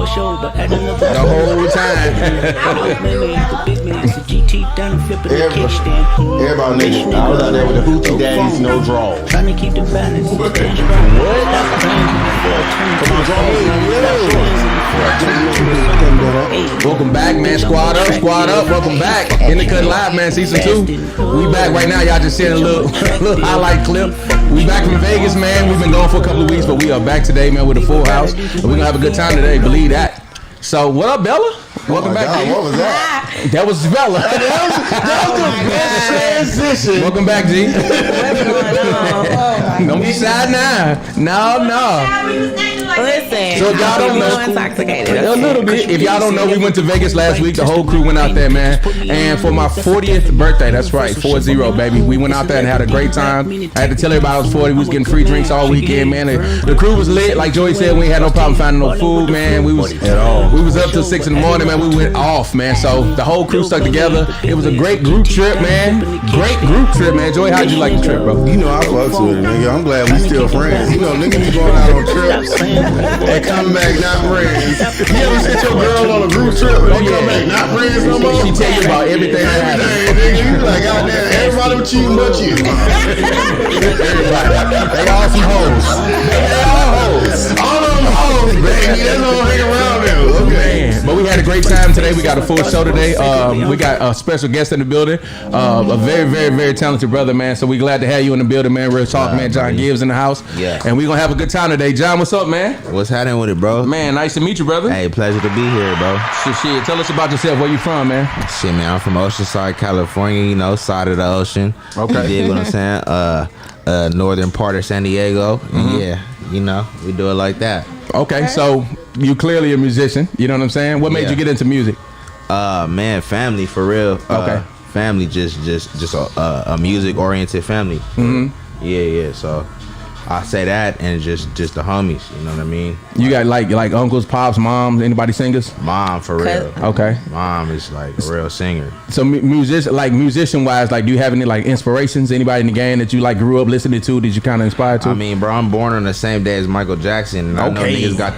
for sure, but at another The whole time. Everybody niggas, I was out there with the hoochie daddies, no draws. Trying to keep the balance. Welcome back, man. Squad up, squad up. Welcome back. In the Cut Live, man. Season 2. We back right now. Y'all just seeing a little highlight clip. We back from Vegas, man. We've been gone for a couple of weeks, but we are back today, man, with a full house. And we're gonna have a good time today. Believe that. So, what up, Bella? Welcome back. God, what was that? That was Bella. That was the best transition. Welcome back, G. What's going on? Don't be shy now. No. Listen, So y'all don't know. intoxicated. A little bit. If y'all don't know, we went to Vegas last week. The whole crew went out there, man. And for my 40th birthday, that's right, 40, baby. We went out there and had a great time. I had to tell everybody I was 40. We was getting free drinks all weekend, man. The crew was lit. Like Joey said, we ain't had no problem finding no food, man. We was up till 6 in the morning, man. We went off, man. So the whole crew stuck together. It was a great group trip, man. Great group trip, man. Joey, how'd you like the trip, bro? You know I fucks with it, nigga. I'm glad we still friends. You know, niggas be going out on trips and coming back not friends. You ever sent your girl on a group trip and you come back not friends no more? She tell you about everything that happened. Nigga, you like, goddamn, everybody was cheating but you. Everybody. They all some hoes. They all hoes. All them hoes, baby. That's all hang around there. Okay. Man, but we had a great time today. We got a full show today. We got a special guest in the building. A very, very, very talented brother, man. So we glad to have you in the building, man. Real talk, man. John Givez in the house. Yeah. And we gonna have a good time today. John, what's up, man? What's happening with it, bro? Man, nice to meet you, brother. Hey, pleasure to be here, bro. Shit, tell us about yourself. Where you from, man? Shit, man, I'm from Oceanside, California, you know, side of the ocean. Okay. You dig what I'm saying? Northern part of San Diego. Mm-hmm. Yeah, you know, we do it like that. Okay, so you clearly a musician. You know what I'm saying? What made Yeah. you get into music? Man, family for real. Okay. Family, just a music oriented family. Mm-hmm. Yeah. So I say that, and just the homies. You know what I mean? You got like uncles, pops, moms, anybody singers? Mom for real. Okay. Mom is like a real singer. So musician wise, like, do you have any like inspirations? Anybody in the game that you like grew up listening to? Did you kind of inspire to? I mean, bro, I'm born on the same day as Michael Jackson, and I know niggas got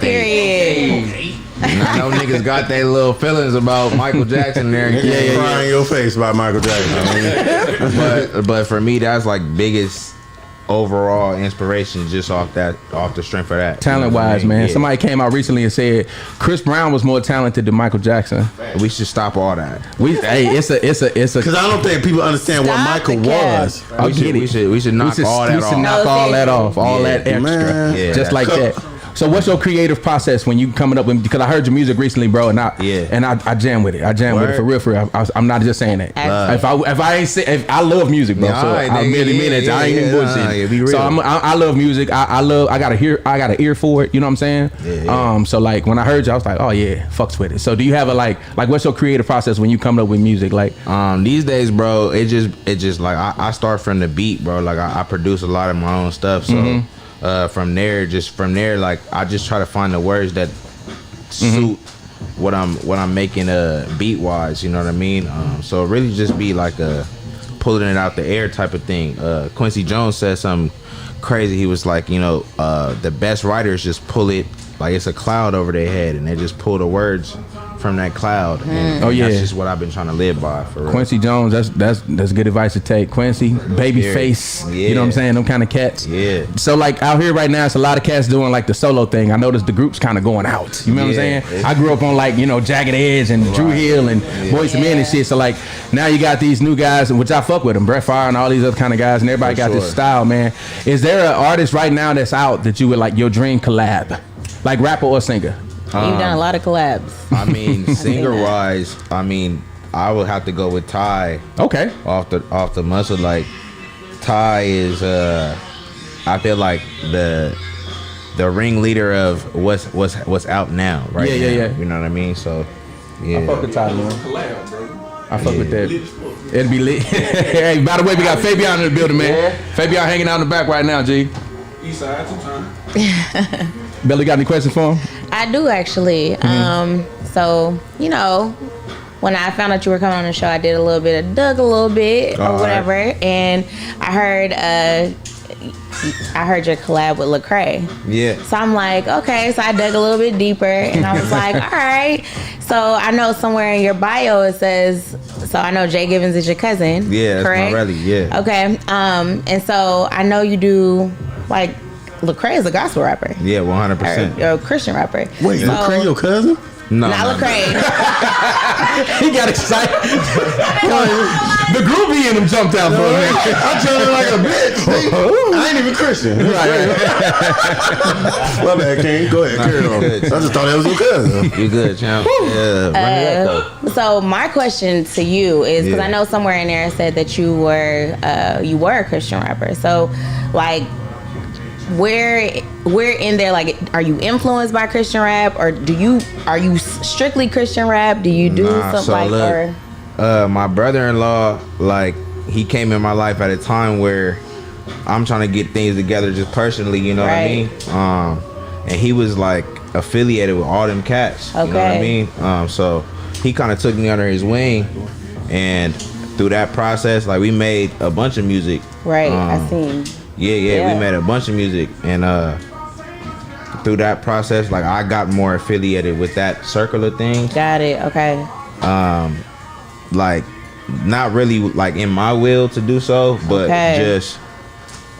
I know niggas got their little feelings about Michael Jackson there. Yeah. Crying in your face about Michael Jackson. But for me, that's like biggest overall inspiration, just off the strength of that. Talent wise, man. Yeah. Somebody came out recently and said Chris Brown was more talented than Michael Jackson. We should stop all that. It's a. Because I don't think people understand what Michael was. I get it. We should knock all that We should off. knock all that off. All Yeah, that extra. man. Yeah, just like that. So what's your creative process when you coming up with? Because I heard your music recently, bro, and I jam with it. I jam with it for real. I'm not just saying that. If I love music, bro. Yeah, So right, I really mean it. I ain't even bullshit. be real. So I love music. I got an ear for it. You know what I'm saying? Yeah. So like when I heard you, I was like, oh yeah, fucks with it. So do you have a like what's your creative process when you coming up with music? Like these days, bro, it just like I start from the beat, bro. Like I produce a lot of my own stuff. So from there, like I just try to find the words that suit what I'm making beat wise. You know what I mean? So it really just be like a pulling it out the air type of thing. Quincy Jones said something crazy. He was like, you know, the best writers just pull it like it's a cloud over their head, and they just pull the words from that cloud. And that's just what I've been trying to live by. For real. Quincy Jones, that's good advice to take. Quincy, Babyface, you know what I'm saying? Them kind of cats. Yeah. So like out here right now, it's a lot of cats doing like the solo thing. I noticed the group's kind of going out. You know what I'm saying? I grew up on like, you know, Jagged Edge and Drew Hill and Boyz II Men and shit. So like now you got these new guys, which I fuck with them, Brett Favre and all these other kind of guys, and everybody got this style, man. Is there an artist right now that's out that you would like your dream collab, like rapper or singer? You've done a lot of collabs. I mean, singer wise, I mean, I would have to go with Ty. Okay. Off the muscle, like Ty is I feel like the ringleader of what's out now, right? Yeah. You know what I mean? So yeah. I fuck with Ty, man. I fuck with that. It'd be lit. Hey, by the way, we got Fabian in the building, man. Fabian hanging out in the back right now, G. East side, 2 times. Billy, got any questions for him? I do actually. So, you know, when I found out you were coming on the show, I did a little bit of dug a little bit or whatever, and I heard I heard your collab with Lecrae. Yeah. So I'm like, okay. So I dug a little bit deeper, and I was like, all right. So I know somewhere in your bio it says. So I know Jay Givez is your cousin. Yeah, that's correct? my brother. Yeah. Okay. And so I know you do like Lecrae is a gospel rapper. Yeah, 100%. Or a Christian rapper. Wait, so, Lecrae your cousin? No, not Lecrae. He got excited. The groupie in him jumped out for a minute. I'm telling like a bitch. I ain't even Christian. Right. My bad, King. Go ahead, carry on. good. I just thought that was your cousin. You good, champ? Yeah. Run it up, though. So my question to you is because Yeah. I know somewhere in there it said that you were a Christian rapper. So like where in there, like, are you influenced by Christian rap, or are you strictly Christian rap? Do you do something so like look, or my brother-in-law, like, he came in my life at a time where I'm trying to get things together just personally, you know Right. what I mean? And he was like affiliated with all them cats, you know what I Okay. mean? So he kind of took me under his wing, and through that process, like, we made a bunch of music. right? I seen. Yeah, we made a bunch of music, and through that process, like, I got more affiliated with that circle of things. Got it. Okay. Like, not really like in my will to do so, but Okay. just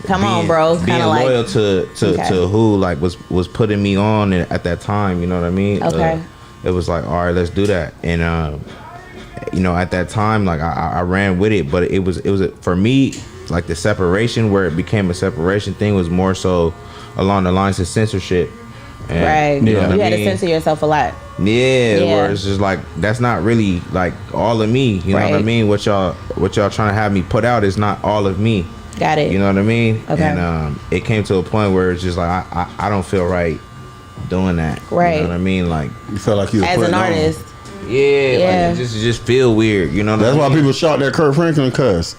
Come on, bro. being Kind of like loyal to Okay. who like was putting me on at that time. You know what I mean? Okay. It was like, all right, let's do that, and you know, at that time, like, I ran with it, but it was for me, like, the separation, where it became a separation thing, was more so along the lines of censorship. And, right. You know what You I had to mean? censor yourself a lot. Yeah, Yeah. where it's just like, that's not really like all of me. You know what I Right. mean? What y'all trying to have me put out is not all of me. Got it. You know what I mean? Okay. And it came to a point where it's just like, I don't feel right doing that. Right. You know what I mean? Like, You felt like you was As putting an on. artist. yeah, Yeah. like, it just feel weird. You know what That's I why mean? people shot that Kurt Franklin cuss.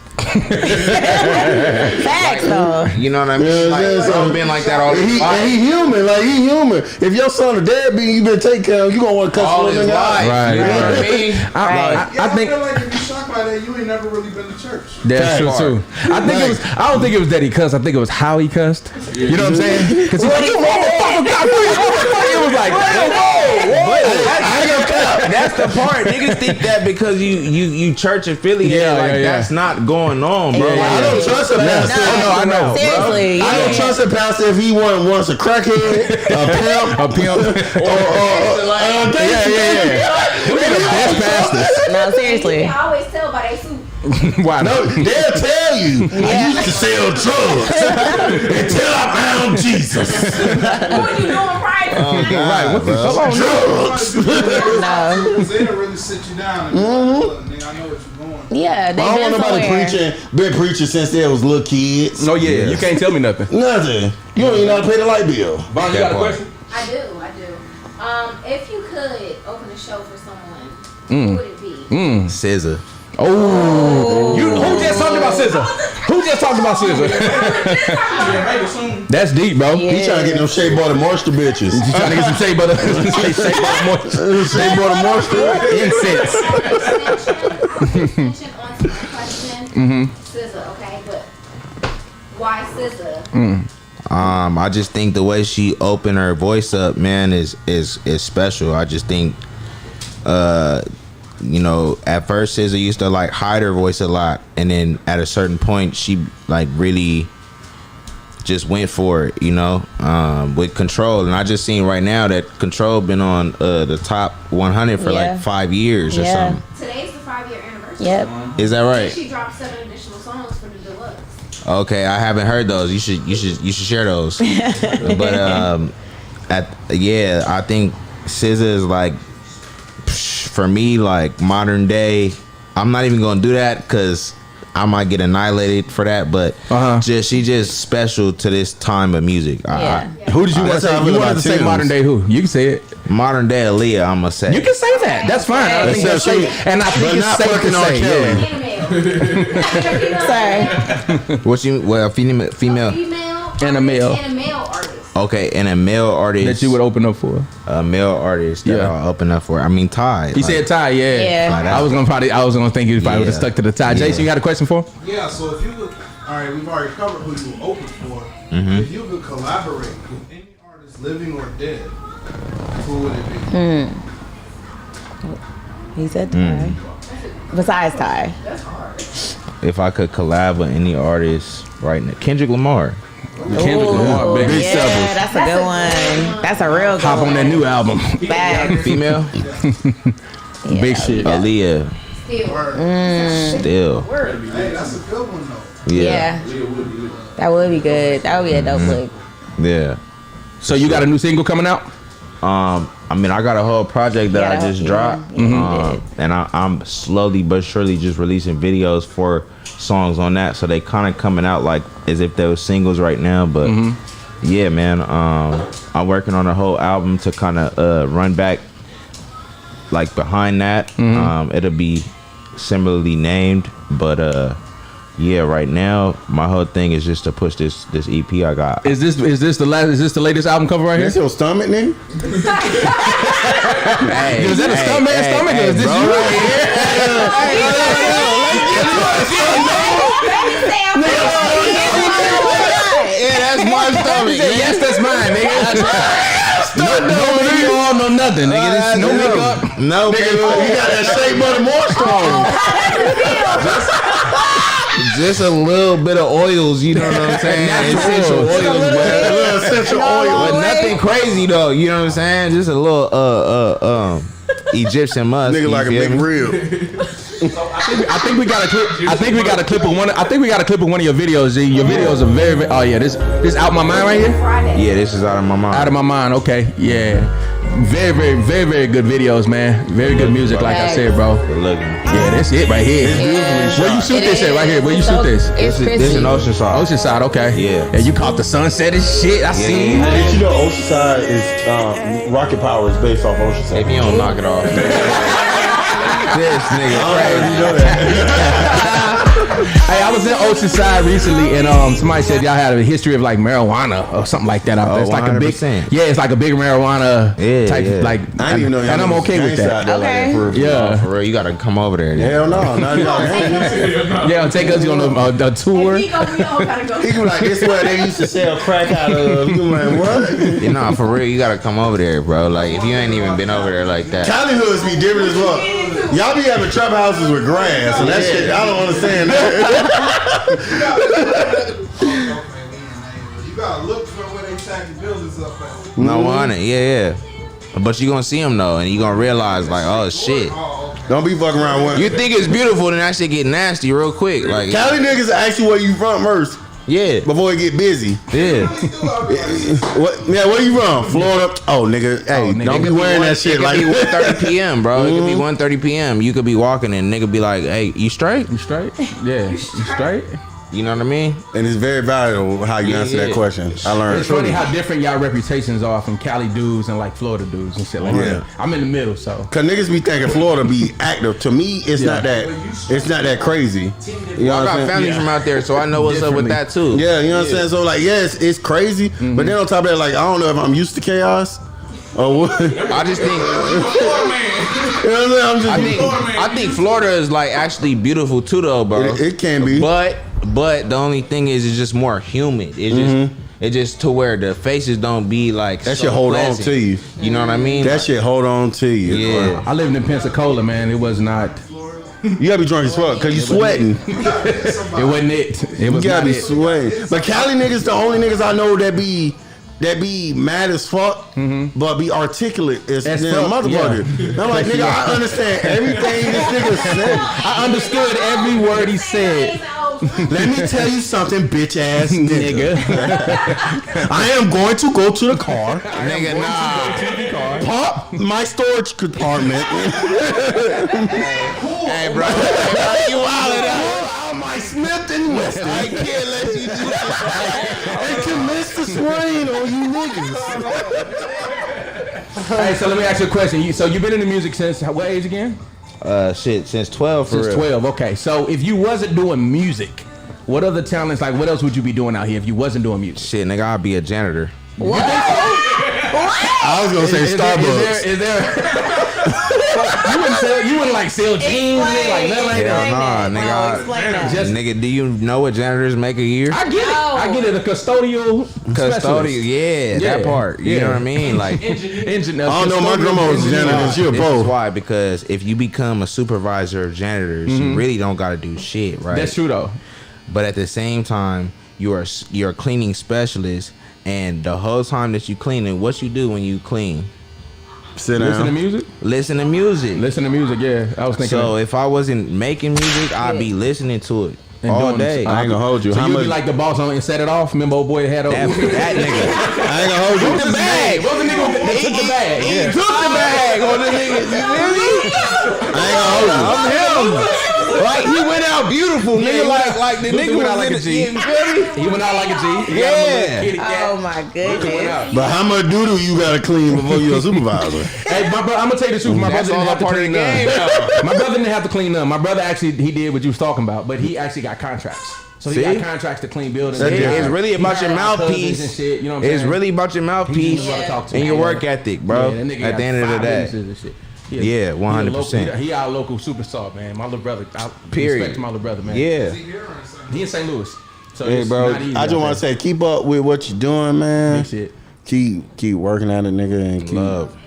Facts though. You know what I mean? Yeah, Like, yeah, so- I've been like that all his He life. human, like he human. If your son a deadbeat, you better take care of him. You gonna want to cuss All little his nigga out. life. Right, You know what I right. mean? I think feel like if you shocked by that, you ain't never really been to church. that's true Fact. too. I don't think it was that he cussed. I think it was how he cussed. You know what I'm saying? Because he like, you motherfucker, God, it was like, That's the part. Niggas think that because you church affiliated, Yeah, like, yeah, yeah. that's not going on, bro. Yeah. Like, I don't trust a pastor. I know. Seriously. I don't trust a pastor if he once a crackhead, a pimp, A pimp. Best pastors. No, seriously. I always tell by they suit. Why No, not? they'll tell you. I used to sell drugs until I found Jesus. What you doing private? Right. What the fuck? Drugs. No. They'll really sit you down and be like, look, nigga, I know what you're doing. Yeah, they I don't been want nobody somewhere. been preaching since they was little kids. No, yeah, you can't tell me nothing. Nothing. You don't even know how to pay the light bill. Vaughn, you got a question? I do. If you could open a show for someone, who would it be? SZA. Oh, who just talked about scissor? Who just talked about scissor? Yeah, maybe soon. That's deep, bro. Yeah. He trying to get them shea butter moisture bitches. You trying to get some shea butter? Shea butter moisture. Shea butter moisture. Incense. Extension onto my question. SZA, okay, but why SZA? I just think the way she opened her voice up, man, is special. I just think, you know, at first SZA used to like hide her voice a lot, and then at a certain point, she like really just went for it, you know, with Control. And I just seen right now that Control been on the top 100 for Yeah. like 5 years or Yeah. something. Today's the 5-year anniversary. Yep. Is that right? She dropped 7 additional songs for the deluxe. Okay, I haven't heard those. You should share those. But I think SZA is like, for me, like, modern day. I'm not even gonna do that because I might get annihilated for that. But she just special to this time of music. Yeah. Who did you want to say? You wanted to say modern day who? You can say it. Modern day Aaliyah, I'ma say. You can say that. That's fine. I think that's safe. And I think But it's not safe to fucking R. say. Kelly. Yeah. Female. Sorry. female? Female And a male. artist and a male artist. Okay, and a male artist That you would open up for. a male artist that Yeah. I'll open up for. I mean, Ty. He said Ty, yeah. Yeah. I was gonna think he probably would have stuck to the Ty. Yeah. Jason, you got a question for him? Yeah, so if you All right, we've already covered who you were open for. If you could collaborate with any artist, living or dead, who would it be? He said Ty. Besides Ty. If I could collab with any artist right now, Kendrick Lamar. Kendrick Lamar, big Yeah, steppers. that's a good one. That's a real good Hop on that new album. Facts. Female, Big shit. Aaliyah. Still. Hey, that's a good one though. Yeah. That would be good. That would be a dope look. Yeah. So you got a new single coming out? I mean, I got a whole project that I just dropped, Yeah, and I'm slowly but surely just releasing videos for songs on that. So they kind of coming out like as if they were singles right now. But yeah, man, I'm working on a whole album to kind of run back like behind that. It'll be similarly named, but yeah, right now my whole thing is just to push this EP I got. Is this the latest album cover right here? That's your stomach, nigga? Hey, Is that a stomach? Stomach? Or is this you right here? Yeah, that's my stomach. Yes, that's mine, nigga. No makeup, no nothing, nigga. This no makeup. No, Nigga, you got that shea butter more strong. just a little bit of oils, you know what I'm saying? Essential oils, A little essential oil. but nothing crazy though. You know what I'm saying? Just a little Egyptian musk. Nigga you like a feel big me? rib. I think we got a clip. I think we got a clip of one. I think we got a clip of one of your videos. G. Your videos are very, very. Oh yeah, this out my mind right here. Yeah, this is out of my mind. Out of my mind. Okay, yeah. Very, very, very, very good videos, man. Very good music, like I said, bro. Good looking. Yeah, that's it right here. Where you shoot this at? Right here. Where you shoot this? It's This is an Oceanside. Oceanside. Okay. Yeah. Yeah, you caught the sunset and shit. I seen. Did you know Oceanside is Rocket Power is based off Oceanside? If you don't knock it off. This nigga crazy. You know that. Hey, I was in Oceanside recently, and somebody said y'all had a history of like marijuana or something like that out there. It's like a big, 100%. yeah, it's like a big marijuana type, like. I didn't even know. And I'm okay with that. Okay. Yeah. For real, you gotta come over there. Hell no, not y'all. Yeah, take us on a tour. He gonna be all gotta go. He was like, this is where they used to sell crack out of. You like, what? You know, for real, you gotta come over there, bro. Like, if you ain't even been over there like that. Cali hoods be different as well. Y'all be having trap houses with grass, and that shit, I don't understand that. You gotta look for where they tack the buildings up at. No one, yeah. But you gonna see them though, and you gonna realize like, oh shit. Don't be fucking around with. You think it's beautiful, then that shit get nasty real quick. Like, Cali niggas ask you where you from first yeah, before it get busy. yeah. What? Yeah, where you from? Florida. Oh, nigga, hey, nigga. don't be wearing that shit like. It could be 1:30 p.m., bro. It could be 1:30 p.m. You could be walking and nigga be like, hey, you straight? You straight? Yeah, you straight? You know what I mean? And it's very valuable how you answer that question. I learned. It's funny how different y'all reputations are from Cali dudes and like Florida dudes and shit like Yeah. that. I'm in the middle, so. Cause niggas be thinking Florida be active. To me, it's not that. It's not that crazy. You know I what got I'm saying? family from out there, so I know what's up with that too. Yeah, you know what I'm saying. So like, yes, it's crazy. But then on top of that, like, I don't know if I'm used to chaos or what. I just think, You know what I'm saying? I think Florida is like actually beautiful too, though, bro. It can be. But the only thing is, it's just more humid. It's just to where the faces don't be like That so shit hold pleasant. on to you. You know what I mean? That shit hold on to you. Yeah. I lived in Pensacola, man. It was not. You gotta be drunk as fuck because you sweating. It wasn't it. It You was gotta not be it. sweating. But Cali niggas the only niggas I know that be mad as fuck, but be articulate as As damn fuck, motherfucker. And I'm like, nigga, I understand everything this nigga said. I understood every word he said. Let me tell you something, bitch ass nigga. Nigga. I am going to go to the car, Nigga, nah. pop my storage compartment. Hey, bro. You wildin' out. Pull out my Smith and Wesson. I can't let you do that. And commence the swing on you niggas. Hey, so let me ask you a question. So you've been in the music since what age again? Shit, since 12 for Since real. 12. Okay. So if you wasn't doing music, what other talents, like what else would you be doing out here if you wasn't doing music? Shit, nigga, I'll be a janitor. What? What? I was gonna say Starbucks. Is there you wouldn't like sell jeans, like nothing like that. Hell nah, nigga. Explain that. Nigga, do you know what janitors make a year? I get it. I get it. A custodial specialist. Yeah, that part. You know what I mean? Like, engine. I don't know. My grandma was a janitor. She a this pro. is why, because if you become a supervisor of janitors, you really don't got to do shit, right? That's true though. But at the same time, you're a cleaning specialist, and the whole time that you cleaning, what you do when you clean? Sit down. Listen to music. Listen to music. Listen to music. Yeah, I was thinking. So if I wasn't making music, I'd be listening to it And all doing day. I ain't gonna hold you. So How you much? be like the boss on and set it off. Remember, old boy that had over. That nigga. I ain't gonna hold you. the bag. What was the nigga that took the bag? Yeah. Took the bag on the nigga. You feel me? I ain't gonna hold you. I'm him. Like he went out beautiful, nigga. Like the nigga went out was like a in G. the- you feel me? He went out like a G. He got him a Yeah. little kitty cat. Oh my goodness. But how much doo-doo you gotta clean before you're a supervisor? Hey, I'm gonna tell you the truth. My That's brother all didn't have to part of the clean game, none. My brother didn't have to clean none. My brother actually he did what you was talking about, but he actually got contracts. So he See? got contracts to clean buildings. It's really about your mouthpiece. And shit, you know what I'm It's saying? really about your mouthpiece He just wanna talk to and me. your work ethic, bro. Yeah, that nigga At got the end of the 5 day. businesses and shit. Yeah, 100%. He our local superstar, man. My little brother. Period. Respect to my little brother, man. Yeah. He in St. Louis. So Hey, it's bro. not easy I just out want to there. say, keep up with what you're doing, man. Big shit. Keep working at it, nigga, and keep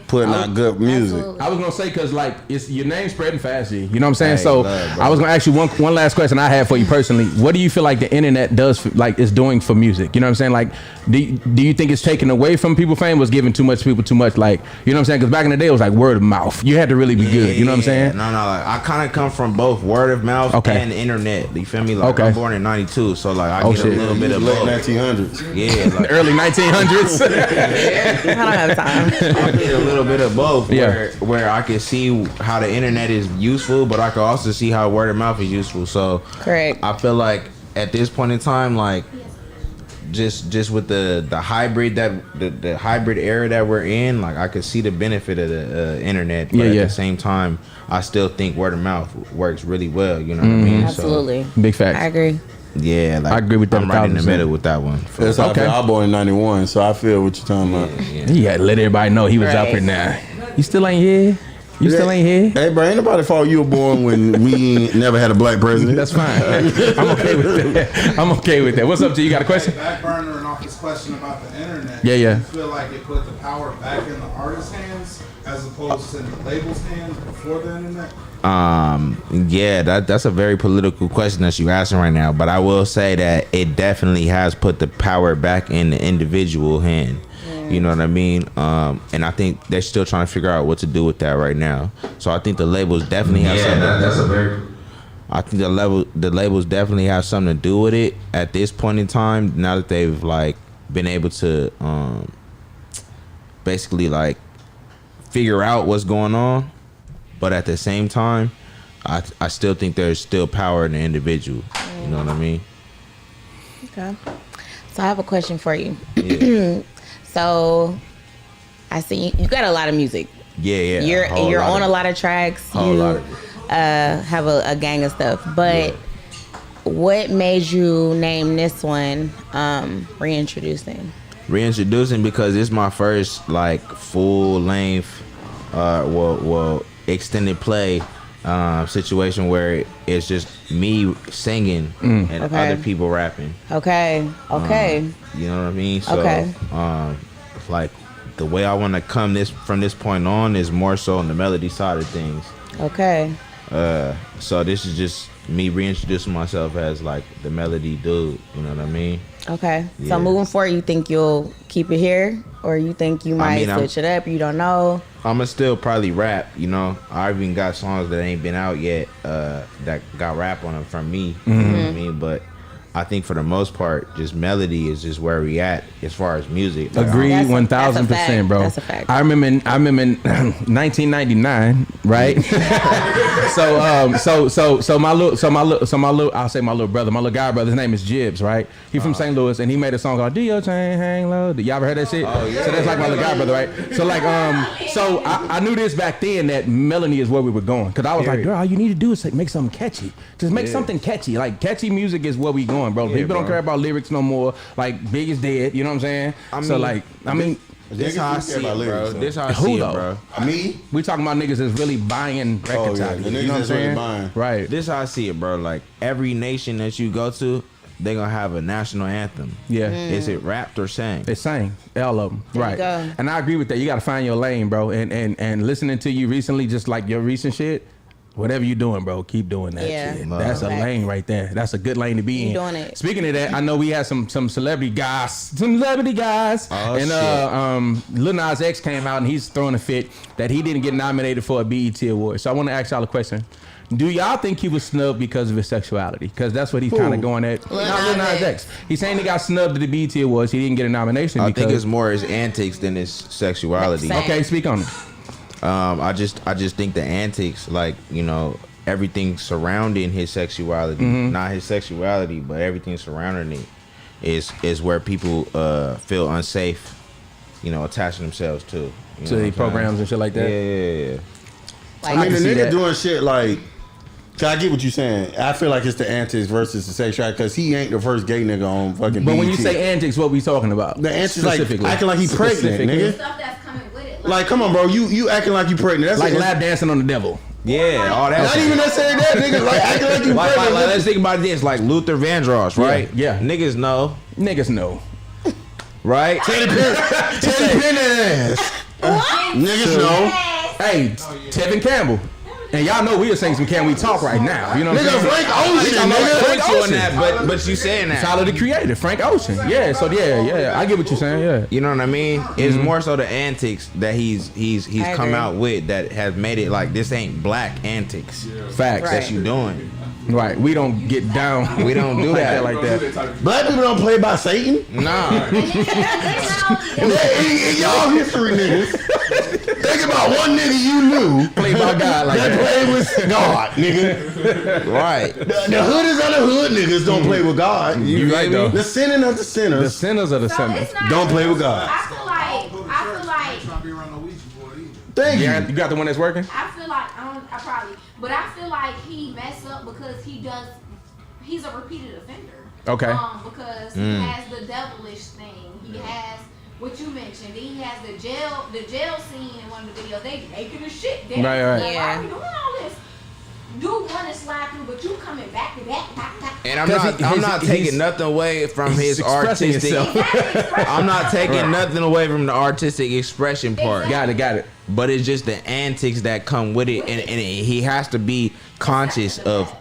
putting out good music. Absolutely. I was gonna say because like it's your name spreading fast, G. You know what I'm saying? Hey, So love, bro. I was gonna ask you one last question I had for you personally. What do you feel like the internet does is doing for music? You know what I'm saying? Like, do you think it's taking away from people fame? Was giving too much people too much? Like, you know what I'm saying? Because back in the day it was like word of mouth. You had to really be good. You know what I'm saying? No, like I kind of come from both word of mouth Okay. and the internet. You feel me? Like Okay. I'm born in '92, so like I Oh, get shit. a little bit of Late both. 1900s. Yeah, like Early 1900s. I don't have time. I get a little bit of both. Yeah. Where I can see how the internet is useful, but I can also see how word of mouth is useful. So Correct. I feel like at this point in time, like just with the hybrid the hybrid era that we're in, like I could see the benefit of the internet, but Yeah, at yeah. the same time, I still think word of mouth works really well. You know what I mean? Absolutely. Big I facts. agree. So, yeah, like I agree with that I'm right in the 1,000%. middle with that one. That's how I Okay. feel. I was born in 91, so I feel what you're talking about. He had to let everybody know he was up Right. here now. You still ain't here? You still ain't here? Hey, bro, ain't nobody fault you were born when we ain't never had a black president. That's fine. I'm okay with that. I'm okay with that. What's up, G? You got a question? Back burner and off this question about the internet. Yeah, yeah. Do you feel like it put the power back in the artist's hands as opposed to the label's hands before the internet? Yeah, that's a very political question that you're asking right now, but I will say that it definitely has put the power back in the individual hand. You know what I mean? And I think they're still trying to figure out what to do with that right now. So I think the labels definitely have something. That's a very. I think the labels definitely have something to do with it at this point in time. Now that they've like been able to basically like figure out what's going on, but at the same time, I still think there's still power in the individual. You know what I mean? Okay. So I have a question for you. Yeah. So I see you got a lot of music. Yeah. You're on a lot of tracks. Whole You lot of it. have a gang of stuff. But what made you name this one Reintroducing? Reintroducing because it's my first like full length extended play situation where it's just me singing and Okay. other people rapping. Okay. You know what I mean? So Okay. like the way I want to come from this point on is more so on the melody side of things. Okay. So this is just me reintroducing myself as like the melody dude. You know what I mean? Okay. Yeah. So moving forward, you think you'll keep it here, or you think you might mean, switch it up? You don't know. I'ma still probably rap, you know. I even got songs that ain't been out yet that got rap on them from me. You know what I mean? But I think for the most part, just melody is just where we at as far as music. Like, Agreed, That's a- 1,000%, fact. bro. That's a fact. I remember in 1999, right? so my little, I'll say my little brother, my little guy brother. His name is Gibbs, right? He from St. Louis, and he made a song called "Do Your Chain Hang Low." Y'all ever heard that shit? Oh, yeah. So that's like my little guy brother, right? So like, so I knew this back then that melody is where we were going, because I was like, girl, all you need to do is make something catchy. Just make something catchy. Like catchy music is where we going, bro. People don't bro. care about lyrics no more. Like Big is dead. You know what I'm saying? So like, I mean. This how I see it, bro. This how I Who see it, though? bro. Me? We talking about niggas that's really buying records out the here. niggas You know what I'm that's really saying? buying. Right. This how I see it, bro. Like every nation that you go to, they gonna have a national anthem. Yeah. Is it rapped or sang? They sang all of them, There you right? go. And I agree with that. You got to find your lane, bro. And listening to you recently, just like your recent shit, whatever you doing, bro, keep doing that Yeah. shit. Love. That's a Facts. lane right there. That's a good lane to be You in. doing it. Speaking of that, I know we had some celebrity guys, Oh, and Lil Nas X came out and he's throwing a fit that he didn't get nominated for a BET award. So I want to ask y'all a question. Do y'all think he was snubbed because of his sexuality? Because that's what he's kind of going at. Lil Not Lil Nas Nas X. He's saying he got snubbed at the BET Awards. He didn't get a nomination. I because, think it's more his antics than his sexuality. Same. okay. Speak on it. I just think the antics, like, you know, everything surrounding his sexuality, not his sexuality, but everything surrounding it, is where people feel unsafe, you know, attaching themselves to. You know To what the I'm programs saying? and shit like that. Yeah. Like, I mean, can the see nigga that. doing shit like. I get what you're saying. I feel like it's the antics versus the sexuality because he ain't the first gay nigga on fucking. But when BET. you say antics, what we talking about? the antics, like Specifically. acting like he pregnant, Specifically. nigga. Stuff that's coming with it. Like, come on, bro. You acting like you pregnant. That's Like it. lap dancing on the devil. Yeah, all that. Not shit. even necessarily that, nigga. Like acting like you Like, pregnant. let's think about this. Like Luther Vandross, right? Yeah. Niggas know, Niggas know. right? Teddy Penny ass. Niggas know. Hey, Tevin Campbell. And y'all know we are saying some Can We Talk right now. You know what I'm Nigga, saying? Frank Ocean, nigga. Frank You on Ocean. that, but you saying that. Tyler the Creator, Frank Ocean. Yeah, so yeah. I get what you're saying, yeah. You know what I mean? It's more so the antics that he's I come agree. out with that has made it like this ain't black antics Facts. that you doing. Right. We don't get down. We don't do that. like that. Black people don't play by Satan. Nah. In y'all history, niggas. Think about one nigga you knew Play by God like that that. played with God, nigga. Right. The hooders of the hood niggas don't play with God. You right though. The sinning of the The sinners. sinners are the So sinners. it's not, Don't play with God. I feel like Trying to be around the Ouija board either. Thank Yeah, you. you got the one that's working? I feel like I probably, but I feel like he messed up because he's a repeated offender. Okay. Because he has the devilish thing. He has what you mentioned. He has the jail scene in one of the videos. They making the shit. Right. Right. Like, Yeah. why are we doing all this? Do one to slide through, but you coming back to back. And I'm 'Cause not he's taking nothing away from he's his expressing artistic. himself. I'm not taking nothing away from the artistic expression part. Got it. But it's just the antics that come with it, and he has to be conscious of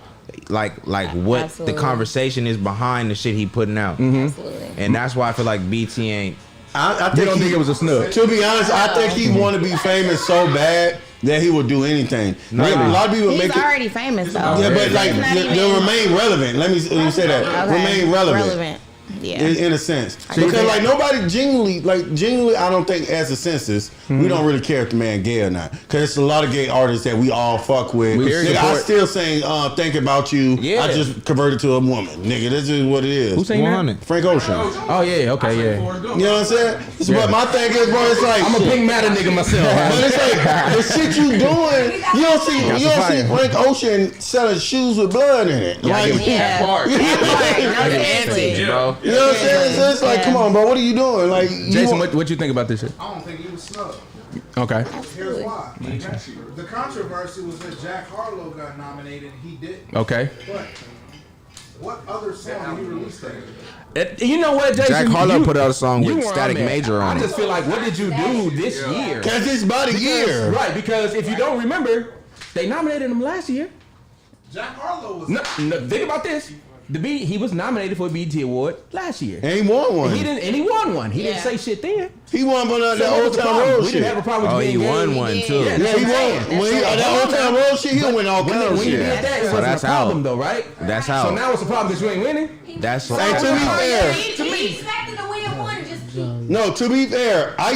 like what Absolutely. the conversation is behind the shit he putting out. Absolutely. And that's why I feel like BT ain't. I You don't think it was a snub? To be honest, I think he want to be famous so bad that he would do anything. Really? A lot of people He's make it. already famous though. Yeah, but like He's not they even- remain relevant. Let me say that. Okay. Remain relevant. Yeah. In a sense, can because see like that. nobody genuinely, I don't think as a census, we don't really care if the man gay or not, because it's a lot of gay artists that we all fuck with. We Nigga, I support- still saying think about you. Yeah. I just converted to a woman, nigga. This is what it is. Who's saying that? 100. Frank Ocean. Oh yeah, okay, yeah. You know what I'm saying? But my thing is, bro, it's like I'm a pink matter nigga myself. But it's like the shit you doing. You don't see Frank Ocean selling shoes with blood in it. Like, Yeah. Part. No, Antics, seriously. bro. you know what I'm saying? So it's like, Yeah. come on, bro. What are you doing? Like, Jason, what you think about this shit? I don't think he was snubbed. Okay. Here's why. The controversy was that Jack Harlow got nominated and he didn't. Okay. But what other song did he release that year? You know what, Jason? Jack Harlow put out a song you with where Static I'm at. Major on I it. just feel like, what did you do this year? Cause it's about a year. Right, because if you don't remember, they nominated him last year. Jack Harlow was. No, think about this. He was nominated for a BET award last year. And he won one. And he won one. He didn't Yeah. say shit then. He won one of So that what was Old the Town problem? Road We didn't shit. have a problem Oh, with he being won gay. one Yeah. too. Yeah, Yeah, that's he what I'm saying. won. When that Old Town Road shit, he win all When kinds of you shit. did that, it So wasn't that's a problem out. though, right? That's So out. now it's a problem because you ain't winning. That's Hey, to be fair, He expected to win one and just no, to be fair, I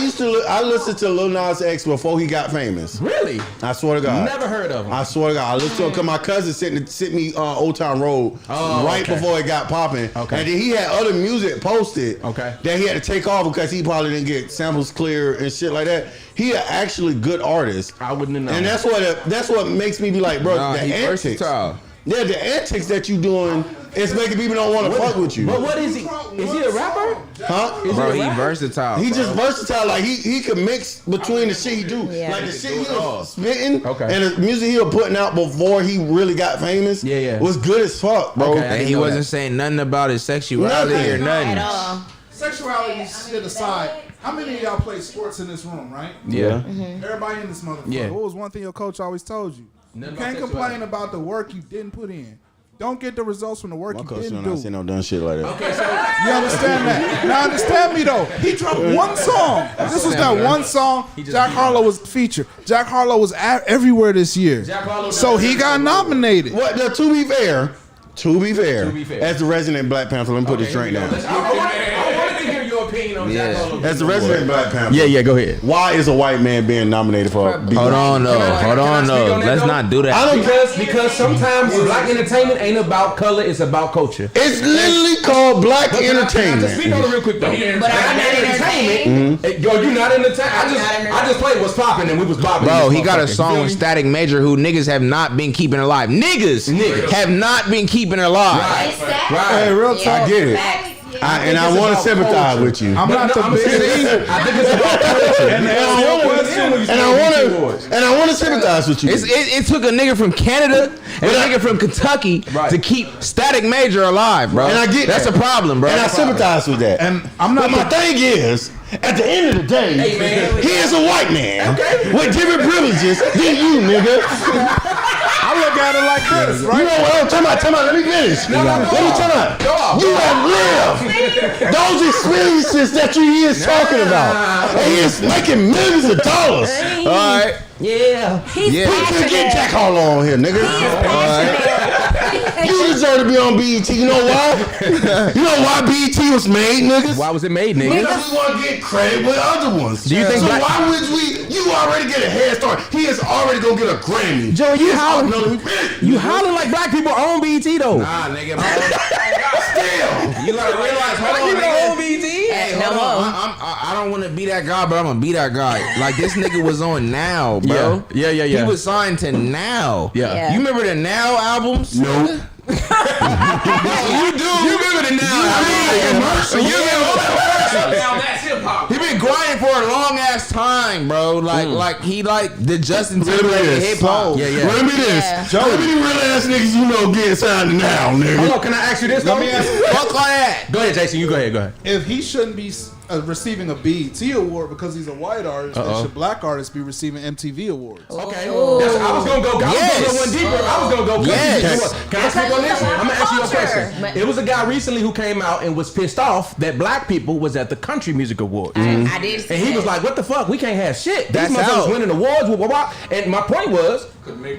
listened to Lil Nas X before he got famous. Really? I swear to God. Never heard of him. I swear to God, I listened to him because my cousin sent me Old Town Road right okay. before it got popping. Okay. And then he had other music posted Okay. that he had to take off because he probably didn't get samples clear and shit like that. He an actually good artist. I wouldn't have known. And that's what makes me be like, bro, Nah, the he antics. versatile. Yeah, the antics that you doing it's making people don't want to fuck with you. But what is he? Is he a rapper? Huh? Bro, he versatile. He bro. just versatile. Like he can mix between the shit he do. Yeah. Like the shit he was spitting Okay. and the music he was putting out before he really got famous. Yeah. Was good as fuck, bro. Okay. And he know wasn't that. saying nothing about his sexuality Nothing. or nothing. At all. Sexuality shit aside, how many of y'all play sports in this room, right? Yeah. Everybody in this motherfucker. Yeah. What was one thing your coach always told you? Nothing You can't about complain sexuality. about the work you didn't put in. Don't get the results from the work My you coach didn't don't say do. no dumb shit like that. Okay, so You understand that? Now understand me though. He dropped one song. This was that one song. Jack Harlow was featured. Jack Harlow was everywhere this year. Jack Harlow So he got nominated. What? Now, to be fair, as the resident Black Panther, let me put this drink down. I wanted to hear your opinion on Jack Harlow. As the resident Black Panther, Yeah, go ahead. why is a white man being nominated for? Hold on, though. Hold on, though. Let's not do that. I don't. Because sometimes black entertainment ain't about color, it's about culture. It's literally called black Can I just speak entertainment. on it real quick though? But I'm not entertained. Yo, you not entertained? I just played what's popping and we was bobbing. Bro, this he got a motherfucker. song You with feel me? Static Major who niggas have not been keeping alive. Niggas have not been keeping alive. Right. Hey, real talk. I get it. And I want to sympathize with you. I'm not the biggest. I think it's about culture. And I want to sympathize with you. It took a nigga from Canada and a nigga from Kentucky Right. to keep Static Major alive, bro. And I get that's that. a problem, bro. And I sympathize with that. And I'm not But my thing is, at the end of the day, Hey, man. he is a white man with different privileges than you, nigga. I look at it like this, You right? know what? Time out. Let me finish. Let me tell you. You have lived those experiences that you is talking about. And he is making millions of dollars. All right. Yeah. He's Yeah. We could passionate. get Jack Harlow on here, nigga. He is passionate. You deserve to be on BET. You know why? You know why BET was made, niggas? Why was it made, nigga? Because we want to get credit with other ones. Do you think so? black- Why would we? You already get a head start. He is already gonna get a Grammy. Joe, you He is hollering- no, let me finish. You hollering like black people own BET though. Nah, nigga, Still. you gotta realize, hold on, nigga. BET? Hey, No hold on. more. I don't want to be that guy, but I'm gonna be that guy. Like this nigga was on Now, bro. Yeah. He was signed to Now. Yeah. You remember the Now albums? Nope. You do. You remember the Now albums? You remember? Now that's hip hop. He been grinding for a long ass time, bro. Like he like the Justin Timberlake Reminisce. hip hop. Yeah. Let me this. Yeah. How many real ass niggas you know getting signed now, nigga? Hold on, can I ask you this though? Let me ask you, Fuck all that. Go ahead, Jason. You go ahead. if he shouldn't be receiving a BET award because he's a white artist, then should black artists be receiving MTV awards? Okay. That's, I was gonna go. I was gonna go one deeper. I was gonna go. Yes. Can I speak on this? I'm gonna ask you a Culture. question. But- It was a guy recently who came out and was pissed off that black people was at the Country Music Awards. I did see And he that. was like, "What the fuck? We can't have shit. That's These motherfuckers out. winning awards." Blah, blah, blah. And my point was,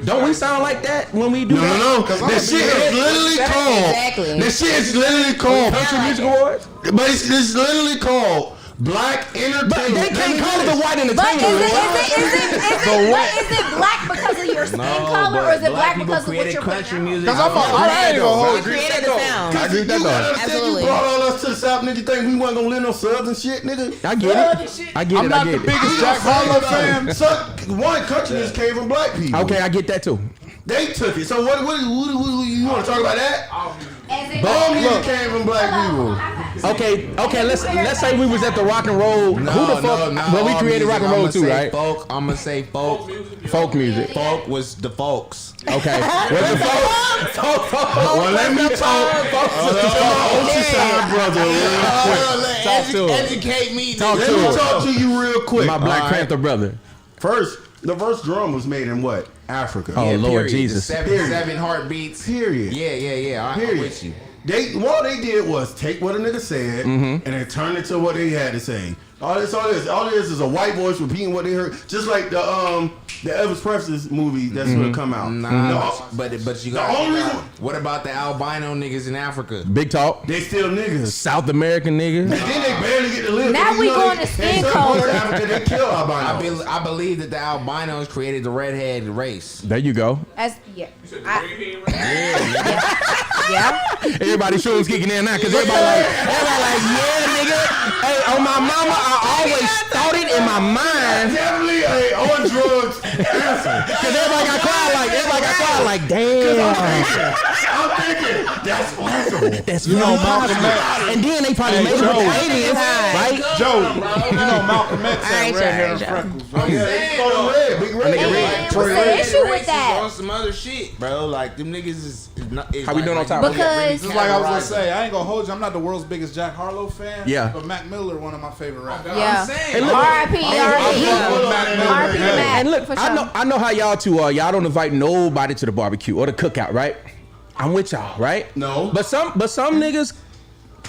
don't we sound like that when we do that? No. That shit is literally called. Exactly. That shit is literally called. Country Music Awards. But it's literally called Black Entertainment. But they can't call it the White But Entertainment is Award. it black because of your skin color, or is it black because of what you're country putting out? music. Because I'm I ain't gonna hold you. Created the sound. I agree with that though. Absolutely. You brought all us to the South, nigga. Think we wasn't gonna live no Southern shit, nigga? I get it. I get I'm it. not I the get it. biggest Jack Harlow fan. So, one country just came from black people. Okay, I get that too. They took it. So what you want to talk about that? As in- All music came from black people. Okay. Let's say we was at the rock and roll. Who the fuck? Well, we created rock and roll too, right? Folk. I'm gonna say folk. Folk music. Folk was the folks. Okay. Was it folk? Well, let me talk. My Ocean Side brother, real quick. Talk to him. Educate me. Talk Let to me him. talk to you real quick. My Black All right. Panther brother. First, the first drum was made in what? Africa. Oh, Lord period. Jesus. The Period. seven heartbeats. Period. Yeah. I'm Period. with you. What they did was take what a nigga said and then turn it to what they had to say. All this is a white voice repeating what they heard, just like the Elvis Presley movie that's gonna come out. Nah, but you got. only reason- What about the albino niggas in Africa? Big talk. They still niggas. South American niggas. And then they barely get to live. Now because, we you know, going they- to skin in some parts of color. Africa, they kill albinos. I believe that the albinos created the redhead race. There you go. Yeah. Everybody sure kicking in now because everybody like, yeah, nigga. Hey, on my mama, I always thought it in my mind. Definitely a on drugs answer. Cause everybody got quiet like, damn. I'm thinking, That's possible. That's You know really Malcolm possible. X. And then they probably made it with the aliens, right? Joe, you know Malcolm X had Alright, red hair and Joe. freckles, right? Yeah, they call him red, big red. And what's the issue with that? On some other shit, bro. Like them niggas is not. How we doing on time? Because Just like I was gonna say, I ain't gonna hold you. I'm not the world's biggest Jack Harlow fan. Yeah. But Mac Miller, one of my favorite rappers. yeah, Hey, look. R.I.P. R.I.P. Mac Miller. And look, for I sure. know how y'all two are. Y'all don't invite nobody to the barbecue or the cookout, right? I'm with y'all, right? No. But some niggas,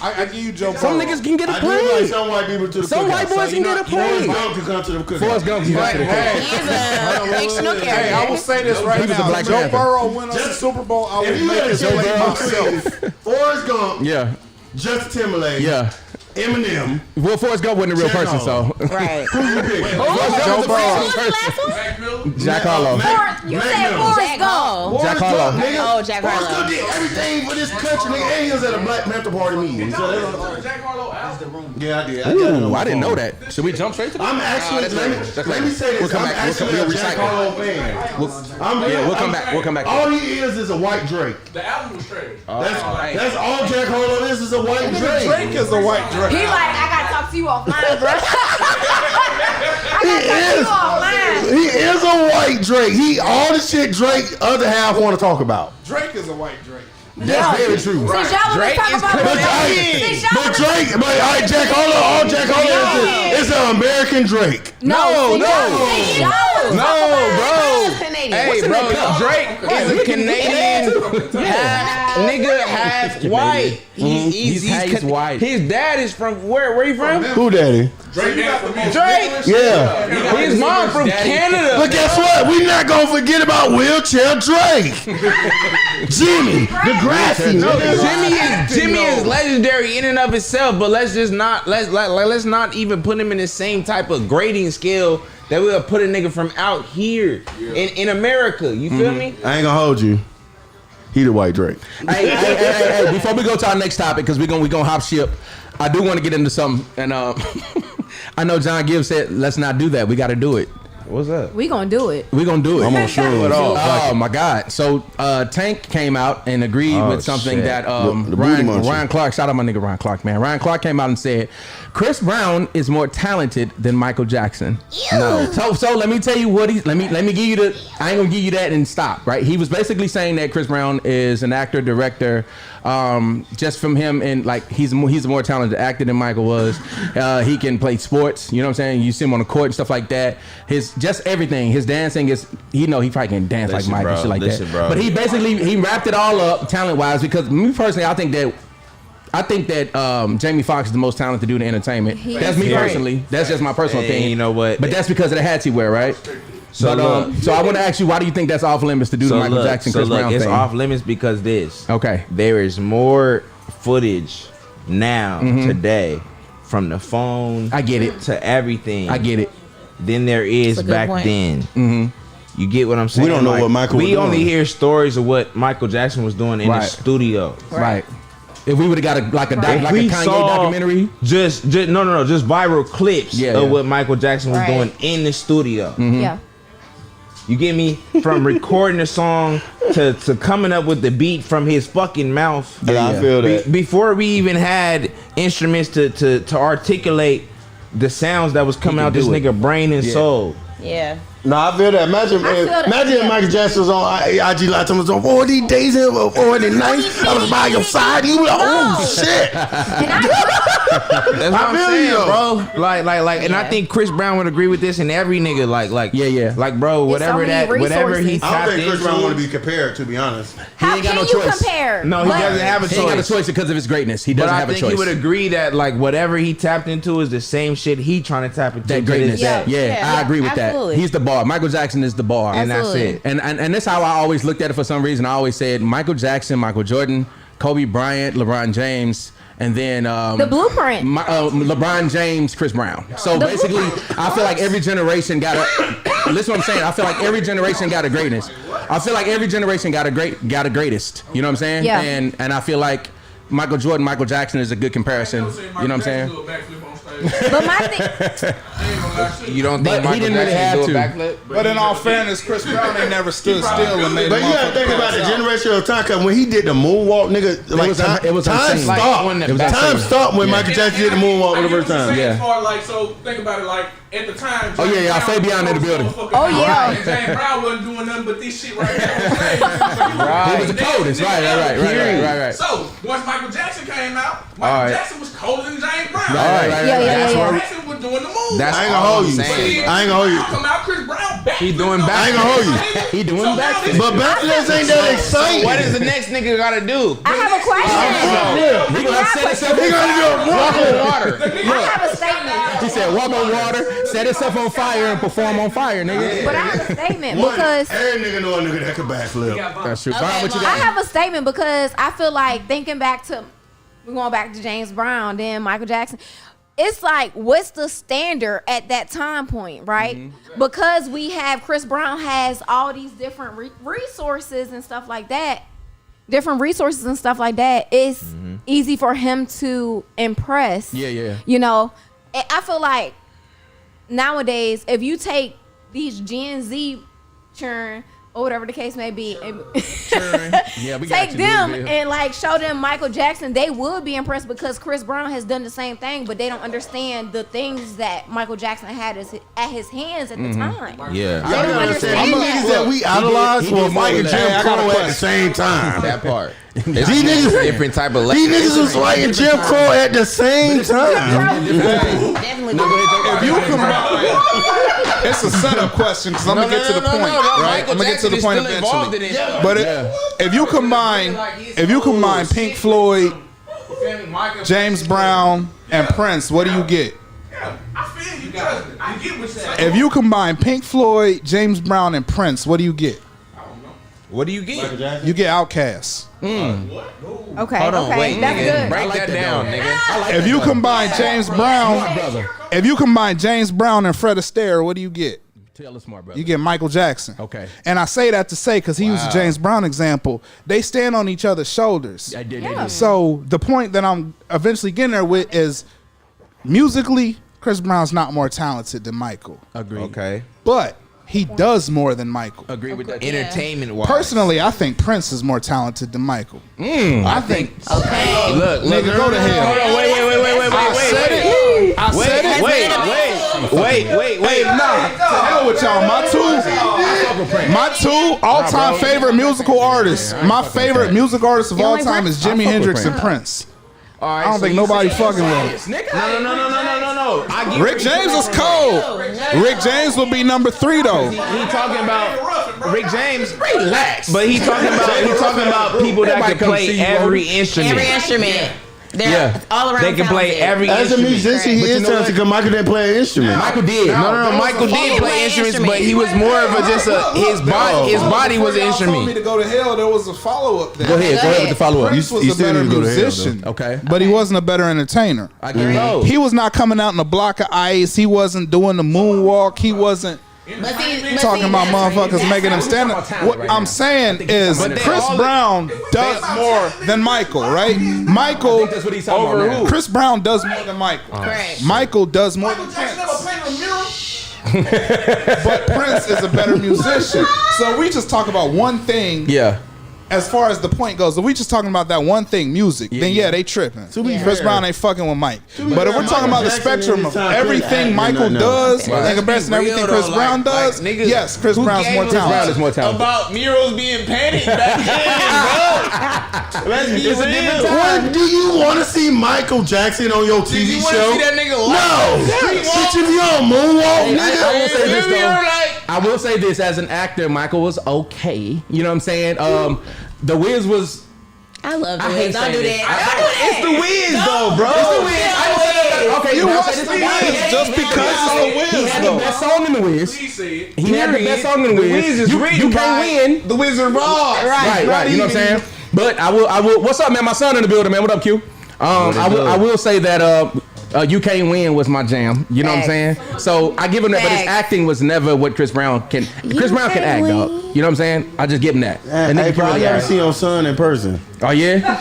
I give you Joe. some Burrow. niggas can get a I do invite plate. some white people to the Some cookout. white boys So can get a Forrest plate. Gump can come to the cookout. Forrest Gump, you got to the cookout. He is a fictional Hey, character. I will say this right He was a now. Black If Joe Panther. Burrow win us the Super Bowl, I If will you make had a his chance plate to myself. pick Forrest Gump, Yeah, Justin Timberlake, yeah. Eminem, Well, Forrest Gump wasn't a real person, so. Right. who you pick? Joe Burrow. Who's the last one? Jack Harlow. You Mac said Miller. Forrest Jack Gump. Hall. Jack Forrest Harlow. Gump, nigga. Oh, Jack Forrest Harlow. Gump did everything for this country, nigga. And he was at a Black Panther party meeting. So they don't- yeah, I did. Ooh, I didn't know that. Should we jump straight to that? I'm actually, let me say this. We'll come I'm back. actually We'll a Jack recycle. Harlow fan. Yeah, we'll come back. We'll come back. All he is a white Drake. The album was trash. That's all Jack Harlow is a white Drake. Drake is a white Drake. He like, I gotta talk to you offline, bro. He is a white Drake. He all the shit Drake other half want to talk about. Drake is a white Drake. That's very true. Since y'all wanna talk about since y'all But wanna Drake, but all right, Jack Harlow, all Jack Harlow is an American Drake. No, since y'all wanna talk about Canadian. Hey, bro, Drake is a Canadian half nigga, half white. He's half white. His dad is from where he from? Who daddy? Drake. Yeah. His mom from Canada. But guess what? We not gonna forget about wheelchair Drake. Jimmy, the grassy. No, Jimmy is legendary in and of itself, but let's not even put him in the same type of grading scale that we'll put a nigga from out here in America. You feel me? I ain't gonna hold you. He the white Drake. Hey, before we go to our next topic, because we're gonna hop ship, I do want to get into something, and I know John Givez said let's not do that. We got to do it. What's up? We gonna do it. We're gonna do it. I'm gonna show you. Oh my God! So Tank came out and agreed with something shit. that The booty muncher. Ryan Clark. Shout out my nigga Ryan Clark, man. Ryan Clark came out and said Chris Brown is more talented than Michael Jackson. No. So let me tell you what he's. Let me give you the. I ain't gonna give you that and stop. Right? He was basically saying that Chris Brown is an actor, director. Just from him and like he's a more talented actor than Michael was. He can play sports. You know what I'm saying? You see him on the court and stuff like that. His just everything. His dancing is. He probably can dance Listen, like Michael, bro, shit like listen, that. bro. But he basically he wrapped it all up talent wise because me personally, I think that Jamie Foxx is the most talented dude in entertainment. That's me personally. That's just my personal And opinion. you know what? But that's because of the hats he wear, right? So So I want to ask you, why do you think that's off limits to do the Michael Jackson, Chris Brown it's thing? off limits because this. Okay. There is more footage now today from the phone. I get it. To everything. I get it. Than there is That's a good back point. then. Mm-hmm. You get what I'm saying? We don't know what Michael was We only doing. hear stories of what Michael Jackson was doing in the Right. studio. Right. If we would have got a If we Kanye saw documentary. just viral clips Yeah, of yeah. what Michael Jackson was Right. doing in the studio. Yeah. You get me? From recording a song to coming up with the beat from his fucking mouth. Yeah, I feel that. Before we even had instruments to articulate the sounds that was coming can out this do it. nigga brain and soul. Yeah. No, I feel that. Imagine if Michael Jackson was on IG Live. Someone was on 40 days and 40 nights. I was by your side. You were like, oh shit. That's what I'm feel saying, you. bro. Like, and I Yeah. think Chris Brown would agree with this, and every nigga, Yeah. like, bro, whatever many whatever he resources. I tapped don't think Chris Brown want to into. be compared, to be honest. How ain't got can no you choice. compare? No, he But- doesn't have a He ain't got a choice. choice because of his greatness. He But doesn't I have a think choice. he would agree that like whatever he tapped into is the same shit he trying to tap into. That to greatness. this day. Yeah, Yeah, I agree with absolutely. that. He's the bar. Michael Jackson is the bar. And that's Absolutely. it. And that's how I always looked at it for some reason. I always said Michael Jackson, Michael Jordan, Kobe Bryant, LeBron James, and then The blueprint. LeBron James, Chris Brown. So The basically, blueprint. I feel like every generation got a. Listen, what I'm saying. I feel like every generation got a greatness. I feel like every generation got a greatest. You know what I'm saying? Yeah. And I feel like Michael Jordan, Michael Jackson is a good comparison. You know what I'm saying? But my thing, You don't But think he Michael didn't really Jackson have do a to. backflip? But in all fairness, Chris Brown ain't never stood still and made. But you gotta think about the generational time. Cause when he did the moonwalk, nigga, like it was time insane. stopped. Like, when the- Time stopped when Michael Jackson did the moonwalk for the first time. Yeah. So think about it, like at the time. Oh, yeah, James Fabian Brown in the building. Oh, yeah. And James Brown wasn't doing nothing but this shit right now. He was the coldest. Right. So once Michael Jackson came out, Michael All right. Jackson was colder than James Brown. Right. Yeah. Jackson was doing the move. That's I ain't gonna all hold I'm you. saying. I ain't gonna hold you. Come out, Chris Brown back. He doing I ain't gonna hold you. He doing backflips. But backflips ain't that exciting. What does the next nigga gotta do? I have a question. He gonna set himself. He gonna do a walk on water. I have a statement. He said, "Walk on water, set himself on fire, and perform on fire, nigga." But I have a statement because Every nigga know a nigga that can backflip. That's true. Okay, Fine, what you I got? have a statement because I feel like thinking back to, we're going back to James Brown, then Michael Jackson. It's like, what's the standard at that time point, right? Mm-hmm. Because we have Chris Brown has all these different resources and stuff like that. It's easy for him to impress. Yeah. You know, I feel like nowadays, if you take these Gen Z churn or whatever the case may be, Yeah, we got take you, them dude. and like show them Michael Jackson, they would be impressed because Chris Brown has done the same thing, but they don't understand the things that Michael Jackson had at his hands at the time. Yeah. They don't understand Some that. niggas that we idolize he were did more fighting than Jim that. Crow at the same time. That part. It's These niggas- different type of These niggas was fighting Jim Crow at the same time. Definitely. If you combine, it's a setup question because I'm gonna get to the point, right? I'm gonna get to the point eventually. But if you combine Pink Floyd, James Brown, and Prince, what do you get? I feel you, trust me. I get what you're saying. If you combine Pink Floyd, James Brown, and Prince, what do you get? What do you get? You get Outkast. Okay, Hold on, okay, wait, that's nigga. good. Break that down, nigga. If you combine James Brown and Fred Astaire, what do you get? Tell us more, brother. You get Michael Jackson. Okay. And I say that to say, because he used a James Brown example, they stand on each other's shoulders. I did. Yeah. So the point that I'm eventually getting there with is musically, Chris Brown's not more talented than Michael. Agree. Okay. But he does more than Michael. Agree with that. Entertainment wise. Personally, I think Prince is more talented than Michael. I think. Okay. Look, Nigga, go to hell. Hold on, wait. I said it. I said it. Wait. Nah, to hell with y'all. My two all-time favorite musical artists. My favorite music artist of all time is Jimi Hendrix and Prince. I don't think nobody fucking with him. No. Rick James is cold. Rick James will be number 3 though. He talking about Rick James. Relax. But he talking about people that can play every instrument. Every instrument. They're all around. They can play every As a instrument. musician, he is talented because Michael didn't play an instrument. Michael did. No. Michael did play instruments, but he was more of his body was an Y'all told me instrument. to go to hell. There was a follow-up there. Go ahead with the follow up. Prince was you a still better need to go to hell, musician, though. Okay. but he wasn't a better entertainer. I agree. He was not coming out in a block of ice. He wasn't doing the moonwalk. He wasn't talking about motherfuckers making them stand up. What I'm saying is Chris Brown does more than Michael, right? Michael That's what he's talking about now. Chris Brown does more than Michael. Correct. Michael does more than Jackson never Prince. played a mirror. But Prince is a better musician. So we just talk about one thing. Yeah. As far as the point goes, if we just talking about that one thing, music, then they tripping. Chris Brown ain't fucking with Mike. But if we're talking about the spectrum of everything Michael does in comparison to everything Chris Brown does, yes, Chris Brown's more Brown talented. is more talented. About murals being painted back then, bro. Let's be real. What do you want to see Michael Jackson on your TV You show? want to see that nigga No. live? Bitch, if you on moonwalk, nigga. I will say this You're though. like- I will say this as an actor, Michael was okay. You know what I'm saying? The Wiz was. I love the I hate Wiz. Don't do saying that. It's the Wiz though, bro. Okay, You now watch say the this Wiz again. just because it's the He Wiz, had the though. best song in the Wiz. He said. He had the best song in the The Wiz. Wiz is You written can't by win. the Wizard of Oz. Right. You know what I'm saying? But I will. What's up, man? My son in the building, man. What up, Q? I will say that You Can't Win was my jam. You know what I'm saying? So I give him that, but his acting was never what Chris Brown can. Chris Brown can act, dog. You know what I'm saying? I just give him that. And Hey, nigga bro, I really never act. seen your son in person. Oh yeah? You got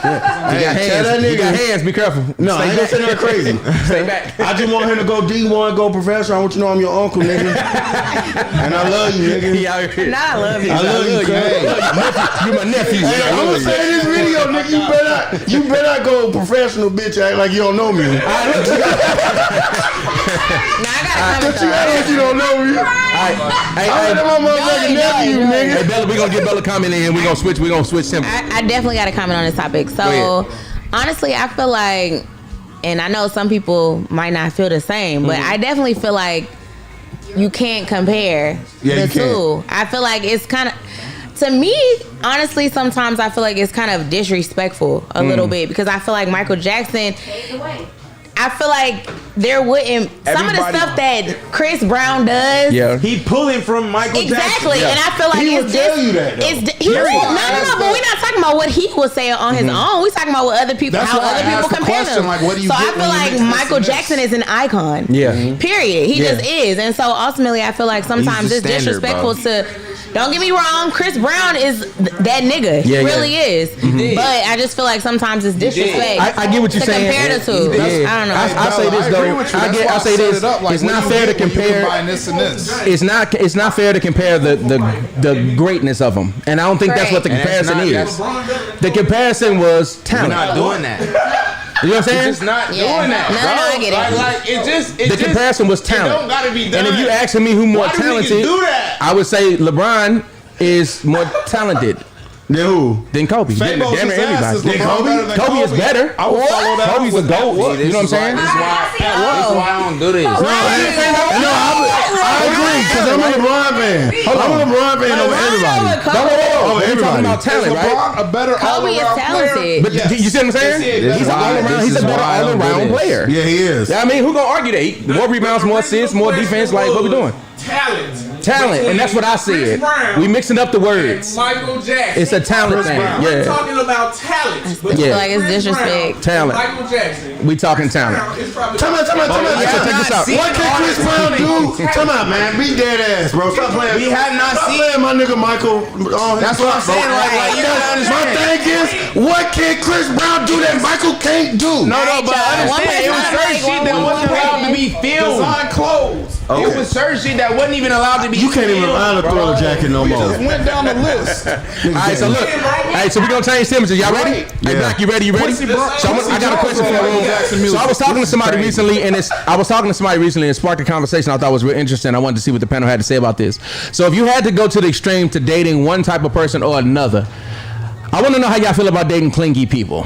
hands. that You got nigga- hands. Be careful. No, I ain't gonna say nothing crazy. Stay back. I just want him to go D1, go professional. I want you to know I'm your uncle, nigga. And I love you, nigga. He out here. Nah, I love you. I love you, cuz. You my nephew. Hey, I'm gonna say in this video, nigga, you better not go professional, bitch, act like you don't know me. Nah, I gotta But you comment act like you don't know me. Hey, I'm my motherfucking nephew, nigga. Hey, Bella, we gonna get Bella comment in. We gonna switch tempo. I definitely got to comment on this topic. Go So, honestly, I feel like, and I know some people might not feel the same, but I definitely feel like you can't compare the two. I feel like it's kind of, to me, honestly, sometimes I feel like it's kind of disrespectful a little bit because I feel like Michael Jackson. I feel like there wouldn't some of the stuff that Chris Brown does. Yeah. He pulling from Michael Exactly, Jackson. and I feel like He it's would tell you that, though. No, but we're not talking about what he was saying on his own. We're talking about what other people, That's how why I other people asked the compare question, them. like, what do you so I get feel when you like mix this Michael and this? Jackson is an icon. Yeah. Period. He Yeah. just is, and so ultimately, I feel like sometimes the it's standard, disrespectful bro. to. Don't get me wrong, Chris Brown is that nigga. Yeah, He yeah. really is. But I just feel like sometimes it's disrespect. I get what you're to saying. compare the two. Yeah. I don't know. I say this though. I say this. It's not fair to compare. This and this. It's not fair to compare the greatness of them, and I don't think that's what the And that's comparison not- is. The comparison was We're talent. not doing that. You know what I'm saying? Just not Yeah. doing that, No, bro. I get it. Like The comparison was talent. It don't gotta be done. And if you asking me who more Why do niggas talented, do that? I would say LeBron is more talented Then who? than Kobe. Damn Famous near his ass everybody. is LeBron better than Kobe is better. I would follow that. Kobe's up a with GOAT. what? You know what I'm saying? This is why I don't do this. I agree, because I'm a LeBron fan. I'm a LeBron fan over everybody. We're talking everybody. about talent, right? LeBron a better Kobe is all-around player? talented. But you see what I'm saying? This He's is an why- all-around. this He's a is better why I don't do all-around this. player. Yeah, he is. Yeah, I mean, who gonna argue that? More rebounds, more assists, more defense. Like, what we doing? Talent, and that's what I said. We mixing up the words. Michael Jackson. It's a talent thing. We're Yeah, talking about talent. But Yeah. Like it's Chris disrespect. Brown, Talent. Michael Jackson. we talking talent. It's probably Come on. So check this out. What can Chris Brown do? Come on, man. Beat that ass, bro. Stop playing. We have not Stop seen- playing my nigga Michael. That's what I'm saying. Like you don't My understand. thing is, what can Chris Brown do that Michael can't do? No, but One understand. It was person certain like shit that one wasn't allowed to person. be filmed. Design clothes. It was certain shit that wasn't even allowed to be You can't even filmed, find a bro. thriller jacket no more. Just went down the list. All right, so look. Hey, so we gonna change temperatures. Y'all ready? Hey, Yeah. Black, you ready? You ready? So I got a question for the room. So I was talking to somebody recently, and it sparked a conversation I thought was real interesting. I wanted to see what the panel had to say about this. So if you had to go to the extreme to dating one type of person or another, I want to know how y'all feel about dating clingy people.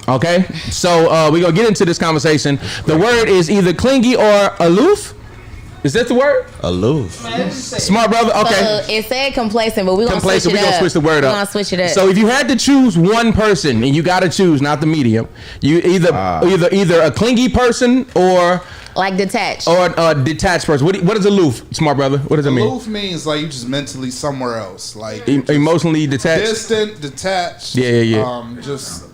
Okay, so we're gonna get into this conversation. The word is either clingy or aloof. Is that the word? Aloof. Smart brother. Okay. So it said complacent, but we're gonna switch Complacent. it We're gonna up. switch the word up. We're gonna switch it up. So if you had to choose one person, and you gotta choose, not the medium, you either a clingy person or like detached. a detached person. What is aloof, smart brother? What does it mean? Aloof means like you just mentally somewhere else, like Emotionally detached. distant, detached. Yeah. Just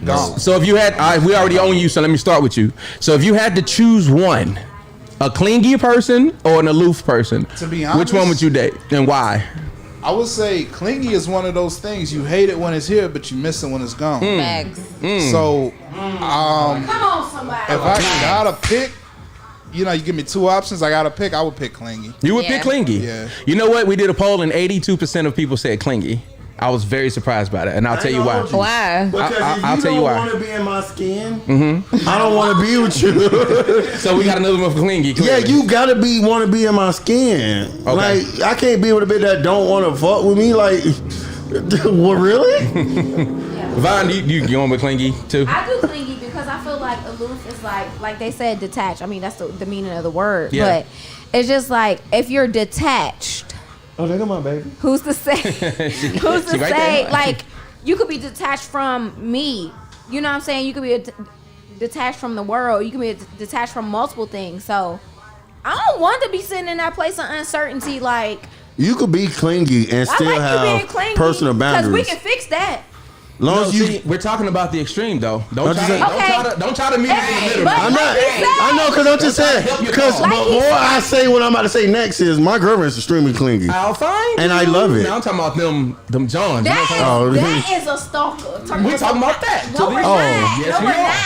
gone. So if you had, we already own you, so let me start with you. So if you had to choose one, a clingy person or an aloof person, To be which honest- one would you date and why? I would say clingy is one of those things you hate it when it's here, but you miss it when it's gone. Facts. So, Come on, somebody. if I gotta pick, you give me two options. I gotta pick. I would pick clingy. You would Yeah. pick clingy. Yeah. You know what? We did a poll and 82% of people said clingy. I was very surprised by that, and I'll tell you why. Why? Because I'll if tell you you don't why. want to be in my skin, I don't want to be with you. So we got another one for clingy. Yeah, clearly. you gotta want to be in my skin. Okay. Like I can't be with a bitch that don't want to fuck with me. Like, what really? Vaughn, you going with clingy too? I do clingy because I feel like aloof is like they said detached. I mean that's the meaning of the word. Yeah. But it's just like if you're detached, Oh, there go my baby. who's to say? Who's to She right say? there. Like you could be detached from me. You know what I'm saying? You could be detached from the world. You can be detached from multiple things. So I don't want to be sitting in that place of uncertainty. Like You could be clingy and I still like you being have clingy personal because we boundaries. can fix that. Long No, as you. see, we're talking about the extreme though. Don't try to meet me in the middle. But I'm not. I know, because I'm just saying. Because before I say what I'm about to say next is my girlfriend's extremely clingy. I'll find And you. I love it. Now I'm talking about them Johns. That Oh, is a stalker. We're talking about that. No, we're not. yes, No, we we're are. not.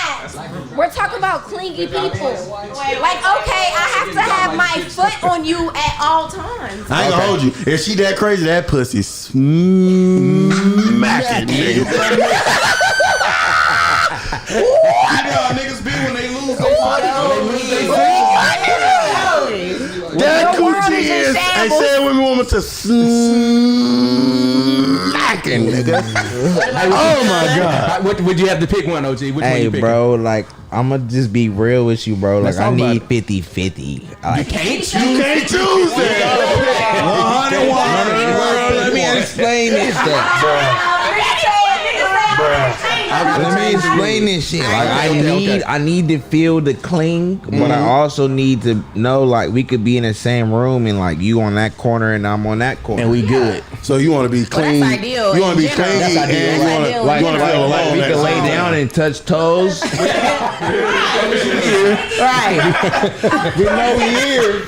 We're talking about clingy people. Like, okay, I have to have my foot on you at all times. I ain't gonna hold you. If she that crazy, that pussy smacking, nigga. You know how niggas be when they lose their fight? That The world coochie is in is. I shambles. said women want me to smacking, nigga. Oh my god. What would you have to pick one, OG? Which one Hey, you pick? bro, like I'ma just be real with you, bro. Let's Like I talk about need it. 50-50. Like, You can't choose that. 100. let me explain this stuff, bro. Let me explain this shit. Like I need to feel the cling, but I also need to know like we could be in the same room and like you on that corner and I'm on that corner. And we good. So you want to be clean? that's ideal You want to in be general. clean? That's And ideal. you That's want ideal to in like general. alone. we can lay down and touch toes. Right. We know we here.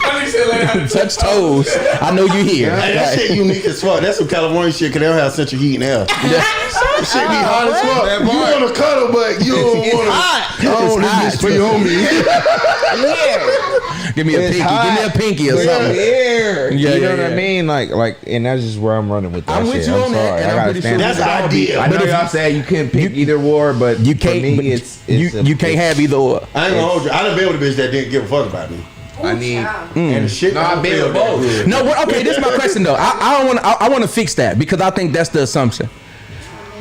Touch toes. I know you here. Hey, that shit unique as fuck. That's some California shit because they don't have central heat in there. That shit be hot as fuck. You want to cuddle, but you don't want to. Oh, this is for your homie. Give me a It's pinky. hot. Give me a pinky or We're something. here. Yeah, You know yeah, what I yeah. mean? Like, and that's just where I'm running with that I'm shit. with you on that, sorry. and I I'm gotta pretty stand sure That's by the idea. I know But if y'all said you couldn't pick either war, but You can't. For me, but it's you can't have either or. I ain't gonna hold you. I done been with a bitch that didn't give a fuck about me. I need. And the shit. No, I've been with both. No, okay. This is my question though. I don't want. I want to fix that because I think that's the assumption.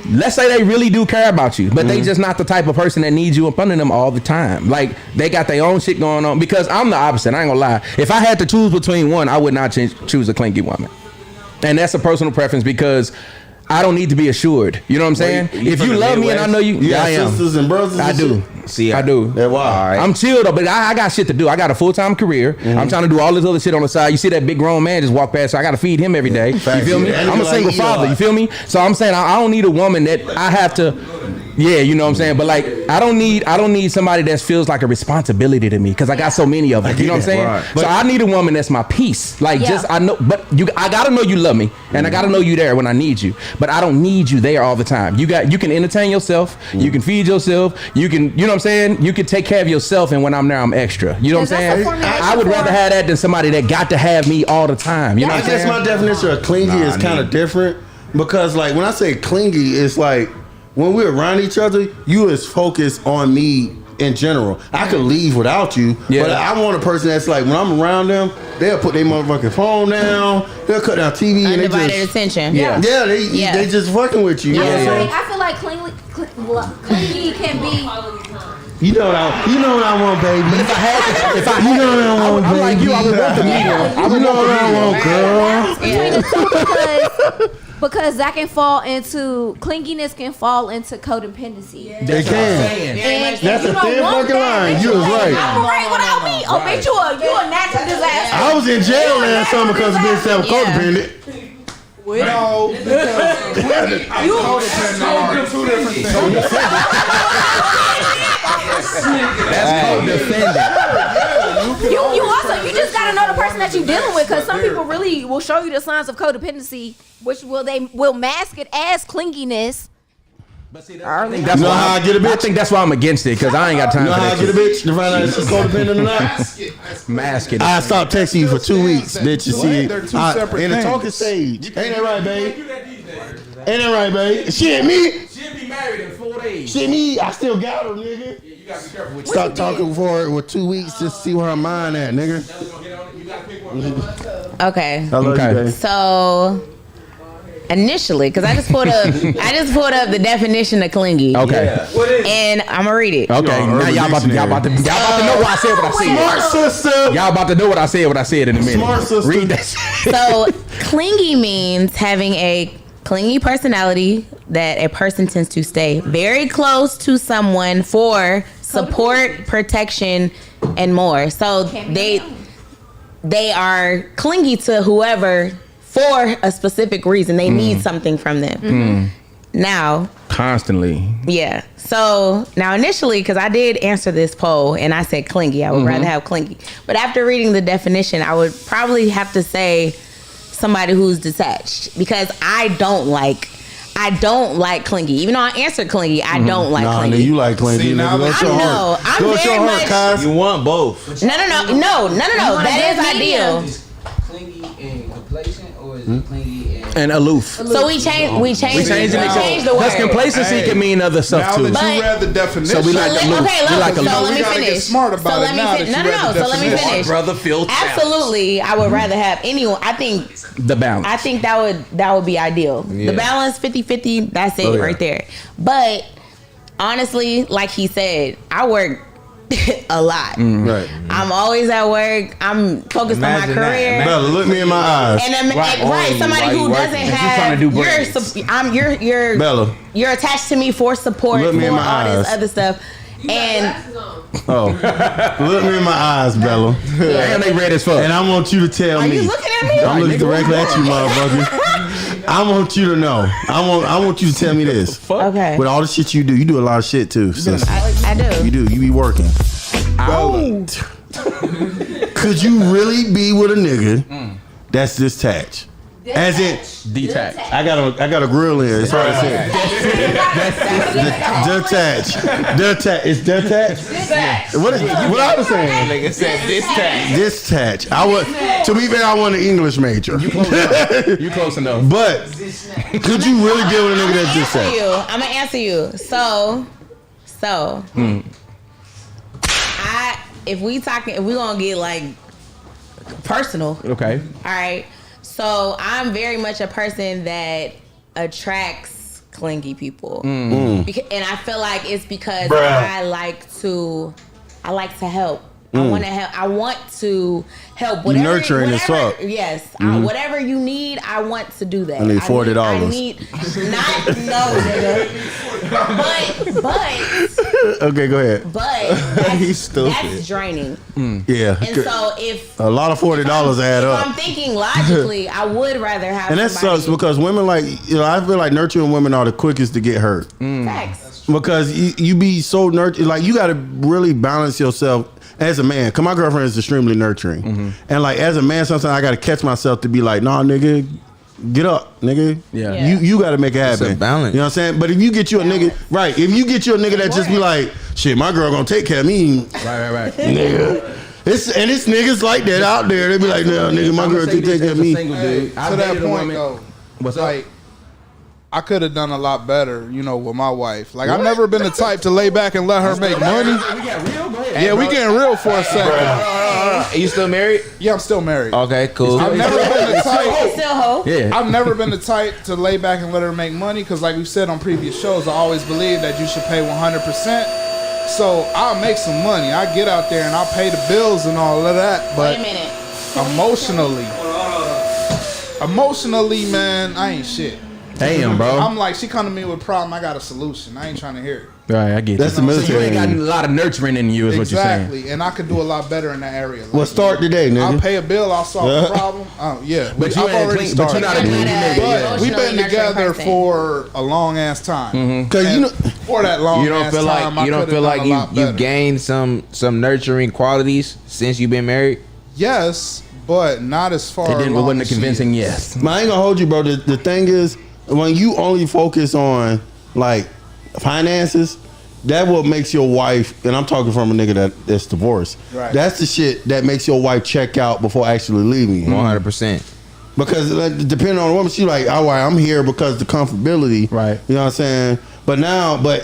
Let's say they really do care about you, but they just not the type of person that needs you up under them all the time. Like they got their own shit going on. Because I'm the opposite. I ain't gonna lie. If I had to choose between one, I would not choose a clingy woman, and that's a personal preference because I don't need to be assured. You know what I'm saying? you If from you the love me and I know you, You got I am. sisters and brothers. I and do. shit? See, I do. That's why. All right. I'm chill though, but I got shit to do. I got a full-time career. I'm trying to do all this other shit on the side. You see that big grown man just walk past, so I got to feed him every day. You Facts. feel me? Yeah. I'm a single Like, father. Eli. You feel me? So I'm saying I don't need a woman that I have to. Yeah, you know what I'm saying. But like, I don't need somebody that feels like a responsibility to me because I got so many of them. You know what I'm saying? Right. So I need a woman that's my peace. Like Yeah. just I know, but I gotta know you love me, and I gotta know you there when I need you. But I don't need you there all the time. You can entertain yourself. You can feed yourself. You know what I'm saying. You can take care of yourself, and when I'm there, I'm extra. You know what I'm Because that's saying? a formulation I would for- rather have that than somebody that got to have me all the time. You know I what I'm guess saying? my definition of clingy is kind of different because, like, when I say clingy, it's like when we're around each other, you is focused on me in general. I could leave without you, Yeah. but I want a person that's like when I'm around them, they'll put their motherfucking phone down, they'll cut down TV, and they Undivided just attention. Yeah. they just fucking with you. You know what I'm saying? I feel like clingy can be. You know what I want, baby. If I had, you know what I want, I'm like you. I would want the baby. medium. I You would know want what the I want, medium. girl. Between the two because that can fall into clinginess can fall into codependency. They can. And That's you a don't thin want fucking that, line. bitch. You was right. Operate without me. Oh, bitch, you a natural disaster. I was in jail last summer because of being self-codependent. No, because two different things. That's codependent. You just gotta know the person that you're dealing with because some people really will show you the signs of codependency, which will mask it as clinginess. But see, I think that's You know why how I get a bitch? I think that's why I'm against it because I ain't got time You know for how I that get a shit. bitch to find out if she's codependent or not? Mask it. I stopped texting you for 2 weeks, bitch. You see, They're two separate in the things. talking stage. Ain't that right, babe? Ain't that right, babe? Shit, me. She'll be married in 4 days. Shit, me. I still got her, nigga. You gotta be careful with Stop talking for her with 2 weeks just to see where her mind at, nigga. Okay. I love Okay. you, babe. So initially, because I just pulled up the definition of clingy. Okay. And I'm gonna read it. Okay. Yo, Now Urban y'all about to know why I said what I said. Smart sister. Y'all about to know what I said in a minute. Smart sister. Read that shit. So clingy means having a clingy personality that a person tends to stay very close to someone for support, protection, and more. So they are clingy to whoever for a specific reason. They need something from them. Now, Constantly. Yeah. So now initially, because I did answer this poll and I said clingy, I would rather have clingy. But after reading the definition, I would probably have to say somebody who's detached, because I don't like clingy. Even though I answered clingy, I don't like clingy. Nigga, you like clingy. See, now nigga. Go your heart. I'm Go very your heart, much- Kaz. You want both. No. That is ideal. Is clingy and complacent, or is it clingy And aloof. So we changed We changed the word. Because complacency can mean other stuff Now too. that you But- read the definition, So we like aloof. Okay, look, We like so aloof. let me We gotta get finish. smart about so it let me now fin- that no, you no, read no. the So let me definition. finish. Brother feel challenged. Absolutely, I would rather have anyone. I think The balance. that would be ideal. Yeah. The balance 50-50, that's it right there. But honestly, like he said, I work a lot. Right. I'm always at work. I'm focused on Imagine my that. career. Imagine- Bella, look me in my eyes. And somebody while who you doesn't working. have trying to do you're Bella. you're attached to me for support Look me for in all my this eyes. other stuff. And Oh, look me in my eyes, Bella. Damn, they red as fuck. And I want you to tell are me. you looking at me? I'm looking nigga, directly what at you, motherfucker. I want you to know. I want you to tell me this. Okay. With all the shit you do a lot of shit too. Sis. I do. You do. You be working. Could you really be with a nigga that's detached? As in, Detached. I got a grill in. It's hard to say. Detached. It's detached. What I was saying? Nigga said this time. Detached. To be fair, I want an English major. You close enough. You close enough. But could you really deal with a nigga that's detached? I'm gonna answer you. So, if we gonna get like personal, Okay. all right. So I'm very much a person that attracts clingy people, and I feel like it's because I like to help. I want to help. I want to help. Whatever, nurturing as whatever- fuck. Yes, whatever you need, I want to do that. I need $40. I need not no nigga. But Okay, go ahead. that's, He's stupid. that's draining. Yeah. And so if A lot of $40 add if up. I'm thinking logically, I would rather have. And that somebody- sucks because women I feel like nurturing women are the quickest to get hurt. Facts. Because you be so nurturing, like you got to really balance yourself as a man. Cause my girlfriend is extremely nurturing, and like as a man, sometimes I got to catch myself to be like, nah, nigga, get up, nigga. Yeah. You got to make it It's happen. a balance. You know what I'm saying? But if you get you a nigga, right? If you get you a nigga that just be like, shit, my girl gonna take care of me, Right. nigga. It's niggas like that out there. They be like, no, nigga, my girl can take care of me. to that point though, What's like I could have done a lot better, with my wife. Like I've never been the type to lay back and let her make money. We got real? Go ahead. Yeah, we getting real for a second. You still married? Yeah, I'm still married. Okay, cool. I've never been the type. Still hoe. Yeah. I've never been the type to lay back and let her make money because, like we said on previous shows, I always believe that you should pay 100%. So I'll make some money. I get out there and I'll pay the bills and all of that. But Wait a minute. emotionally, man, I ain't shit. Damn, bro. I'm like, she come to me with a problem, I got a solution. I ain't trying to hear it. Right, I get That's you. the So you military. ain't got a lot of nurturing in you, is what you're saying. Exactly, and I could do a lot better in that area. Like, Well, start today, nigga. I'll pay a bill, I'll solve the problem. Yeah, But you I've ain't already clean, but started. you're not a clingy nigga. But we've been Emotionally together nurturing person. for a long ass time. Cause you know, For that long You don't ass feel time, like you better. gained some nurturing qualities since you've been married? Yes, but not as far. It along wasn't a as she convincing is. yes. man, I ain't gonna hold you, bro. The thing is, when you only focus on like finances, that what makes your wife, and I'm talking from a nigga that's divorced. Right. That's the shit that makes your wife check out before actually leaving you. 100%. Because depending on the woman, she like, all right, I'm here because the comfortability. Right. You know what I'm saying? But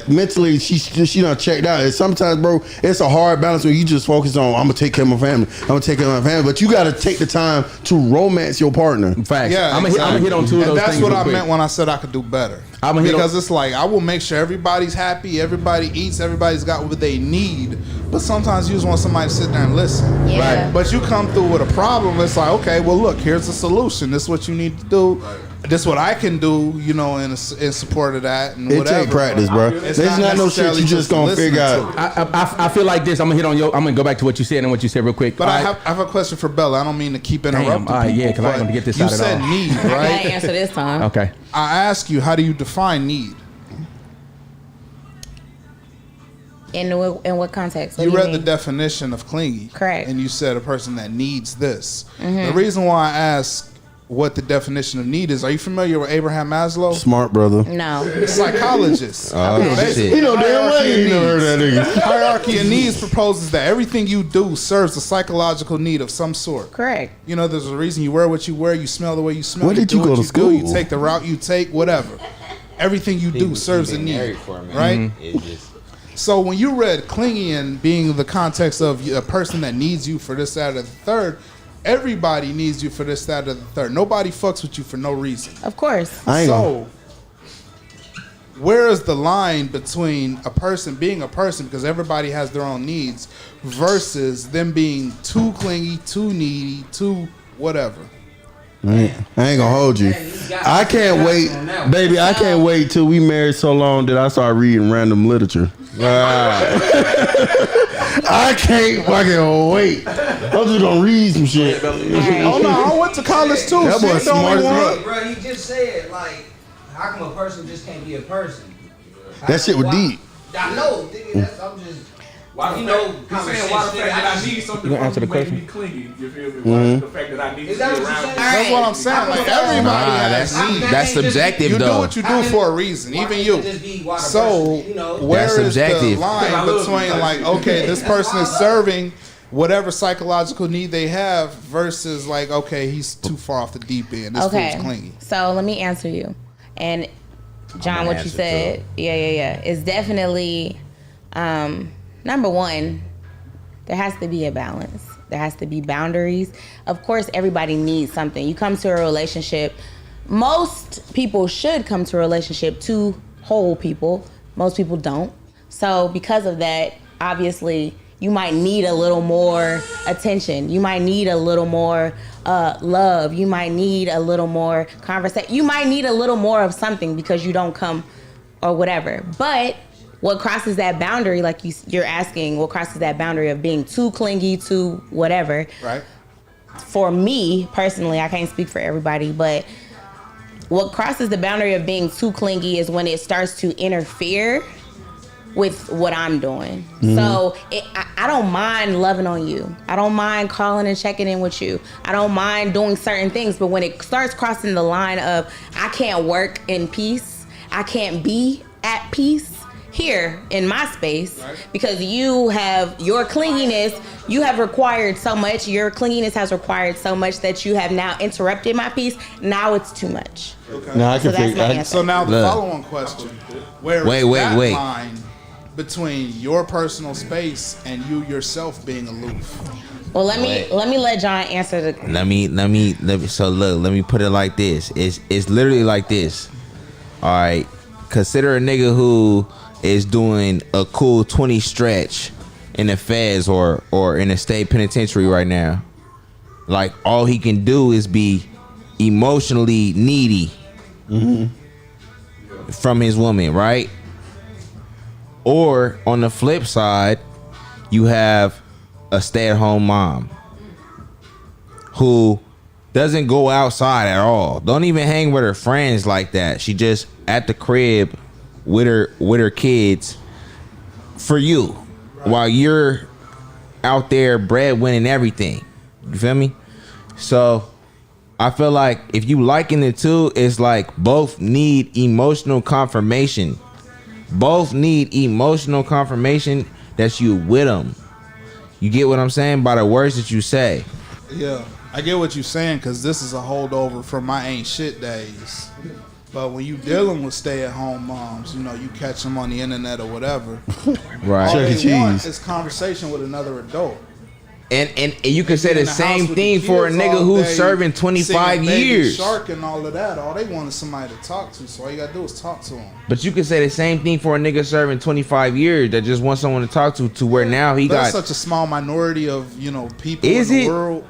mentally, she done checked out. And sometimes, bro, it's a hard balance when you just focus on, I'm gonna take care of my family. I'm gonna take care of my family. But you gotta take the time to romance your partner. Facts. Yeah, I'm gonna hit on two of and those that's things what real I quick. meant when I said I could do better. I'ma hit Because on- it's like I will make sure everybody's happy, everybody eats, everybody's got what they need. But sometimes you just want somebody to sit there and listen. Yeah. But you come through with a problem. It's like, okay, well, look, here's the solution. This is what you need to do. This is what I can do, in support of that. And It whatever. take practice, bro. It's There's not no shit necessarily you just gonna listening figure to out. it. I feel like this. I'm gonna go back to what you said and what you said real quick. But All I right. have a question for Bella. I don't mean to keep interrupting. all right, people, yeah, 'cause I ain't but gonna get this you out at said all. need, I gotta right? answer this time. Okay. I ask you, how do you define need? In what context? What You do read mean? the definition of clingy. Correct. And you said a person that needs this. Mm-hmm. The reason why I ask what the definition of need is, are you familiar with Abraham Maslow? Smart brother. No. Psychologist. shit. You know damn well you never heard that nigga. Hierarchy of needs proposes that everything you do serves a psychological need of some sort. Correct. You know, there's a reason you wear what you wear, you smell the way you smell. Where did do you go what to do, school? You take the route you take, whatever. Everything you do serves a need, right? So when you read clingy and being the context of a person that needs you for this, that, or the third, everybody needs you for this, that, or the third. Nobody fucks with you for no reason. Of course. I ain't gonna. So where is the line between a person being a person, because everybody has their own needs, versus them being too clingy, too needy, too whatever? I ain't gonna hold you. I can't wait, baby. I can't wait till we married so long that I start reading random literature. I can't fucking wait. I'm just gonna read some shit. Oh no, I went to college too. That boy Shit don't smart as want- fuck. Bro, you just said, like, how come a person just can't be a person? That shit was deep. I know, nigga, that's, I'm just... Why You the know, fact, common he's saying why the sense fact shit, that I I need something You gonna answer from the you made question? me clingy. You feel me? Why the fact that I need Is to that be what you're around saying? you. That's what I'm saying. Like everybody has needs. That's subjective You do though. what you do for a reason, even you. So, So where That's is the subjective. line I love between you. like, okay, this person is serving whatever psychological need they have, versus like, okay, he's too far off the deep end. This Okay. fool's clingy. So let me answer you. And John, gonna what you answer said, yeah, is definitely number one. There has to be a balance. There has to be boundaries. Of course, everybody needs something. You come to a relationship. Most people should come to a relationship to whole people. Most people don't. So because of that, obviously, you might need a little more attention. You might need a little more love. You might need a little more conversation. You might need a little more of something because you don't come or whatever. But what crosses that boundary, like you're asking, what crosses that boundary of being too clingy to whatever? Right. For me personally, I can't speak for everybody, but what crosses the boundary of being too clingy is when it starts to interfere with what I'm doing. So I don't mind loving on you. I don't mind calling and checking in with you. I don't mind doing certain things, but when it starts crossing the line of I can't work in peace, I can't be at peace here in my space, because you have your clinginess, you have required so much, your clinginess has required so much that you have now interrupted my peace. Now it's too much. Now I So can that's figure. my answer. So now the Look. follow-on question: where is Wait, that wait. line between your personal space and you yourself being aloof? Well, let me let John answer the. Let me. So look, let me put it like this. It's literally like this. All right, consider a nigga who is doing a cool 20 stretch in the feds or in a state penitentiary right now. Like all he can do is be emotionally needy from his woman, right? Or on the flip side, you have a stay-at-home mom who doesn't go outside at all. Don't even hang with her friends like that. She just at the crib with her kids for you, while you're out there breadwinning everything. You feel me? So I feel like if you liken it to, it's like both need emotional confirmation. Both need emotional confirmation that you with them. You get what I'm saying by the words that you say. Yeah, I get what you're saying, because this is a holdover from my ain't shit days. But when you dealing with stay-at-home moms, you know, you catch them on the internet or whatever. Right. All Chuck E. they want Cheese. is conversation with another adult. And you can say In the the same house with thing the for a kids nigga all who's day, serving 25 singing Baby years. Shark and all of that. All they want is somebody to talk to. So all you gotta do is talk to them. But you can say the same thing for a nigga serving 25 years that just wants someone to talk to where now he That's got. such a small minority of, you know, people Is in the it? world.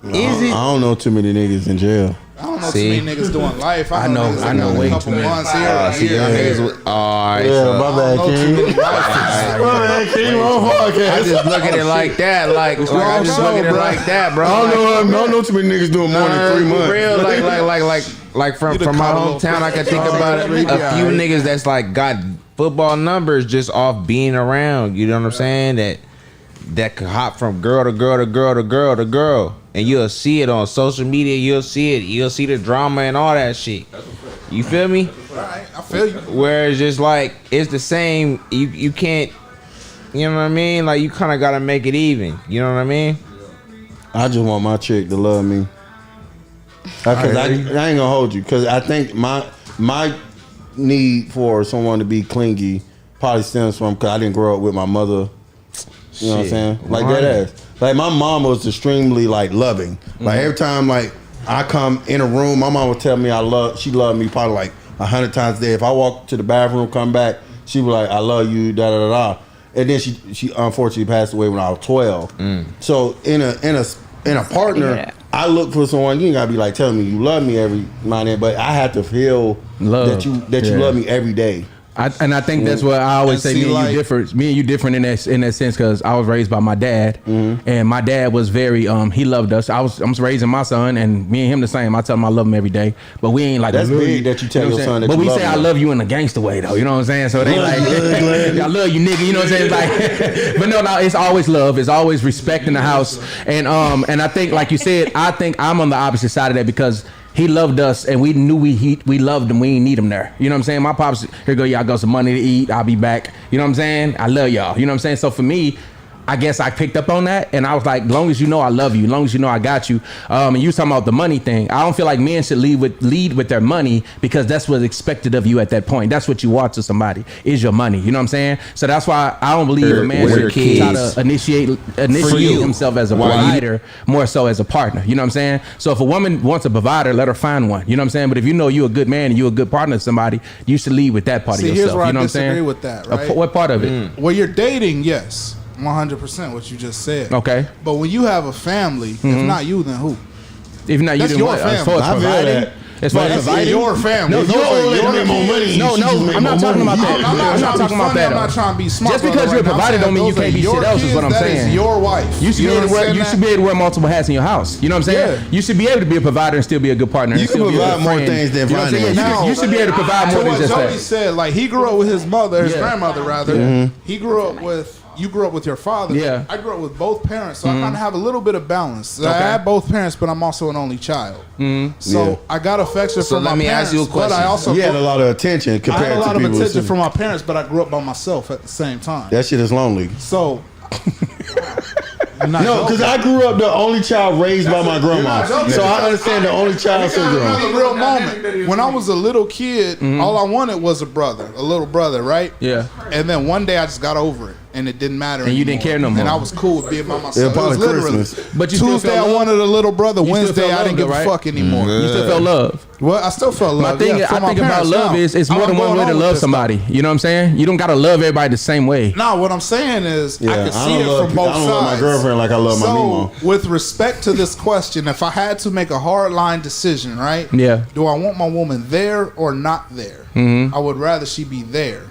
Is I it? don't know too many niggas in jail. I don't know See? too many niggas doing life. I know- niggas I know doing way a couple too many. months here, a See, year y'all there. niggas. Alright, Yeah, so my bad, know too King. many My bad, King. Wrong podcast. I just look at it like that, like I wrong just show, look at it bro. like that, bro. I don't know too many niggas doing more than 3 months. For real, like from You done my caught a little hometown, I can think pressure. about Yeah, a few niggas that's like got football numbers just off being around. You know what I'm saying? That could hop from girl to girl to girl to girl to girl, and you'll see it on social media. You'll see it. You'll see the drama and all that shit. You feel me? All right, I feel you. Whereas just like it's the same. You can't. You know what I mean? Like you kind of gotta make it even. You know what I mean? I just want my chick to love me. Because I ain't gonna hold you. Because I think my need for someone to be clingy probably stems from because I didn't grow up with my mother. You know what I'm saying? Like that ass. Like my mom was extremely like loving. Like every time like I come in a room, my mom would tell me she loved me probably like 100 times a day. If I walk to the bathroom, come back, she was like, I love you, da da da da. And then she unfortunately passed away when I was 12. So in a partner, I look for someone. You ain't gotta be like telling me you love me every now and then, but I have to feel love. that you love me every day. I think that's what I always say. Me and you different in that sense because I was raised by my dad, and my dad was very he loved us. I'm raising my son, and me and him the same. I tell him I love him every day, but we ain't like that's big that you tell your son that. But you we love say him. I love you in a gangster way though. You know what I'm saying? So they like I love you, nigga. You know what I'm saying? Like, but no, it's always love. It's always respect in the house, and I think like you said, I think I'm on the opposite side of that because. He loved us, and we knew we loved him. We didn't need him there. You know what I'm saying? My pops, here go, y'all got some money to eat. I'll be back. You know what I'm saying? I love y'all. You know what I'm saying? So for me, I guess I picked up on that, and I was like, long as you know I love you, long as you know I got you. And you talking about the money thing. I don't feel like men should lead with their money because that's what's expected of you at that point. That's what you want to somebody is your money. You know what I'm saying? So that's why I don't believe a man should try to initiate himself as a provider more so as a partner. You know what I'm saying? So if a woman wants a provider, let her find one. You know what I'm saying? But if you know you're a good man and you're a good partner to somebody, you should lead with that part of yourself. Here's where you know I what I'm saying? disagree with that, right? What part of it? Well, you're dating, yes. 100% what you just said. Okay. But when you have a family, if not you, then who? If not you, That's then your what? family. As far as providing? As far as providing? Your family. No, I'm not talking about that. I'm not talking about that. I'm not trying to be smart. Just because you're a provider don't mean you can't be shit else is what I'm saying. That is your wife. You should be able to wear multiple hats in your house. You know what I'm saying? You should be able to be a provider and still be a good partner. You can provide more things than finance. You should be able to provide more than just that. Jody said, like he grew up with his mother, his grandmother rather. He grew up with. You grew up with your father. Yeah. I grew up with both parents, so I kind of have a little bit of balance. I have both parents, but I'm also an only child. So I got affection from my parents. Ask you a question. But I also had a lot of attention compared to people. I had a lot of attention from my parents, but I grew up by myself at the same time. That shit is lonely. So. No, because I grew up the only child raised by my grandma. So I understand the only child syndrome. A real moment. When I was a little kid, all I wanted was a little brother, right? Yeah. And then one day I just got over it. And it didn't matter anymore. You didn't care no more. And I was cool with being by myself. It was literally. But you Tuesday I wanted a little brother. Wednesday I didn't give a fuck anymore. You still felt love. Well, I still felt love. My thing, I think about love is it's more than one way to love somebody. You know what I'm saying? You don't gotta love everybody the same way. No, what I'm saying is I can see it from both sides. I don't love my girlfriend like I love my mama. With respect to this question, if I had to make a hard line decision, right? Yeah. Do I want my woman there or not there? I would rather she be there.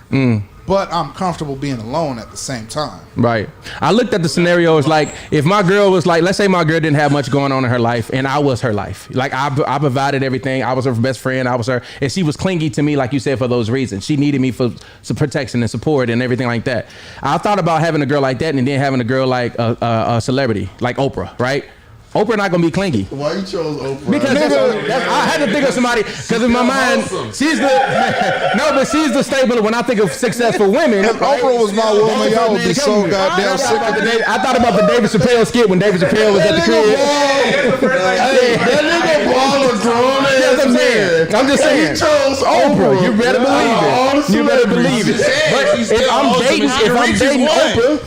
But I'm comfortable being alone at the same time. Right. I looked at the scenario as like, if my girl was like, let's say my girl didn't have much going on in her life and I was her life. Like I provided everything. I was her best friend. I was her. And she was clingy to me, like you said, for those reasons. She needed me for some protection and support and everything like that. I thought about having a girl like that and then having a girl like a celebrity, like Oprah, right? Oprah not gonna be clingy. Why you chose Oprah? Because I had to think of somebody. Because in my mind, she's the staple. When I think of successful women, if Oprah was my woman, y'all would be so goddamn sick of it. I thought about the David Chappelle skit when David Chappelle was at the crib. That nigga baller grown ass man. I'm just saying. He chose Oprah. You better believe it. You better believe it. But if I'm dating Oprah,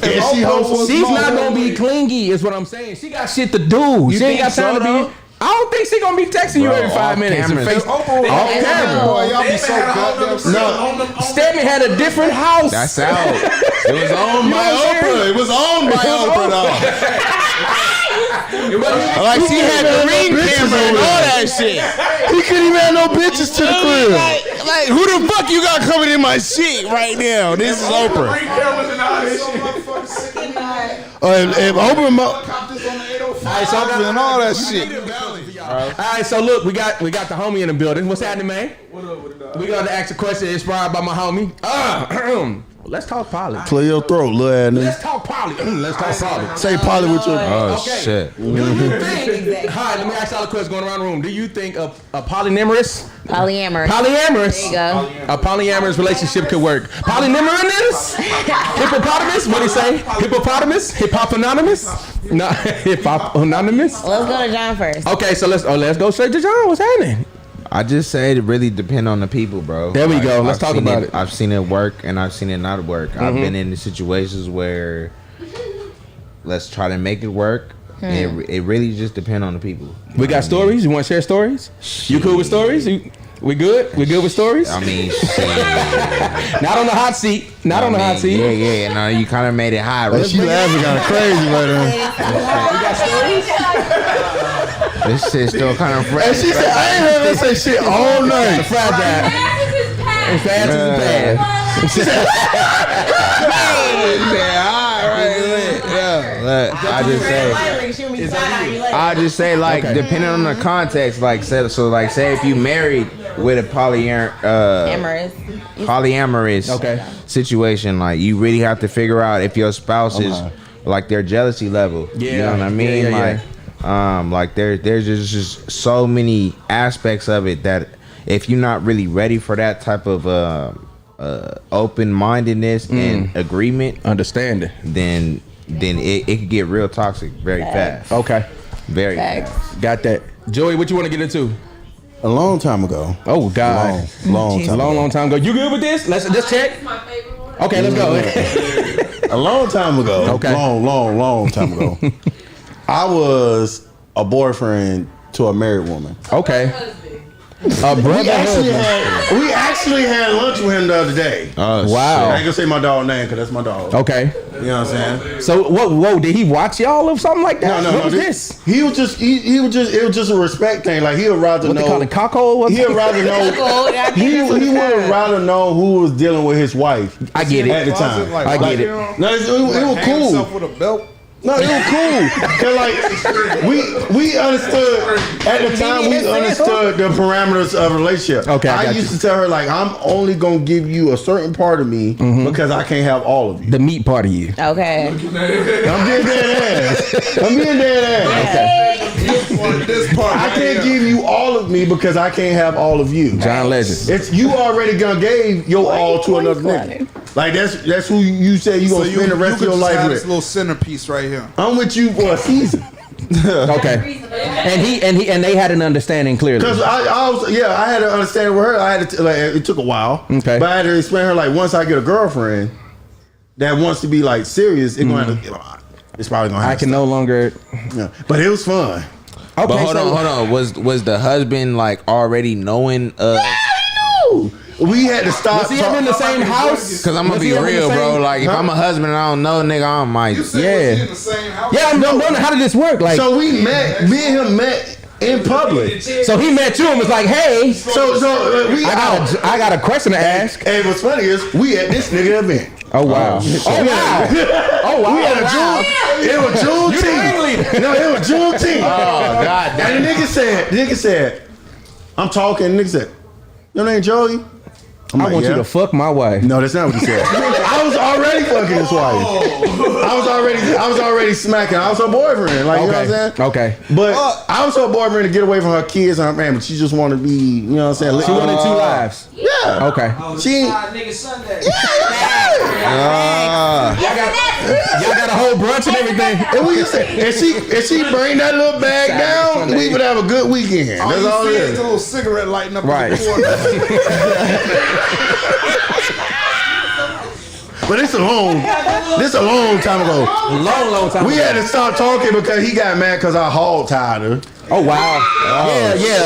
she's not gonna be clingy. Is what I'm saying. She got shit to do. She ain't got time to be. I don't think she gonna be texting you every 5 minutes. Off camera. Boy, y'all be so goddamn. No, Stedman had a different house. That's out. It was owned by Oprah. It was owned by Oprah though. Like she had the ring camera and all that shit. He couldn't even have no bitches to the crib. Like who the fuck you got coming in my shit right now? This is Oprah. And Oprah and all that shit. All right, so look, we got the homie in the building. What's happening, man? What up with the dog? We got to ask a question inspired by my homie. Let's talk poly. Clear your throat, little ass nigga. Let's talk poly. Let's talk poly. Say poly with your. Oh Okay. shit. Do you think? Hi, let me ask y'all a question going around the room. Do you think a polyamorous? Polyamorous. Polyamorous. There you go. A polyamorous relationship could work. Polyamorous? Hippopotamus? What do you say? Hippopotamus? Hippopotamus? No, hippopotamus? Let's go to John first. Okay, so let's go straight to John. What's happening? I just say it really depend on the people, bro. There we go. Let's I've talk seen about it. I've seen it work and I've seen it not work. I've been in the situations where let's try to make it work. It really just depend on the people. We got stories. You want to share stories? You cool with stories? We good? We good with stories? I mean, shit. Not on the hot seat. Not on the hot seat. Yeah. No, you kind of made it high. Right? She laughing kind of crazy right now. We got stories. This shit's still kind of fresh. And she said, I ain't heard her say shit all night. It's fragile. As fast as it's bad. I just say like depending on the context, like say if you married with a polyamorous situation, like you really have to figure out if your spouse is like their jealousy level. Yeah. You know what I mean? Like there's just so many aspects of it that if you're not really ready for that type of open-mindedness and agreement, understanding, then it could get real toxic very fast. Okay. Very fast. Got that. Joey, what you want to get into? A long time ago. Oh God. Long time ago. You good with this? Let's just check. Okay, let's go. A long time ago. Okay. Long time ago. I was a boyfriend to a married woman. Okay. A brother. We actually had lunch with him the other day. Oh, wow. I ain't gonna say my dog name because that's my dog. Okay. You know what I'm saying? So whoa, did he watch y'all or something like that? No. What was this? He was just it was just a respect thing. Like he would rather What know. they call it, cockhole? He'd rather know. he would rather know who was dealing with his wife. I get it. At the time. I get it. No, it was cool. Himself with a belt. No, it was cool. Cause like we understood at the time. We understood the parameters of a relationship. Okay, I used to tell her like I'm only gonna give you a certain part of me because I can't have all of you. The meat part of you. Okay. I'm being dead ass. Okay. This part. I can't give you all of me because I can't have all of you. John Legend. It's you already gonna gave your all to another nigga. Like that's who you say you gonna spend the rest of your life with. with. This little centerpiece right here. I'm with you for a season. Okay. And they had an understanding clearly. Because I had to understand with her. I had to it took a while. Okay. But I had to explain to her like once I get a girlfriend that wants to be like serious, it's probably gonna happen. I can no longer. Yeah. But it was fun. Okay, But hold on. Was the husband like already knowing? We had to stop. Was he ever in the same house? Cause I'm gonna be real, bro. Like if I'm a husband and I don't know, nigga, I might. Yeah. I'm wondering how did this work? Like, so we met. Me and him met in public. So he met you and was like, "Hey, I got a question to ask." And what's funny is we at this nigga event. Oh wow! Oh wow! We had a It was Juneteenth. No, it was Juneteenth. Oh God! And the nigga said, I'm talking. The nigga said, your name Joey? I want you to fuck my wife. No, that's not what he said. I was already fucking his wife. I was already smacking. I was her boyfriend. Like, you know what I'm saying? Okay. But I was her boyfriend to get away from her kids and her family. She just wanted to be, you know what I'm saying? She wanted 2 lives. Yeah. Okay. She. Nigga Sunday. Y'all got a whole brunch and everything. And we used to, if she bring that little bag down, we would have a good weekend. That's all it It's is. a little cigarette lighting up. Right. But it's a long time ago. Long time. We had to stop talking because he got mad because I hog tied her. Oh wow. Yeah.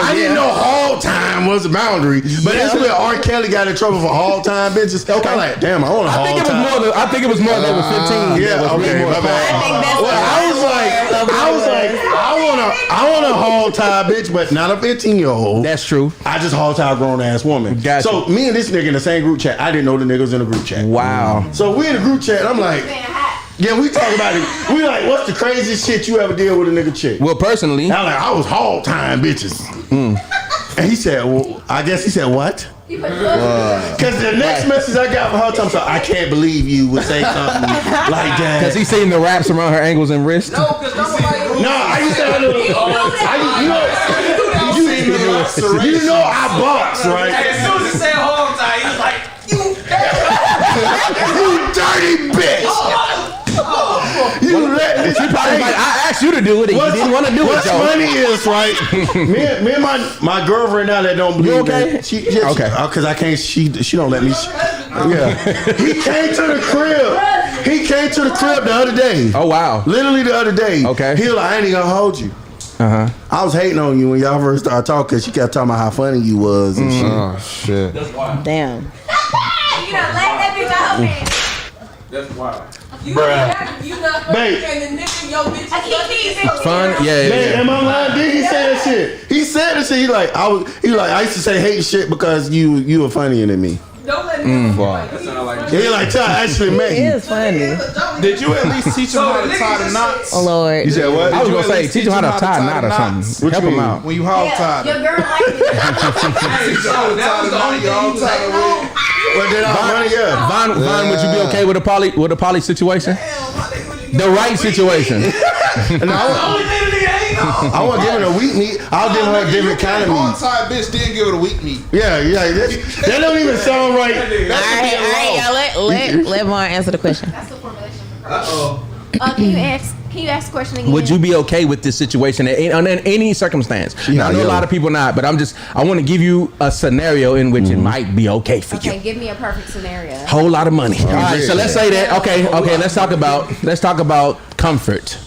I didn't know hog time was a boundary, but that's where R. Kelly got in trouble for hog time bitches. Okay. I'm like, damn, I want a hog time. I think it was more than 15. Yeah, okay, my bad. I think that's I was like, I want a hog tie bitch, but not a 15-year-old. That's true. I just hog tie a grown ass woman. Gotcha. So me and this nigga in the same group chat. I didn't know the niggas in the group chat. Wow. So we in the group chat, and I'm like, Yeah, we talk about it. We like, what's the craziest shit you ever did with a nigga chick? Well, personally, I was hog time bitches. And he said, well, I guess he said what? Because the next message I got from her time, so I can't believe you would say something like that. Because he seen the wraps around her ankles and wrists. No, because nobody. No, I used to have you know I box, right? As soon as he said hog tie, he was like, You dirty bitch! You let She probably like, I asked you to do it and you didn't want to do it, What's Joe. funny is, right, me and my girlfriend now that don't believe okay? that. Because I can't, she don't let me. Yeah. He came to the crib. He came to the crib the other day. Oh, wow. Literally the other day. Okay. He was like, I ain't gonna hold you. Uh-huh. I was hating on you when y'all first started talking because she kept talking about how funny you was and shit. Oh shit. Damn. You know, let that bitch out, man. That's wild. Bruh. You know, Babe. and the nigga, yo, bitch. I can't Fun? Yeah. Man, am I lying? Did he say that shit? He said that shit. He like, I used to say hate shit because you were funnier than me. Don't let me That sound like He like, try to actually make It you. is funny. Did you at least teach him how to tie the knots? Oh Lord. You said what? I was Did you going at to say, least teach him how to tie a knot or something. What Help you him mean? out. When you hog tied Your him. girl like it. that was the only thing he was like, What did I money? Yeah. Von, would you be okay with a poly situation? The right situation. And I want to give it a weak meat. I'll give her a different kind of Hog meat. tied bitch didn't give it a weak meat. Yeah. That don't even sound right. All right, y'all. Let Vaughn answer the question. That's the formulation. Uh-oh. Can you ask the question again? Would you be okay with this situation under any circumstance? Now, I know a lot of people not, but I want to give you a scenario in which it might be okay for you. Okay, give me a perfect scenario. Whole lot of money. All right, so let's say that. Okay. Let's talk about comfort.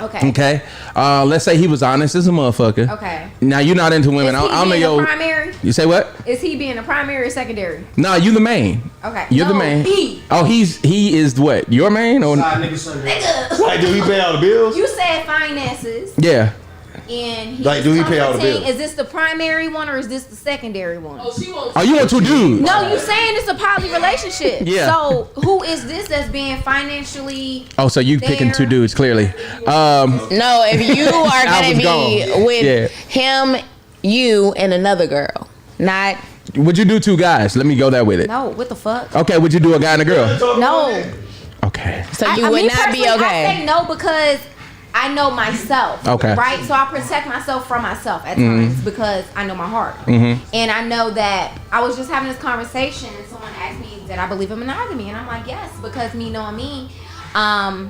Okay. Okay. Let's say he was honest as a motherfucker. Okay. Now you're not into women. Is he I don't know being your. the primary? You say what? Is he being a primary or secondary? No, you the main. Okay. You're the No, main. he. Oh, he is what? Your main or? Nigga. Like, do we pay all the bills? You said finances. Yeah. And he Like, do he pay all the bills? Is this the primary one or is this the secondary one? Oh, you want two dudes? No, you saying it's a poly relationship. Yeah. So who is this that's being financially? Oh, so you picking two dudes clearly? No, if you are gonna was be gone. with him, you, and another girl, not. Would you do two guys? Let me go there with it. No, what the fuck? Okay, would you do a guy and a girl? No. Okay. So you would me not be personally, okay. I say no because I know myself. Okay. Right? So I protect myself from myself at times because I know my heart. And I know that I was just having this conversation and someone asked me that I believe in monogamy. And I'm like, yes, because me knowing me, I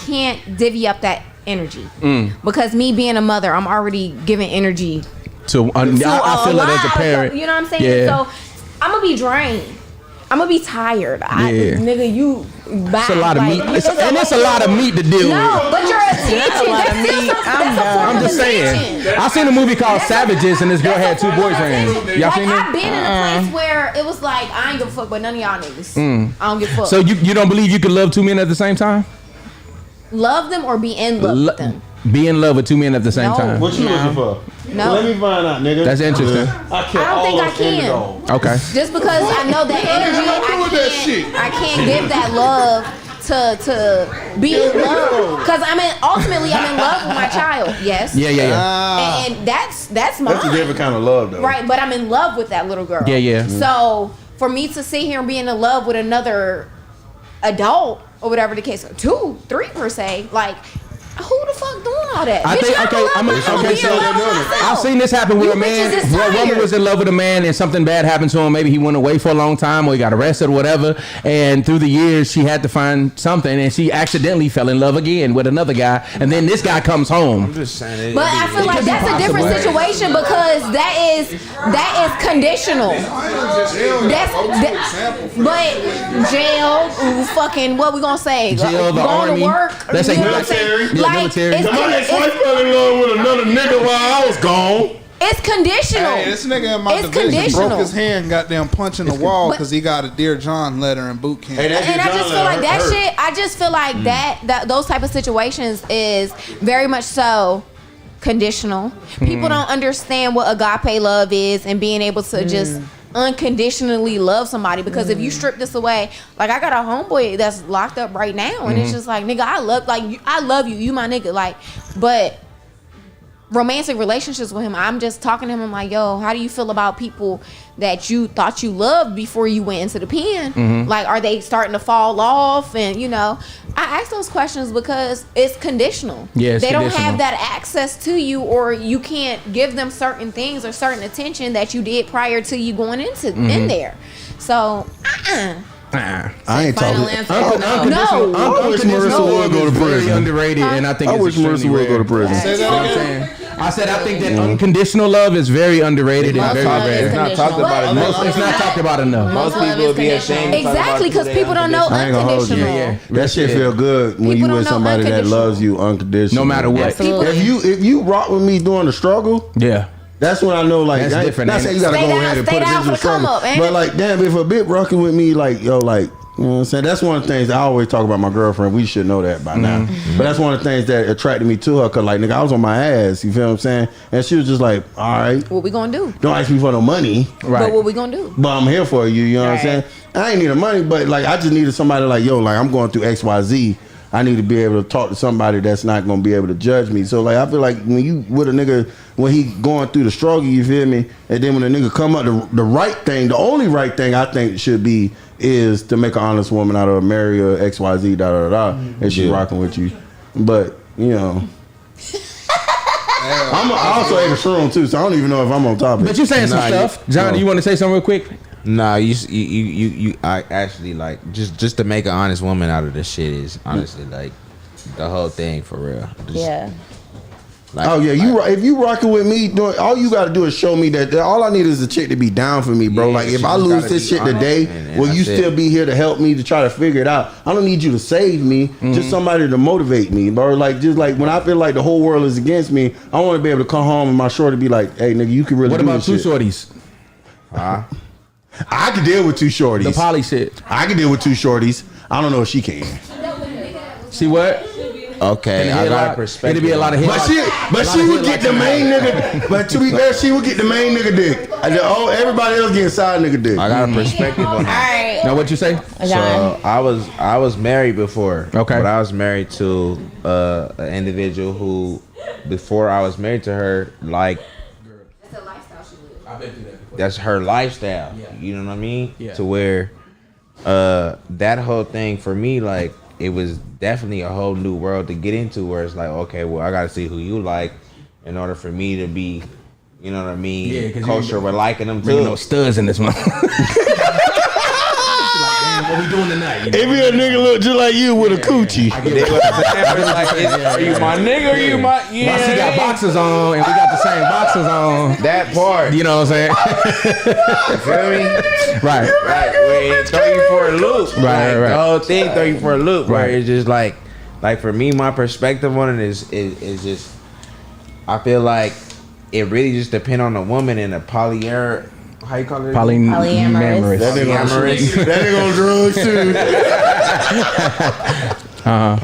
can't divvy up that energy. Because me being a mother, I'm already giving energy So I feel it as a lot. parent. You know what I'm saying? Yeah. So I'm going to be drained. I'm gonna be tired. Yeah. Nigga, you bye. It's a lot of meat. It's a lot of meat to deal No, with. but your attention. I'm just saying. I seen a movie called Savages, and this girl had two boyfriends. Y'all seen I've that? been in a place where it was like I ain't give a fuck, but none of y'all niggas. I don't give a fuck. So you don't believe you could love two men at the same time? love them or be in love with them? Be in love with two men at the same No. time. What you looking for? No. Let me find out, nigga. That's interesting. I don't think I can. Okay. Just because I know that energy, I can't give that love to be in love. Because ultimately I'm in love with my child. Yes. Yeah. And that's mine. That's a different kind of love, though. Right, but I'm in love with that little girl. Yeah. So for me to sit here and be in love with another adult or whatever the case, 2, 3 per se, like. Who the fuck doing all that? I think I've seen this happen where a woman was in love with a man and something bad happened to him. Maybe he went away for a long time or he got arrested or whatever. And through the years, she had to find something and she accidentally fell in love again with another guy. And then this guy comes home. I'm just saying. But I feel like that's a different situation because that is conditional. But jail, fucking, what we gonna say? Jail, the going army. to work. Let's say military. Military. My ex-wife fell in love with another nigga while I was gone. It's conditional. Hey, this nigga in my It's division conditional. broke his hand, goddamn punching the wall because he got a Dear John letter in boot camp. Hey, And I just feel like that shit. I just feel like that those type of situations is very much so conditional. People don't understand what agape love is and being able to just unconditionally love somebody, because if you strip this away, like I got a homeboy that's locked up right now, and it's just like, nigga, I love you, you my nigga, like, but romantic relationships with him, I'm just talking to him, I'm like, yo, how do you feel about people that you thought you loved before you went into the pen? Like, are they starting to fall off? And I ask those questions because it's conditional. Yeah, they don't have that access to you, or you can't give them certain things or certain attention that you did prior to you going into in there. So I ain't talking. Unconditional love is very underrated, and I think I wish Marissa would go to prison. Say that again. I said I think that unconditional love is very underrated and very rare. It's not talked about enough. It's not talked about enough. Most people would be ashamed. Exactly, because people don't know unconditional. Yeah. That shit feel good when you with somebody that loves you unconditional. No matter what. If you rock with me during the struggle, yeah. That's when I know, like, that's different. Not saying you gotta go ahead and put it into the struggle, but like, damn, if a bitch rocking with me, like, yo, like, you know what I'm saying? That's one of the things I always talk about my girlfriend. We should know that by now. But that's one of the things that attracted me to her, cause like, nigga, I was on my ass. You feel what I'm saying? And she was just like, all right, what we gonna do? Don't ask me for no money, right? But what we gonna do? But I'm here for you. You know what I'm saying? I ain't need the money, but like, I just needed somebody like, yo, like, I'm going through XYZ. I need to be able to talk to somebody that's not going to be able to judge me. So, like, I feel like when you with a nigga, when he going through the struggle, you feel me? And then when a nigga come up, the right thing, the only right thing I think should be is to make an honest woman out of her, marry her, XYZ, and she rocking with you. But, I also ate a shroom, too, so I don't even know if I'm on topic. But you saying some stuff. John, do you want to say something real quick? Nah, I actually, like, just to make an honest woman out of this shit is honestly like the whole thing for real. Like, if you rocking with me, all you gotta do is show me that. All I need is a chick to be down for me, bro. Like, if I lose this shit today, will you still be here to help me to try to figure it out? I don't need you to save me, just somebody to motivate me, bro. Like, just like when I feel like the whole world is against me, I want to be able to come home and my shorty be like, hey, nigga, you can really. What do about this two shit. shorties? I can deal with two shorties. The poly shit. I can deal with two shorties. I don't know if she can. See what? Okay, I got a perspective. It'd be a lot of hit. But she would get the main nigga. But to be fair, she would get the main nigga dick. Everybody else getting side nigga dick. I got a perspective on that. Now what you say? So I was married before. Okay. But I was married to an individual who, before I was married to her, like, That's a lifestyle she lives. I've been through that before. that's her lifestyle. Yeah. You know what I mean? Yeah. To where that whole thing for me, like, it was definitely a whole new world to get into, where it's like, okay, well, I gotta see who you like in order for me to be, you know what I mean, kosher with liking them too. No studs in this one. What we doing tonight? If a nigga look just like you with a coochie. Are you my nigga? Or you my? Yeah. She got boxers on, and we got the same boxers on. That part. You know what I'm saying? You feel me? Right. Where it throw you for a loop. Right. The whole thing throw you for a loop. Right. Where it's just like for me, my perspective on it is just, I feel like it really just depends on the woman and the polyamorous. How you call it? Polyamorous. That nigga on drugs too.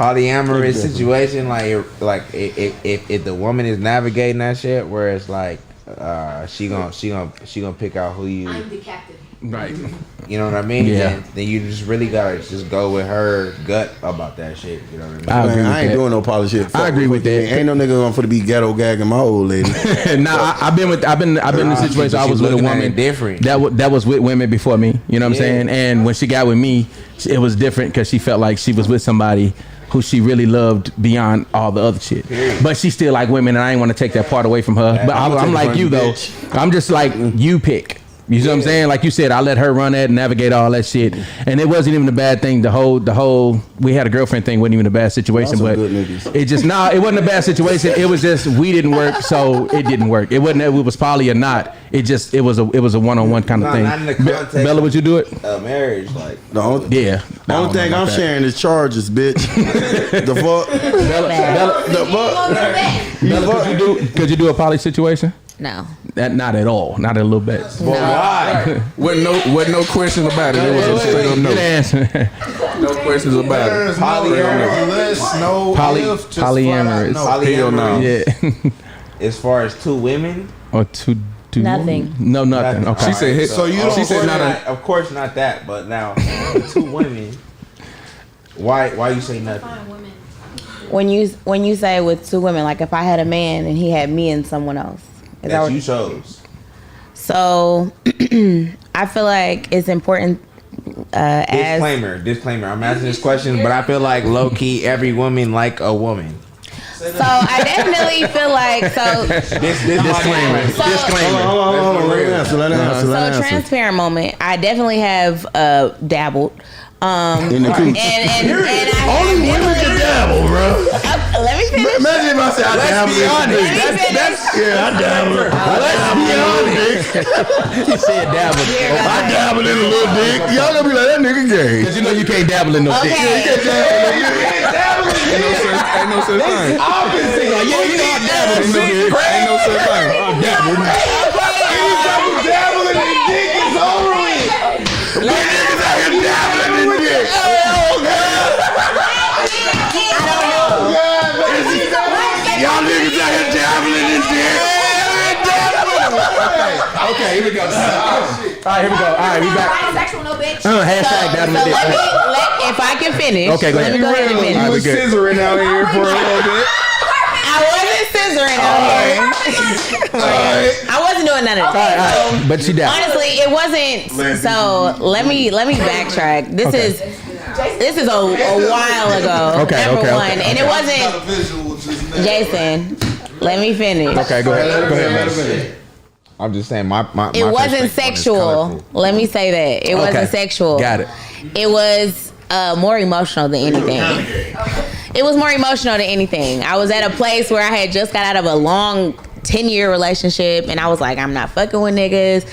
Polyamorous situation, like if the woman is navigating that shit, where it's like she gonna pick out who you. I'm the captain. Right. You know what I mean? Yeah. Then you just really gotta just go with her gut about that shit. You know what I mean? I agree with I ain't that. doing no poly shit. I agree with that. Ain't no nigga going for to be ghetto gagging my old lady. Nah, I've been in a situation. I was with a woman different that was with women before me. You know what I'm saying? And when she got with me, it was different because she felt like she was with somebody who she really loved beyond all the other shit. But she still like women, and I ain't want to take that part away from her. But I'm like you though. I'm just like you pick. You know what I'm saying? Like you said, I let her run that and navigate all that shit. And it wasn't even a bad thing. The whole we had a girlfriend thing wasn't even a bad situation. But it just it wasn't a bad situation. It was just we didn't work, so it didn't work. It wasn't that it was poly or not. It was a one-on-one kind of thing. Not in the context Bella, would you do it? Marriage, like The only thing I'm sharing is charges, bitch. The fuck? Bella, could you do a poly situation? No. Not at all. Not a little bit. No. why? With no questions about it. It was a straight up no. Good answer. No questions about it. Polyamorous. Hell no. Yeah. As far as two women, Or two Nothing. No, nothing. Okay. She said, So you don't. She said not. Of course not that. But now, 2 women. Why you say nothing? When you say with 2 women, like if I had a man and he had me and someone else, is That what you chose. So I feel like it's important. Disclaimer. I'm asking this question, but I feel like low key every woman like a woman. So I definitely feel like Disclaimer. Hold on. Let her answer. Transparent moment. I definitely have dabbled. In the cooch. And Only women can dabble, bro. let me finish. Imagine if I said I dabble. be honest. Yeah, I dabble. Let's be honest. She said dabble. I dabble in a little dick. Y'all gonna be like, that nigga gay. Because you know you can't dabble in no dick. Okay. ain't no such thing. Yeah, you know I dabble in no dick. Ain't no such thing. I dabble. Dabbling in dick is over with. Niggas out here dabbling in dick. Y'all niggas out here dabbling in dick. Okay, here we go. All right, we back. Sexual, no bitch. Hashtag dabbling in dick. If I can finish. Okay, go Let ahead. me go ahead and All finish. right, we good. Scissoring out here for a little bit. I wasn't scissoring out here. I wasn't doing none of that. All right. But she dabbled. Honestly, it wasn't. So let me backtrack. This is a while ago. Okay, Number okay, one, okay, and it wasn't. Jason, let me finish. Okay, go ahead. I'm just saying my It wasn't perspective on it's sexual. colorful. Let me say that it wasn't sexual. Got it. It was more emotional than anything. It was more emotional than anything. I was at a place where I had just got out of a long 10-year relationship, and I was like, I'm not fucking with niggas,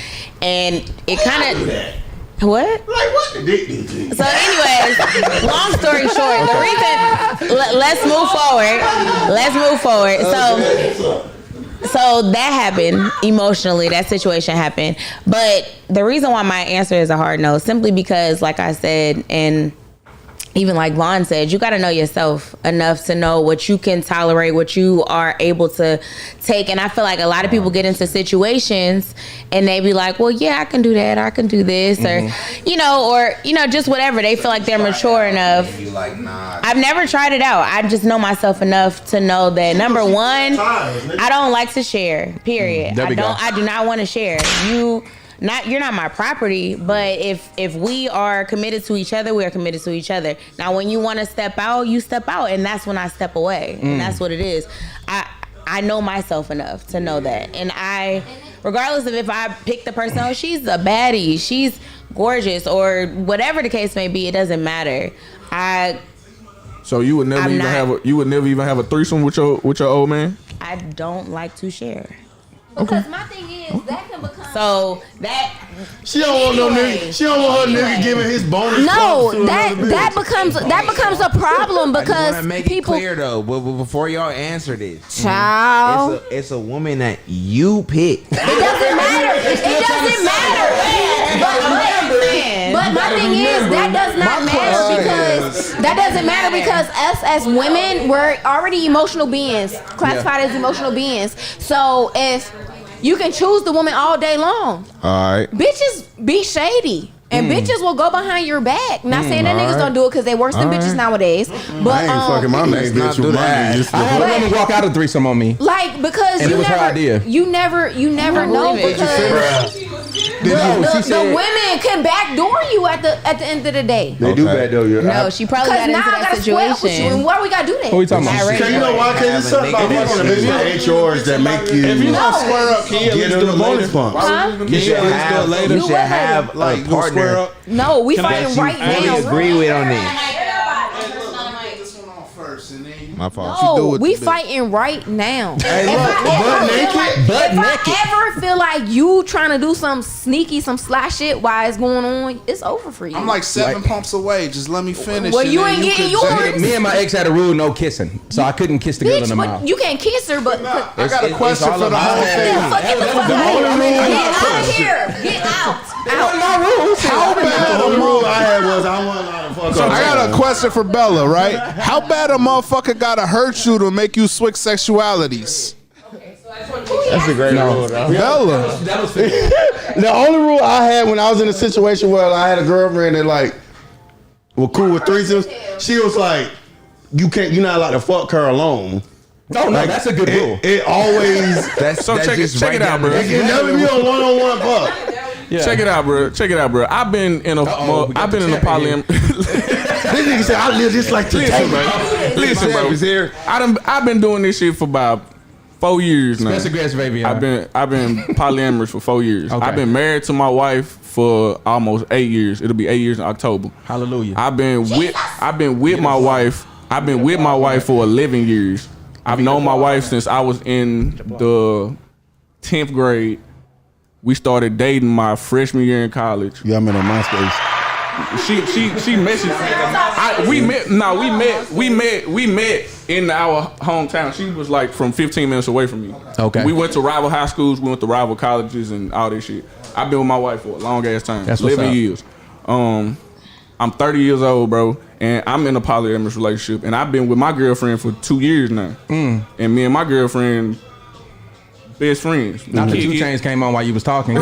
and it kind of. What? Like what the dick do to you? So, anyways, long story short, the reason. Let's move forward. So that happened emotionally. That situation happened, but the reason why my answer is a hard no, simply because, like I said, and even like Vaughn said, you got to know yourself enough to know what you can tolerate, what you are able to take. And I feel like a lot of people get into situations and they be like, well, yeah, I can do that. I can do this, or just whatever. They feel like they're mature enough. You like, nah. I've never tried it out. I just know myself enough to know that, number one, I don't like to share, period. I do not want to share. You're not my property, but if we are committed to each other, we are committed to each other. Now, when you want to step out, you step out, and that's when I step away, and that's what it is. I know myself enough to know that, and regardless of if I pick the person, oh, she's a baddie, she's gorgeous, or whatever the case may be, it doesn't matter. So you would never even have a threesome with your old man? I don't like to share. Because my thing is that can become. So that she don't want no nigga. She don't want her nigga giving his bonus. No, that becomes a problem I just because want to make people. it clear though, but before y'all answer this, Child. it's a woman that you pick. It doesn't matter. It doesn't matter. But my thing is that does not matter because us as women, we're already emotional beings, classified as emotional beings. So if you can choose the woman all day long, All right. bitches be shady. And bitches will go behind your back. Not saying that niggas don't do it because they worse than bitches nowadays. But I ain't fucking my main bitch with my niggas. I had a woman walk out of threesome on me. like because And you it was her never, idea. you never know believe it. because the women can backdoor you at the end of the day. They do bad though. no, she probably got Because into now I that gotta square up with you, and situation. why we gotta do that? What are we talking about? Cause you know why? Cause it's something about fucking a bitch with HRs that make you. If you don't square up, can you at Get least her do the it bonus later? pump. You should have You You should would have like a you square partner up. No, we fighting you right fully now. agree with on this. My fault. No, we fighting right now. If I ever feel like you trying to do some sneaky, some sly shit while it's going on, it's over for you. I'm like 7 pumps away. Just let me finish. Well, and you then ain't getting could- yours. Me and my ex had a rule: no kissing. So I couldn't kiss the girl in Bitch, the but mouth. you can't kiss her, but I got a question all for the about whole that. thing. get the fuck out of here. Get out. How bad The a only mo- rule I had was I wasn't allowed to fuck her. I got a question for Bella, right? How bad a motherfucker gotta hurt you to make you switch sexualities? That's a great rule, though. Bella. The only rule I had when I was in a situation where I had a girlfriend that like was cool with threesomes, she was like, you're not allowed to fuck her alone. No, that's a good rule. It always. Check it out, bro. It can never be a one-on-one fuck. Yeah. Check it out, bro. I've been in a polyamorous. This nigga said I live this like today. Listen, bro. I've been doing this shit for about 4 years now. Special guest, baby. Uh-huh. I've been polyamorous for 4 years. Okay. I've been married to my wife for almost 8 years. It'll be 8 years in October. Hallelujah. I've been with my wife. I've been with my wife for 11 years. I've known my wife since I was in the 10th grade. We started dating my freshman year in college. Yeah, I met on MySpace. She messaged me. We met in our hometown. She was like from 15 minutes away from me. Okay. We went to rival high schools, we went to rival colleges and all this shit. I've been with my wife for a long ass time. That's what's 11 up. years. I'm 30 years old, bro, and I'm in a polyamorous relationship, and I've been with my girlfriend for 2 years now. And me and my girlfriend best friends. Not the 2 Chainz came on while you was talking.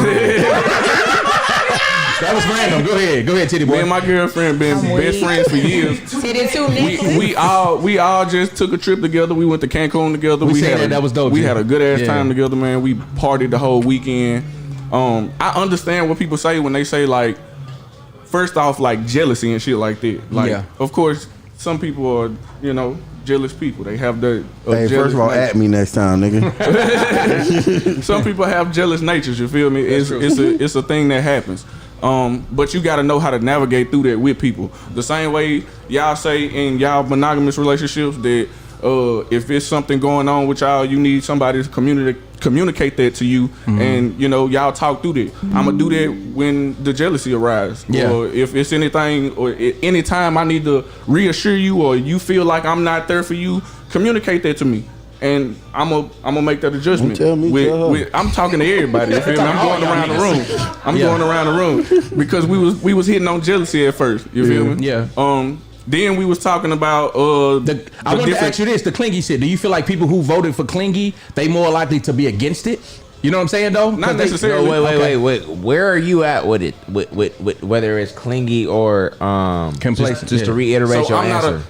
That was random. Go ahead, Titty boy. Me and my girlfriend been best friends for years. Titty too, nigga. We all just took a trip together. We went to Cancun together. We said that was dope. We had a good ass time together, man. We partied the whole weekend. I understand what people say when they say like, first off, like jealousy and shit like that. Like, of course, some people are, jealous people. They have the hey, first of all, nature. At me next time, nigga. Some people have jealous natures. You feel me? It's a thing that happens. But you got to know how to navigate through that with people. The same way y'all say in y'all monogamous relationships that if it's something going on with y'all, you need somebody to communicate that to you, and y'all talk through that. I'm gonna do that when the jealousy arises, or if it's anything, or anytime I need to reassure you, or you feel like I'm not there for you, communicate that to me. And I'm gonna make that adjustment. I'm talking to everybody. You feel me? I'm going around the room. Going around the room because we was hitting on jealousy at first. You feel me? Yeah. Then we was talking about I want to ask you this: the clingy shit. Do you feel like people who voted for clingy, they more likely to be against it? You know what I'm saying, though? Not necessarily. Wait. Where are you at with it? With whether it's clingy or complacent? Just to reiterate your answer.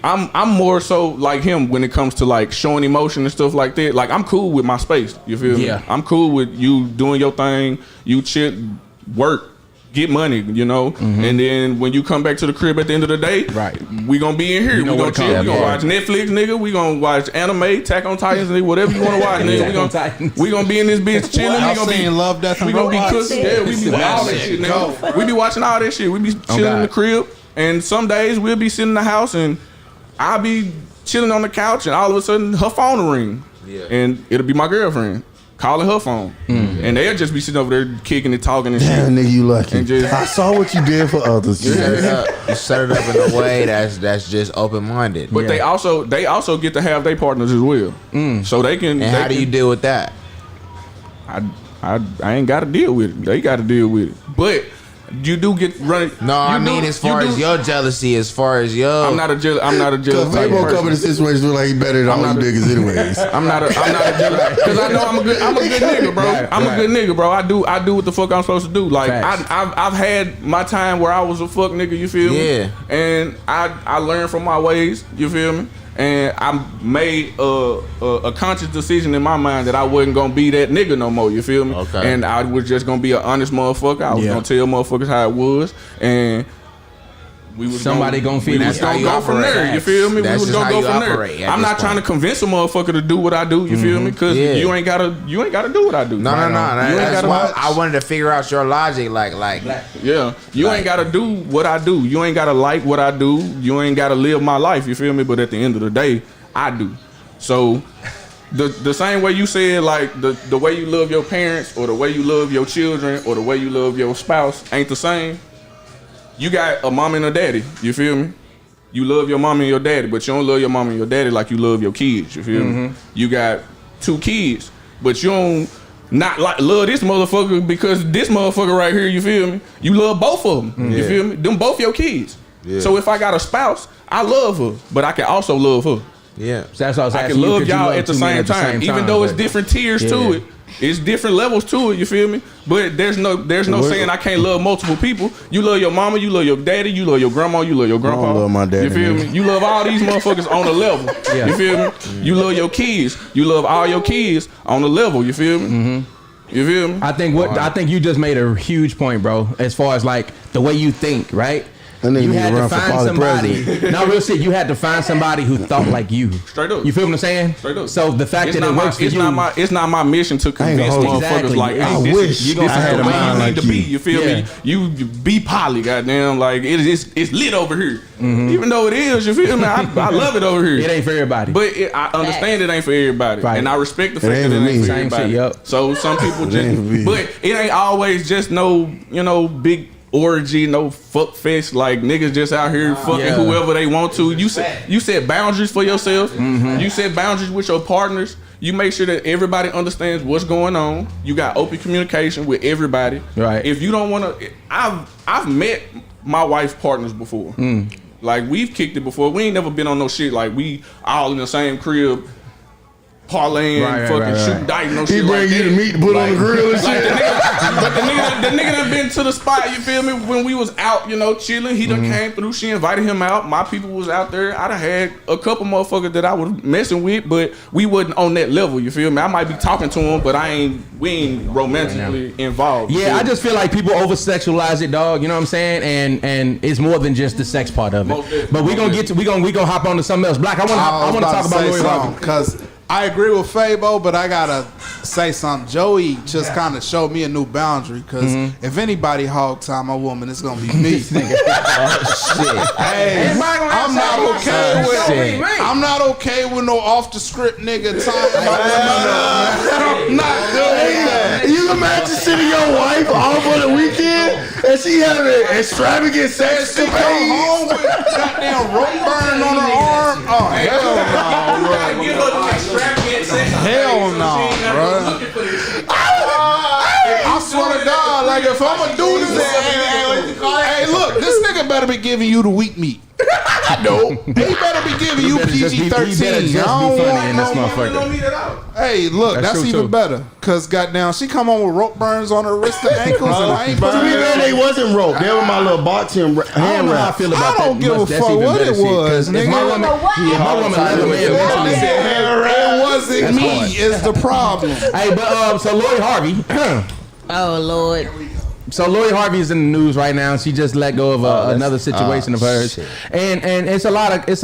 I'm more so like him when it comes to like showing emotion and stuff like that. Like I'm cool with my space. You feel me? Yeah. I'm cool with you doing your thing. You chill, work, get money, and then when you come back to the crib at the end of the day, right, we gonna be in here. We gonna chill. We gonna watch Netflix, nigga. We gonna watch anime, Attack on Titans, nigga. Whatever you wanna watch, nigga. We gonna be in this bitch chilling. We gonna be Love, Death, and we gonna be Robots. cooking. Yeah, we be watching all that shit, nigga. We be watching all that shit. We be chilling in the crib, and some days we'll be sitting in the house, and I'll be chilling on the couch, and all of a sudden her phone will ring, and it'll be my girlfriend calling her phone, and they'll just be sitting over there kicking and talking and shit. Damn, nigga, you lucky. And I saw what you did for others. You set it up in a way that's just open minded. But they also get to have their partners as well, so they can. And how do you deal with that? I ain't got to deal with it. They got to deal with it, but. You do get running. No, I mean as far as your jealousy, I'm not a jealous. Cause they won't come in a situation where like he better than all you niggas anyways. I'm not a jealous. Cause I know I'm a good nigga, bro. I'm a good nigga, bro. I do what the fuck I'm supposed to do. Like I've had my time where I was a fuck nigga. You feel me? Yeah. And I learned from my ways. You feel me? And I made a conscious decision in my mind that I wasn't gonna be that nigga no more. You feel me? Okay. And I was just gonna be an honest motherfucker. I was gonna tell motherfuckers how it was, and we was gonna go from there. You feel me? We was gonna go from there. I'm not trying to convince a motherfucker to do what I do. You feel me? Because you ain't gotta do what I do. No. That's why I wanted to figure out your logic. Like you ain't gotta do what I do. You ain't gotta like what I do. You ain't gotta live my life. You feel me? But at the end of the day, I do. So the same way you said, like the way you love your parents, or the way you love your children, or the way you love your spouse ain't the same. You got a mom and a daddy, you feel me? You love your mom and your daddy, but you don't love your mom and your daddy like you love your kids, you feel me? You got 2 kids, but you don't not like love this motherfucker because this motherfucker right here, you feel me? You love both of them, you feel me? Them both your kids. Yeah. So if I got a spouse, I love her, but I can also love her. Yeah. So that's what I was I asking can you, love could you y'all at the two men same time, even though it's different tiers to it. It's different levels to it. You feel me? But there's no saying I can't love multiple people. You love your mama, you love your daddy, you love your grandma, you love your grandpa. I don't love my daddy, You feel man. me? You love all these motherfuckers on a level. Yeah. You feel me? You love your kids. You love all your kids on a level. You feel me? You feel me? I think you just made a huge point, bro. As far as like the way you think, right? That nigga You need to had to run for find probably somebody. president. No, real shit. You had to find somebody who thought like you. Straight up. You feel what I'm saying? Straight up. So the fact that it works for you, it's not my mission to convince hold you. motherfuckers Exactly. like, hey, I this wish is I had the a way mind you like need to be. you. You feel Yeah. me? You be poly, goddamn. Like it's lit over here. Even though it is, you feel me? I love it over here. it ain't for everybody. But I understand it ain't for everybody, Right. and I respect the fact ain't that it for ain't me. for Same everybody. shit, yup. So some people It ain't for me. just, but it ain't always just no, big orgy, no fuck fest. Like niggas just out here fucking Yeah. whoever they want to. You set boundaries for yourself. You set boundaries with your partners. You make sure that everybody understands what's going on. You got open communication with everybody. Right. If you don't want to, I've met my wife's partners before. Like we've kicked it before. We ain't never been on no shit like we all in the same crib, parlaying, Right, fucking right. shooting dice, no He shit bring like you that. the meat to put on the grill and Like shit. the nigga done been to the spot, you feel me? When we was out, chilling, he done came through. She invited him out. My people was out there. I done had a couple motherfuckers that I was messing with, but we wasn't on that level, you feel me? I might be talking to him, but we ain't romantically involved. you yeah, feel I me? just feel like people over sexualize it, dog. You know what I'm saying? And it's more than just the sex part of Most it. definitely. But we gonna hop on to something else. Black, I want to talk about Lori Harvey. Because I agree with Fabo, but I gotta say something. Joey just kind of showed me a new boundary. Because if anybody hog time a woman, it's gonna be me. Hey, I'm not okay with. I'm not okay with no off the script nigga time. I'm not doing that. You imagine sitting your wife off on the weekend and she having extravagant sex She come home with goddamn rope burn on her arm. Oh hell no, bro. Hell no, bro. I swear to God, like if I'ma do this, hey, look, this nigga better be giving you the weak meat. No, he better be giving you PG-13. He better just be funny in this motherfucker. Hey, look, That's that's true, even too. better. Cause goddamn, she come on with rope burns on her wrist and ankles, and I ain't To be burning. fair, they wasn't rope. They were my little boxing I don't hand know how I wrap. feel about I don't that. give a That's fuck even what better it shit, was, 'cause if nigga. my woman, if my woman let a man mentally It wasn't That's me. hard. Is the problem. Hey, but so Lori Harvey. Oh Lord. So Lori Harvey is in the news right now. She just let go of another situation of hers, shit. and it's a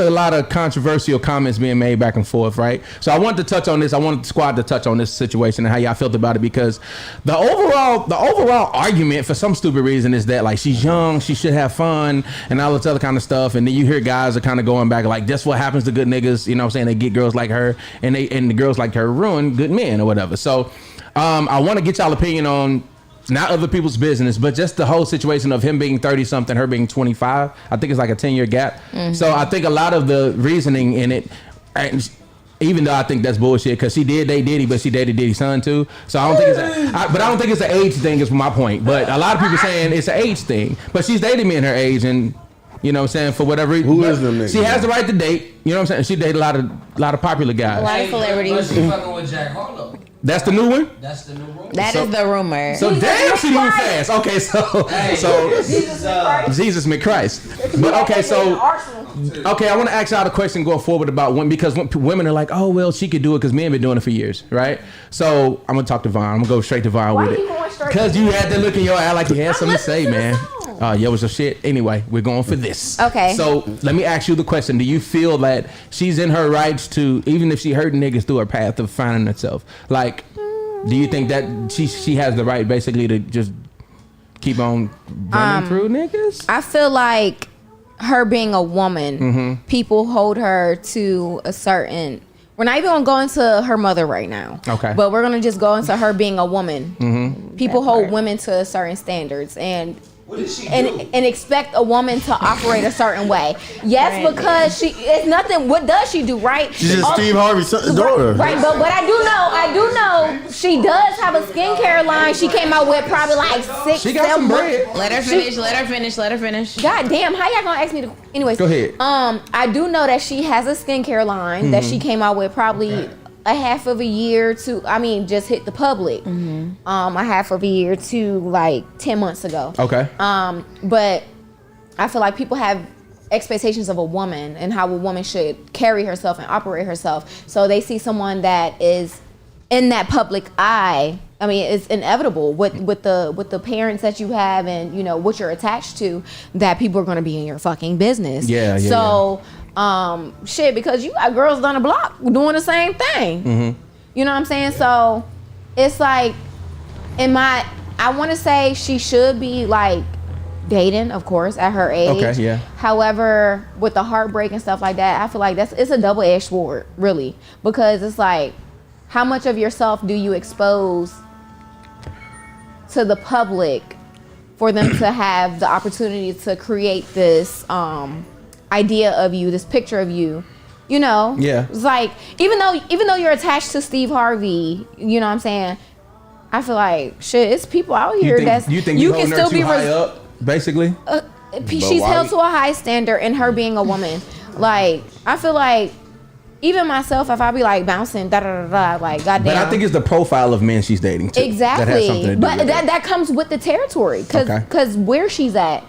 lot of controversial comments being made back and forth, right? So I wanted to touch on this. I wanted the squad to touch on this situation and how y'all felt about it, because the overall argument for some stupid reason is that like she's young, she should have fun, and all this other kind of stuff. And then you hear guys are kind of going back like, that's what happens to good niggas. You know what I'm saying? They get girls like her, and the girls like her ruin good men or whatever. So I want to get y'all opinion on. Not other people's business, but just the whole situation of him being 30 something, her being 25. I think it's like a 10-year gap. So I think a lot of the reasoning in it, and even though I think that's bullshit, because she did date Diddy, but she dated Diddy's son too. So I don't think I don't think it's an age thing. Is my point. But a lot of people saying it's an age thing. But she's dated me in her age, and you know what I'm saying, for whatever reason. Who is them niggas? She has the right to date. You know what I'm saying. She dated a lot of popular guys. A lot of celebrities. But she fucking with Jack Harlow. That's the new one. That's the new rule. That is the rumor. So damn, she moved fast. Okay, so Jesus McChrist. But okay, so I want to ask y'all a question going forward about women, because when women are like, oh well, she could do it because men been doing it for years, right? So I'm gonna talk to Vaughn. I'm gonna go straight to Vaughn with it. Because you had that look in your eye like you had something to say, man. Yo, was your shit. Anyway, we're going for this. Okay. So let me ask you the question: do you feel that she's in her rights to, even if she hurt niggas through her path of finding herself, like? Do you think that she has the right basically to just keep on running through niggas? I feel like her being a woman, people hold her to a certain. We're not even gonna go into her mother right now. Okay. But we're gonna just go into her being a woman. People hold women to certain standards, and What did she do? and expect a woman to operate a certain way. Yes, because it's nothing. What does she do, right? She's just Steve Harvey's daughter. Right, but I do know she does have a skincare line. She came out with probably like 6, She got 7 some bread. Let her finish. God damn, how y'all gonna ask me to? Anyways, Go ahead. I do know that she has a skincare line that she came out with probably a half of a year to, just hit the public. A half of a year to like 10 months ago. Okay. But I feel like people have expectations of a woman and how a woman should carry herself and operate herself. So they see someone that is in that public eye. I mean, it's inevitable with the parents that you have and what you're attached to, that people are going to be in your fucking business. Yeah. So, because you got girls down the block doing the same thing. You know what I'm saying? So it's like, I want to say she should be like dating, of course, at her age. Okay, yeah. However, with the heartbreak and stuff like that, I feel like it's a double-edged sword, really, because it's like, how much of yourself do you expose to the public for them to have the opportunity to create this idea of you, this picture of you, Yeah. It's like, even though you're attached to Steve Harvey, you know what I'm saying, I feel like shit, it's people out here you think you can holding still her be too high up, basically? she's held to a high standard in her being a woman. Like, I feel like even myself, if I be like bouncing, like goddamn. But I think it's the profile of men she's dating too. Exactly. That has something to do but with that comes with the territory, because where she's at,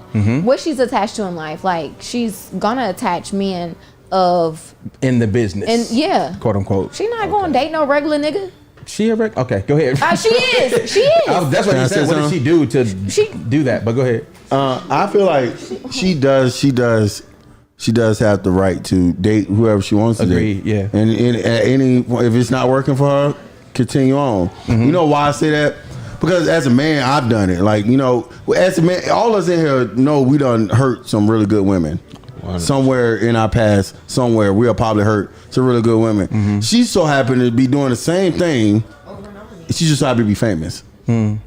what she's attached to in life, like she's gonna attach men of in the business, and quote unquote. She not gonna date no regular nigga. She a okay, go ahead. She is. She is. That's what he said. What did she do to do that? But go ahead. I feel like she does have the right to date whoever she wants to date. Yeah. And at any if it's not working for her, continue on. You know why I say that? Because as a man, I've done it. Like, as a man, all of us in here know we done hurt some really good women. Somewhere in our past, somewhere we'll probably hurt some really good women. She so happened to be doing the same thing. She just happened to be famous. And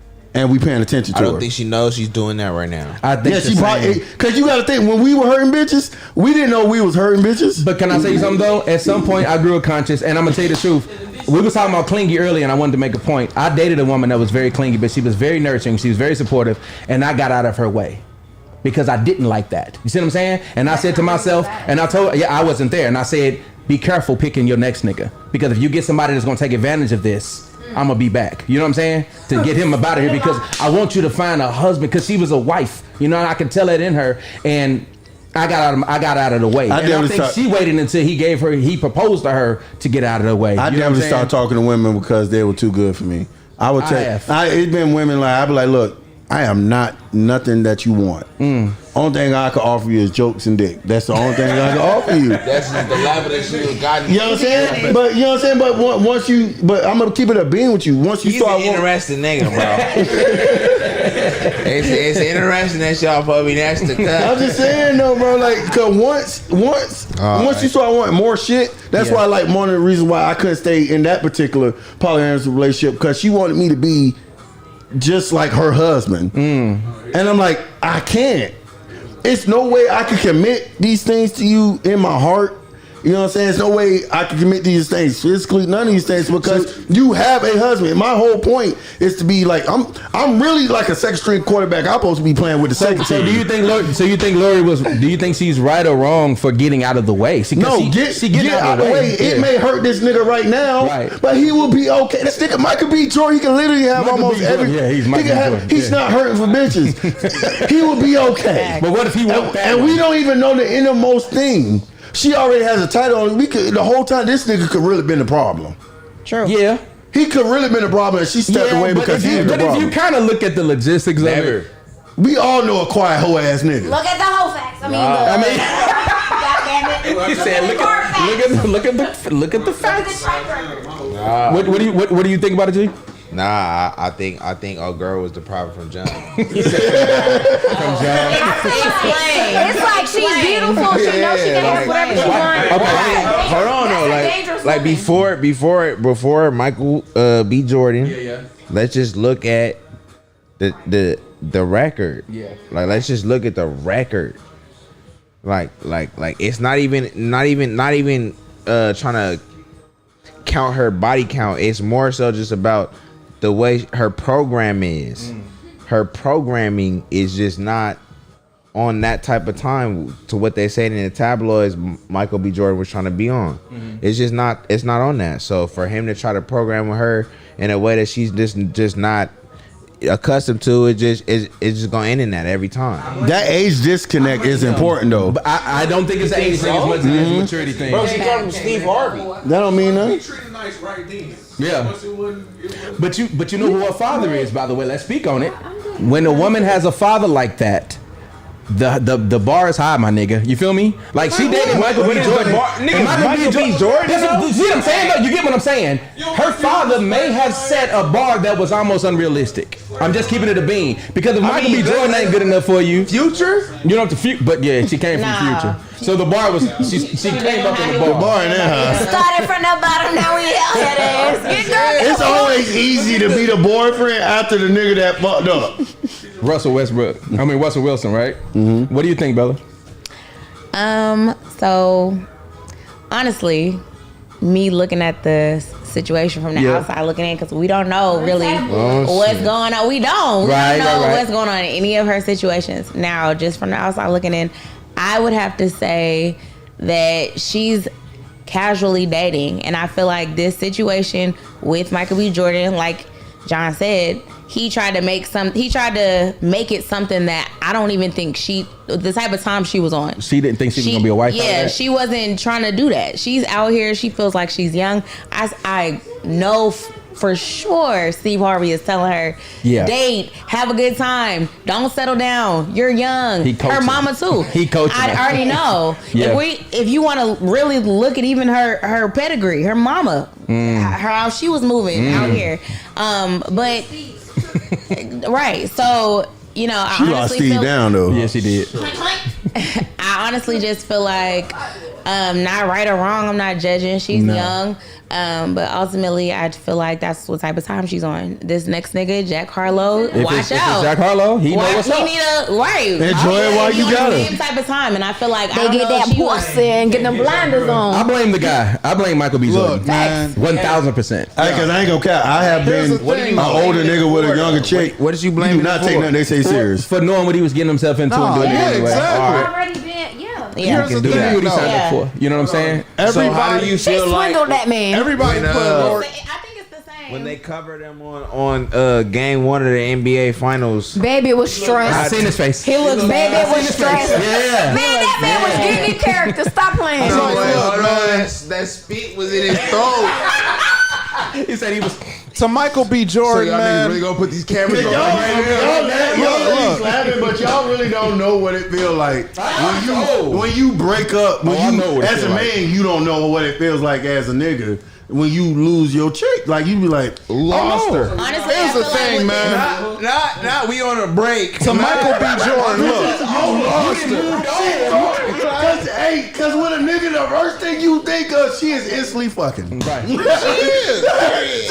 we paying attention to her. I don't think she knows she's doing that right now. I think she probably, because you got to think, when we were hurting bitches, we didn't know we was hurting bitches. But can I say something though? At some point, I grew a conscience, and I'm gonna tell you the truth. We was talking about clingy earlier, and I wanted to make a point. I dated a woman that was very clingy, but she was very nurturing. She was very supportive, and I got out of her way because I didn't like that. You see what I'm saying? And I said to myself, and I told, I wasn't there, and I said, be careful picking your next nigga, because if you get somebody that's gonna take advantage of this, I'm gonna be back. You know what I'm saying? To get him about here, because I want you to find a husband, because she was a wife. And I could tell that in her, and I got out of the way. I think she waited until he proposed to her to get out of the way. I never started talking to women because they were too good for me. I would tell. It's been women like, I'd be like, look, I am not nothing that you want. Only thing I can offer you is jokes and dick. That's the only thing I can offer you. That's just the level that she was gotten. You know what I'm saying? But you know what I'm saying? But I'm gonna keep it a being with you. Once you start, an interesting nigga, bro. it's interesting that y'all probably next to cut. I'm just saying though, bro. Like, cause once you start wanting more shit, that's why, like, one of the reasons why I couldn't stay in that particular polyamorous relationship, because she wanted me to be just like her husband. And I'm like, I can't. It's no way I can commit these things to you in my heart. You know what I'm saying? There's no way I can commit these things physically, none of these things, because you have a husband. My whole point is to be like, I'm really like a second string quarterback. I'm supposed to be playing with the second team. Do you think Lori was? Do you think she's right or wrong for getting out of the way? Get out of the way. It may hurt this nigga right now, but he will be okay. This nigga Michael B. Jordan, he can literally have almost every. Yeah, he's Michael B. Jordan. He's not hurting for bitches. He will be okay. But what if he won't? And we don't even know the innermost thing. She already has a title on it. The whole time, this nigga could really been the problem. True. Yeah. He could really been the problem, and she stepped away because he's the problem. But if you kind of look at the logistics of it, we all know a quiet hoe ass nigga. Look at the whole facts. He said, look at the facts. What do you think about it, G? Nah, I think our girl was the problem from John. It's like she's beautiful. She knows she can have whatever she wants. Okay, hold on though. Like before Michael B. Jordan. Let's just look at the the record. Yeah. Like let's just look at the record. Like it's not even trying to count her body count. It's more so just about the way her program is. Her programming is just not on that type of time to what they said in the tabloids Michael B. Jordan was trying to be on. It's just not. It's not on that. So for him to try to program with her in a way that she's just not accustomed to, it's just gonna end in that every time. That age disconnect is important though. But I don't think it's an age thing as much as it's a maturity thing. Bro, she called him Steve Harvey. That don't mean nothing. treated nice right then. Yeah. But you know who her father is, by the way. Let's speak on it. When a woman has a father like that, the bar is high, my nigga. You feel me? Like she dated Michael B. Jordan. Michael B. Jordan. You see what I'm saying? Though? You get what I'm saying? Her father may have set a bar that was almost unrealistic. I'm just keeping it a bean because if Michael B. Jordan ain't good enough for you, Future? you know the future. But yeah, she came from Future. So the bar was she came up in the bar. The bar in that house. Started from the bottom, now we out here. It's always easy to be the boyfriend after the nigga that fucked up. Russell Wilson, right? Mm-hmm. What do you think, Bella? So honestly, me looking at the situation from the outside looking in, because we don't know really what's going on. We don't know what's going on in any of her situations. Now, just from the outside looking in, I would have to say that she's casually dating, and I feel like this situation with Michael B. Jordan, like John said, he tried to make it something that I don't even think the type of time she was on. She didn't think she was gonna be a wife. Yeah, she wasn't trying to do that. She's out here. She feels like she's young. I know for sure Steve Harvey is telling her, date, have a good time, don't settle down. You're young. Her mama too. He coached her. I already know. If you want to really look at even her pedigree, her mama, how she was moving out here, but. Right, so you know, I she lost Steve down though. Yeah, she did. I honestly just feel like, not right or wrong. I'm not judging. She's young, but ultimately, I feel like that's what type of time she's on. This next nigga, Jack Harlow, watch out. Jack Harlow, he know what's up. Enjoy it while you got it. Type of time, and I feel like they get that pussy and get them blinders on. I blame the guy. I blame Michael B. Jordan. 1,000%. 1,000%. Because I ain't gonna cap. I have been an older nigga with a younger chick. What did you blame? You do not take nothing they say serious. For knowing what he was getting himself into and doing it anyway. Exactly. Yeah, he can do that. What he signed up for. You know what I'm saying? So how do you feel like that man? Everybody put Lord. I think it's the same. When they covered him on game 1 of the NBA Finals? Baby was stressed. I seen his face. He looked baby was stressed. Yeah. Man, that man was getting in character. Stop playing. That spit was in his throat. He said he was. To Michael B. Jordan, man. Really gonna put these cameras on? Y'all really clapping, but y'all really don't know what it feels like. When you break up, as a man, you don't know what it feels like as a nigga. When you lose your chick, like you be like, lost her. Honestly, here's the thing, man. Not we on a break. To Michael B. Jordan, look. You lost her. Cause when a nigga, the first thing you think of, she is instantly fucking. Right. She is.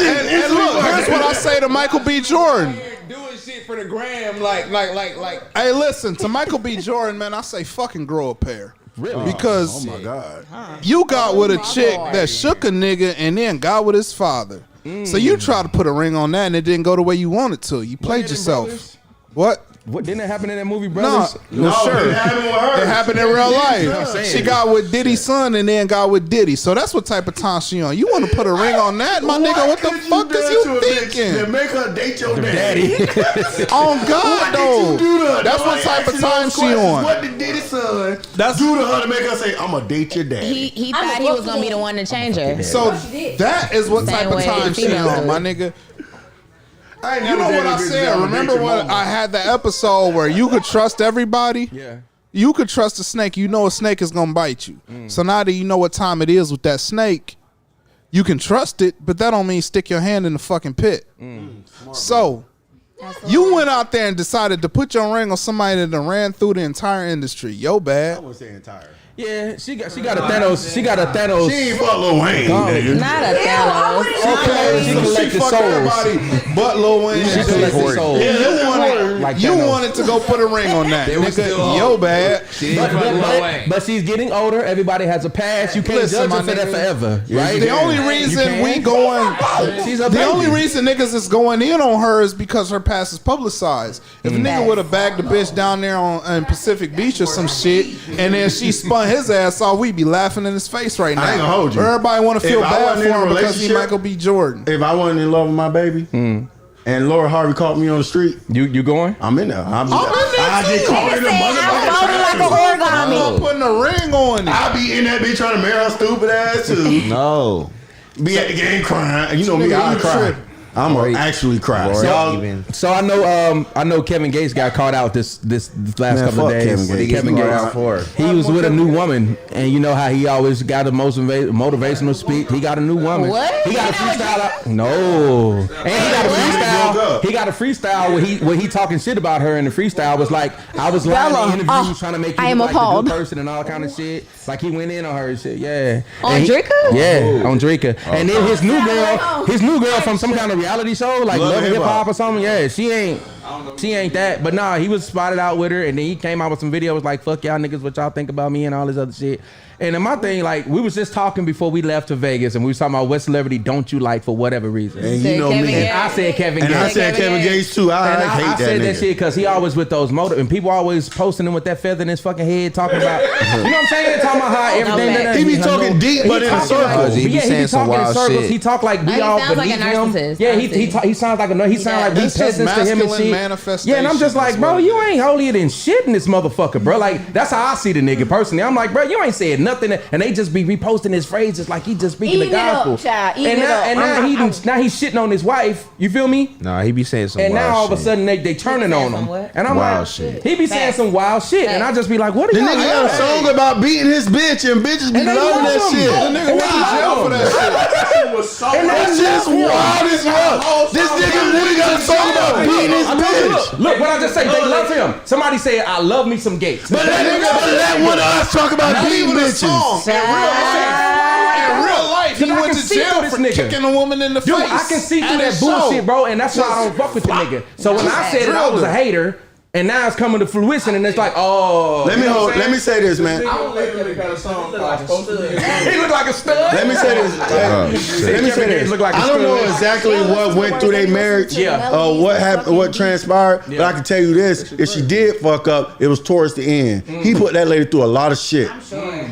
And look, here's what I say to Michael B. Jordan. Doing shit for the gram, like. Hey, listen, to Michael B. Jordan, man, I say fucking grow a pair. Really? Because Oh my God. you got with a chick that shook a nigga and then got with his father. So you try to put a ring on that and it didn't go the way you wanted to. You played yourself. What? What didn't it happen in that movie, Brothers? No, sure. It happened with her. It happened in real life. saying. She got with Diddy's son and then got with Diddy. So that's what type of time she on. You want to put a ring on that, my nigga? What the fuck is you thinking? Then make her date your daddy. On God, What did you do to her? That's what type of time she on. What did Diddy's son do to her to make her say, I'm going to date your daddy? He thought he was gonna be the one to change her. So that is what Same type of way time she females on, do. my nigga. I ain't You never know dated what a I bitch said? that would Remember date your when mama. I had the episode where you could trust everybody? Yeah. You could trust a snake. You know a snake is gonna bite you. So now that you know what time it is with that snake, you can trust it, but that don't mean stick your hand in the fucking pit. So you went out there and decided to put your ring on somebody that done ran through the entire industry. Yo, I bad. wouldn't say entire. Yeah, she got a Thanos. She got a Thanos. She ain't fuck Lil Wayne, nigga. Not a Thanos. Okay, She so she collected fucked souls. everybody but Lil Wayne. She collected souls. You wanted to go put a ring on that. Nigga, yo bad. But she's getting older. Everybody has a past. You can't Listen, judge her my for that nigga. forever, right? The only reason we going, She's a the only baby. reason niggas is going in on her is because her past is publicized. If a nigga would have bagged the bitch down there on Pacific Beach or some shit, and then she spun his ass off, we'd be laughing in his face right now. I ain't gonna hold you. Everybody want to feel If I bad wasn't for in a him because he relationship- Michael B. Jordan. If I wasn't in love with my baby, and Laura Harvey caught me on the street, You going? I'm in there. I'm in there. I I get caught in the I'm folded like motherfucking an origami. I'm putting a ring on it. I be in that bitch trying to marry her stupid ass too. No. Be at the game crying. You know me, Nigga, I you cry. tripping. I'm gonna actually cry. Or So, even. So I know Kevin Gates got caught out this last Man, couple of fuck days. Kevin Gates. Kevin He Gates. got out for? He was with a new woman, and you know how he always got a motivational speech. He got a new woman. What? He got a freestyle. No, and he got a freestyle. He got a freestyle where he talking shit about her, and the freestyle was like, I was lying Bella, in interviews trying to make you I am look like a appalled. good person and all kind of shit. Like he went in on her and shit. Yeah. On And he- Drika? Yeah, on Drika. And then his new girl from some kind of reality show, like Love Love and and Hip Hop Hip-Hop. or something. Yeah, she ain't that. But nah, he was spotted out with her, and then he came out with some videos like, fuck y'all niggas, what y'all think about me and all this other shit. And then my thing, like, we was just talking before we left to Vegas, and we was talking about what celebrity don't you like for whatever reason. and you know Kevin me. Gates. And I said Kevin And I Gates. said Kevin Gates too. I And hate I that said nigga. that shit because he always with those and people always posting him with that feather in his fucking head, talking about, you know what I'm saying? Talking about how everything. Okay. He be talking deep, but in a circle. He be saying some wild shit. He talk like we He all sounds like a beneath him. narcissist, Yeah, honestly. he sounds like he sounds like we That's just peasants to him and masculine shit. manifestation. Yeah, and I'm just like, is bro, what it you ain't holier than shit in this motherfucker, bro. Like that's how I see the nigga personally. I'm like, bro, you ain't said nothing, and they just be reposting his phrases like he just speaking the Eating it up, gospel. child, eating And it up. now he's shitting on his wife. You feel me? Nah, he be saying some And wild now all of a shit. sudden they turning on him, what? and I'm Wild like, shit. he be saying Facts. some wild shit, and I just be like, what are The y'all nigga got a doing? song about beating his bitch, and bitches be And they loving love that him. shit. The nigga went to jail for that shit. That's just wild as fuck. This nigga really got a song about beating his bitch. Look, what I just say, they love him. Somebody said, I love me some Gates. But let one of us talk about beating bitches. In real life, he Cause I went can to see jail through this for nigga. kicking a woman in the Dude, face. I can see through at that his bullshit, show. bro, and that's why I don't fuck with the nigga. So when I said that I was a hater, and now it's coming to fruition, and it's like, oh. Let me say this, man. He look like a stud. He look like a stud. Let me say this. Let me say Kevin Gates this. look like a I don't know stud. exactly what went through their marriage, what happened, what transpired. But I can tell you this: if she did fuck up, it was towards the end. He put that lady through a lot of shit.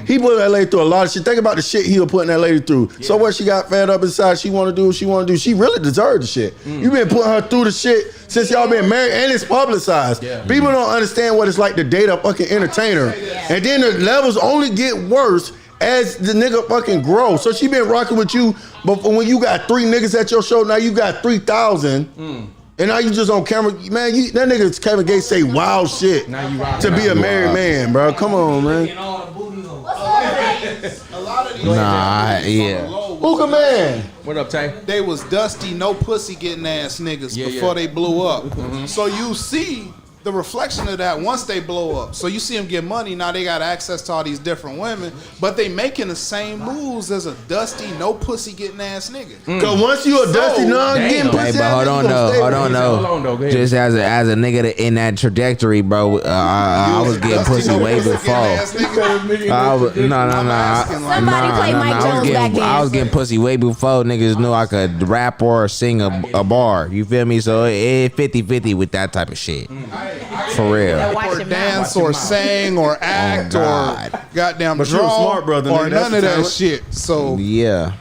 He put that lady through a lot of shit. Think about the shit he was putting that lady through. So what? She got fed up inside. She want to do what she want to do. She really deserved the shit. You been putting her through the shit since y'all been married, and it's publicized. People don't understand what it's like to date a fucking entertainer, and then the levels only get worse as the nigga fucking grow. So she been rocking with you, but when you got 3 niggas at your show, now you got 3,000. And now you just on camera, man. That nigga Kevin Gates say wild shit to be a married man, bro. Come on, man. Nah, yeah. Hookah man. What up, Tay? They was dusty, no pussy getting ass niggas before they blew up. So you see the reflection of that once they blow up. So you see them get money, now they got access to all these different women, but they making the same moves as a dusty, no pussy getting ass nigga. Cause once you a dusty non getting Hey, pussy, but hold on though. Hold on, though. Go ahead. Just as a nigga that in that trajectory, bro, I was getting pussy way before. I was, no. Somebody play Mike Jones back then. I was getting pussy way before niggas knew I could rap or sing a bar. You feel me? So it 50-50 with that type of shit. For real. Or dance or sing or act or goddamn But you a draw smart brother, or nigga. none That's of the that talent. shit. So Yeah.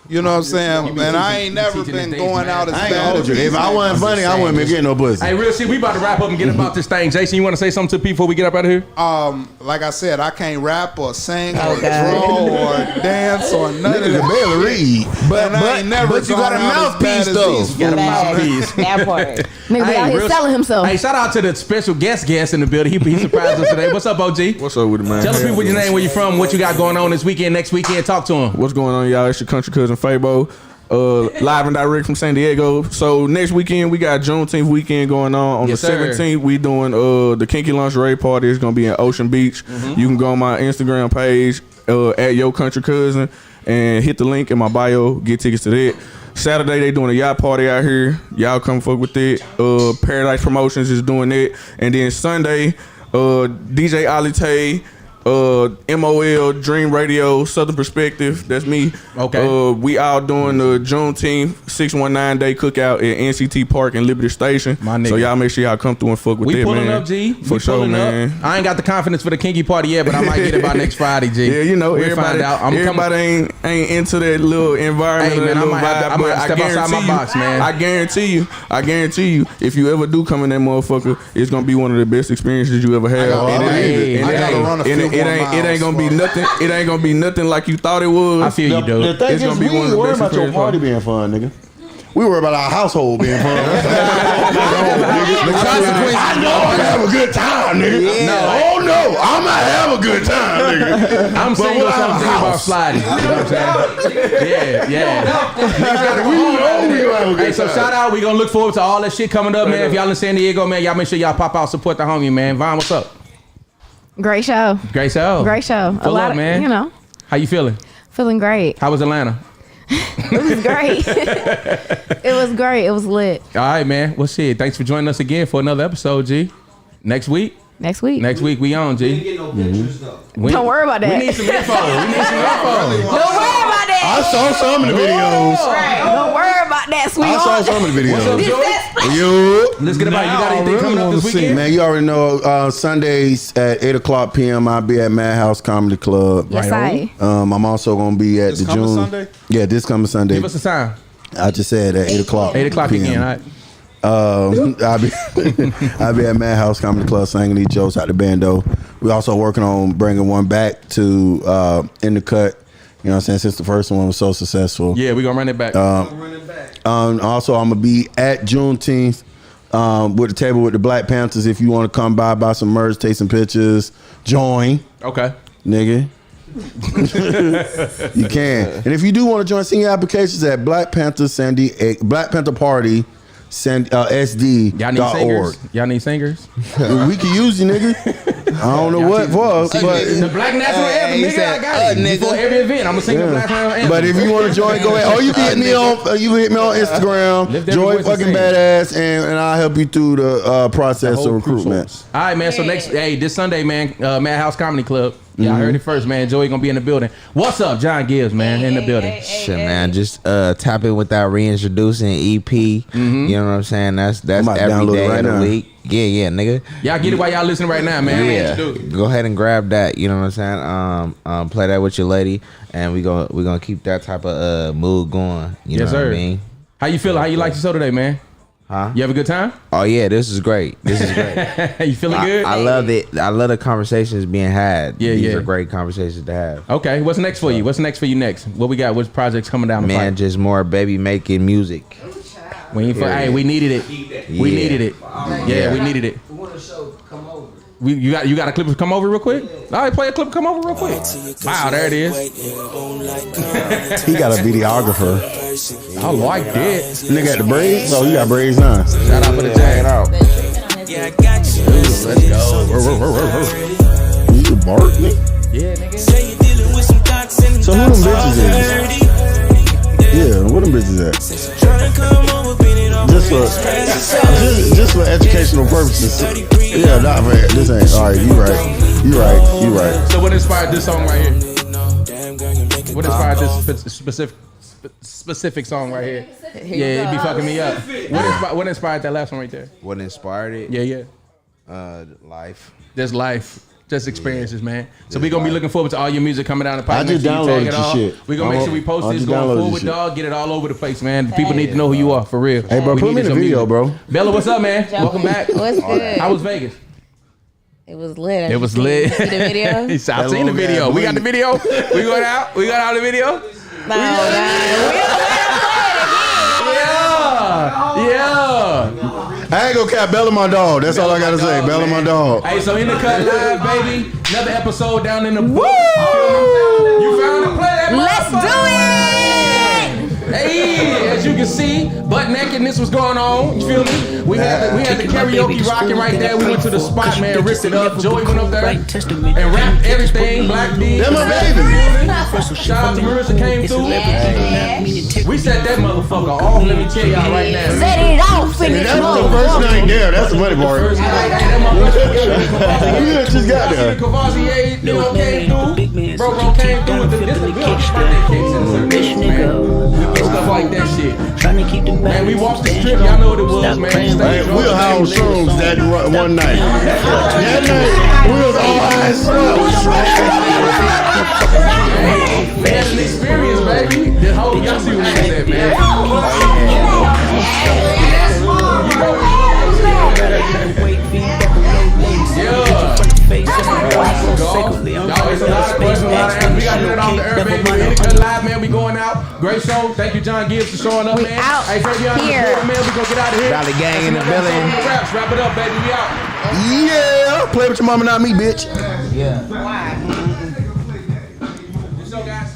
you know what I'm saying? And I ain't never teaching been these days, going man. out as I ain't gonna bad hold as you. these If I niggas. wasn't funny, I wouldn't been getting no pussy. Hey, real shit, we about to wrap up and get about this thing. Jason, you want to say something to people before we get up out of here? Like I said, I can't rap or sing or God. draw or dance or none of Nigga that. can barely read. But I ain't never but you got a gone out as bad mouthpiece, as though. these Got a fools. mouthpiece. That part. Maybe Hey, out here real- selling himself. Hey, shout out to the special guest in the building. He surprised us today. What's up, OG? What's up with it, man? Tell the people your name, where you from, what you got going on this weekend, next weekend. Talk to them. What's going on, y'all? It's your country cousin Fabo. live and direct from San Diego. So next weekend we got Juneteenth weekend going on. On Yes, the sir. 17th, we doing the Kinky Lingerie Party. It's gonna be in Ocean Beach. You can go on my Instagram page at Yo Country Cousin and hit the link in my bio. Get tickets to that. Saturday they doing a yacht party out here. Y'all come fuck with it. Paradise Promotions is doing it. And then Sunday, DJ Alite, MOL, Dream Radio, Southern Perspective. That's me. Okay. We out doing the Juneteenth 619 day cookout at NCT Park and Liberty Station. My nigga. So y'all make sure y'all come through and fuck with We that, pulling man. up, G. For We sure, pulling man. up. I ain't got the confidence for the kinky party yet, but I might get it by next Friday, G. Yeah, you know, we'll everybody, find out. ain't into that little environment. Hey, man, that I little might have to- vibe, I might but have to step outside my box, man. I guarantee you, if you ever do come in that motherfucker, it's gonna be one of the best experiences you ever had. It ain't gonna be nothing. It ain't gonna be nothing like you thought it was. I feel you, dude. The thing It's is, gonna be we one of ain't the worried best about your experiences. party being fun, nigga. We worry about our household being fun. I know I'm gonna have a good time, nigga. Oh no, I'm gonna have a good time, nigga. I'm But single, we'll so have I'm a thinking about house. sliding. You know what I'm saying? Yeah. We know we gonna have a good Hey, so time. shout out. We gonna look forward to all that shit coming up, man. If y'all in San Diego, man, y'all make sure y'all pop out, support the homie, man. Vaughn, what's up? Great show. Great show. Great show. Pull up, man. You know, How you feeling? feeling great. How was Atlanta? It was great. It was great. It was lit. All right, man. Well, shit. Thanks for joining us again for another episode, G. Next week Next week. we on, G. Didn't get no pictures though. Don't worry about that. We need some info. Don't worry about that. I saw some of the videos. Don't worry about that, I saw sweetheart. some of the videos. What's up, Joy? Yo. Let's get about it. You got I anything really coming up want this to see, weekend? man. You already know Sundays at 8:00 p.m. I'll be at Madhouse Comedy Club. Yes, I. I'm also gonna be at This the coming June. Sunday? Yeah, this coming Sunday. Give us a time. I just said at 8:00. 8 o'clock p.m. again. All right. I'll be at Madhouse Comedy Club singing these jokes out the bando. We also working on bringing one back to In the Cut. You know what I'm saying? Since the first one was so successful. Yeah, we gonna run it back. Also, I'm gonna be at Juneteenth with the table with the Black Panthers. If you want to come by, buy some merch, take some pictures, join, Okay. nigga. You can. And if you do want to join, send your applications at Black Panther Party. SD.org. Y'all need singers. Y'all need singers. We can use you, nigga. I don't know what for, The but Black National Anthem, nigga. I got it. Before every event, I'm gonna sing the Black National Anthem. but if you want to join, go ahead. Or you can hit me on Instagram, Lift every Joy voice and fucking sing. badass, and I'll help you through the process of recruitment. All right, man. So this Sunday, man, Madhouse Comedy Club. Y'all heard it first, man. Joey gonna be in the building. What's up, John Givez, man, in the building. Shit, man, just tap in with that reintroducing EP. You know what I'm saying? That's about to every download day it right of the now. week. Yeah, nigga. Y'all get it while y'all listening right now, man. Yeah, go ahead and grab that. You know what I'm saying? Play that with your lady, and we gonna keep that type of mood going. You Yes, know sir. what I mean? How you feeling? How you like your show today, man? Huh? You have a good time? Oh yeah, this is great. This is great. You feeling good? I love it. I love the conversations being had. Yeah, These yeah. are great conversations to have. Okay, what's next for you? What's next for you next? What we got? Which projects coming down the Man, pipe? just more baby making music. Hey, we needed it. We Yeah. needed it. Yeah, we needed it. We want to show come over. You got a clip to come over real quick? All right, play a clip. Come over real quick. Wow, there it is. He got a videographer. I like that. Nigga got the braids? Oh, you got braids now. Shout out for the Jang. Let's go. You bark, nigga? Yeah, nigga. So who them bitches is? Yeah, what them bitches at? Just for educational purposes. Yeah, not for this ain't. All right, you right. So what inspired this song right here? What inspired this specific song right here? Yeah, it be fucking me up. What inspired that last one right there? What inspired it? Yeah. Life. Just life. Just experiences, man. So we're gonna be looking forward to all your music coming down the pipe. I just Make sure you tag downloaded it your all. shit. We're gonna make sure we post I this just going downloaded your forward, shit. dog. Get it all over the place, man. The people need to know who you are, for real. Hey, bro, We put need me in the your video, music. bro. Bella, what's up, man? Welcome back. What's good? How was Vegas? It was lit. It was lit. See the video? I've seen the video. We got the video. We going out. We got out the video. Yeah. I ain't gonna cap Bella my dog. That's all I gotta say. Bella my dog. Hey, so in the cut live, baby. Another episode down in the book. You found it. Play that. Let's do it. Hey, as you can see, butt nakedness was going on. You feel me? We had the karaoke rocking right there. We went to the spot, man, ripped it up. Joey went up there and rapped everything. Black D. Them my baby. Shout out to Marissa came through. We set that motherfucker off. Let me tell y'all right now. Set it off in this That's the first night there. That's the funny part. You just got there. Cavassier, you know, came through. Bro came through with the birthday cakes and service, man. Stuff like that shit. Man, we walked the strip. Y'all know what it was, man. Hey, we were high on shrooms that one night. That night, we was all high as We had an experience, baby. The whole y'all see what we said, man. Yeah. Y'all, it's a lot of questions, a lot of answers. We got that off the air, baby. We live, man. We going out. Great show. Thank you, John Givez, for showing up, man. Out hey, Fabian, here. Man, we gonna get out of here. Valley Gang in the building. Wrap it up, baby. We out. Yeah, play with your mama, not me, bitch. Yeah. Good show, guys.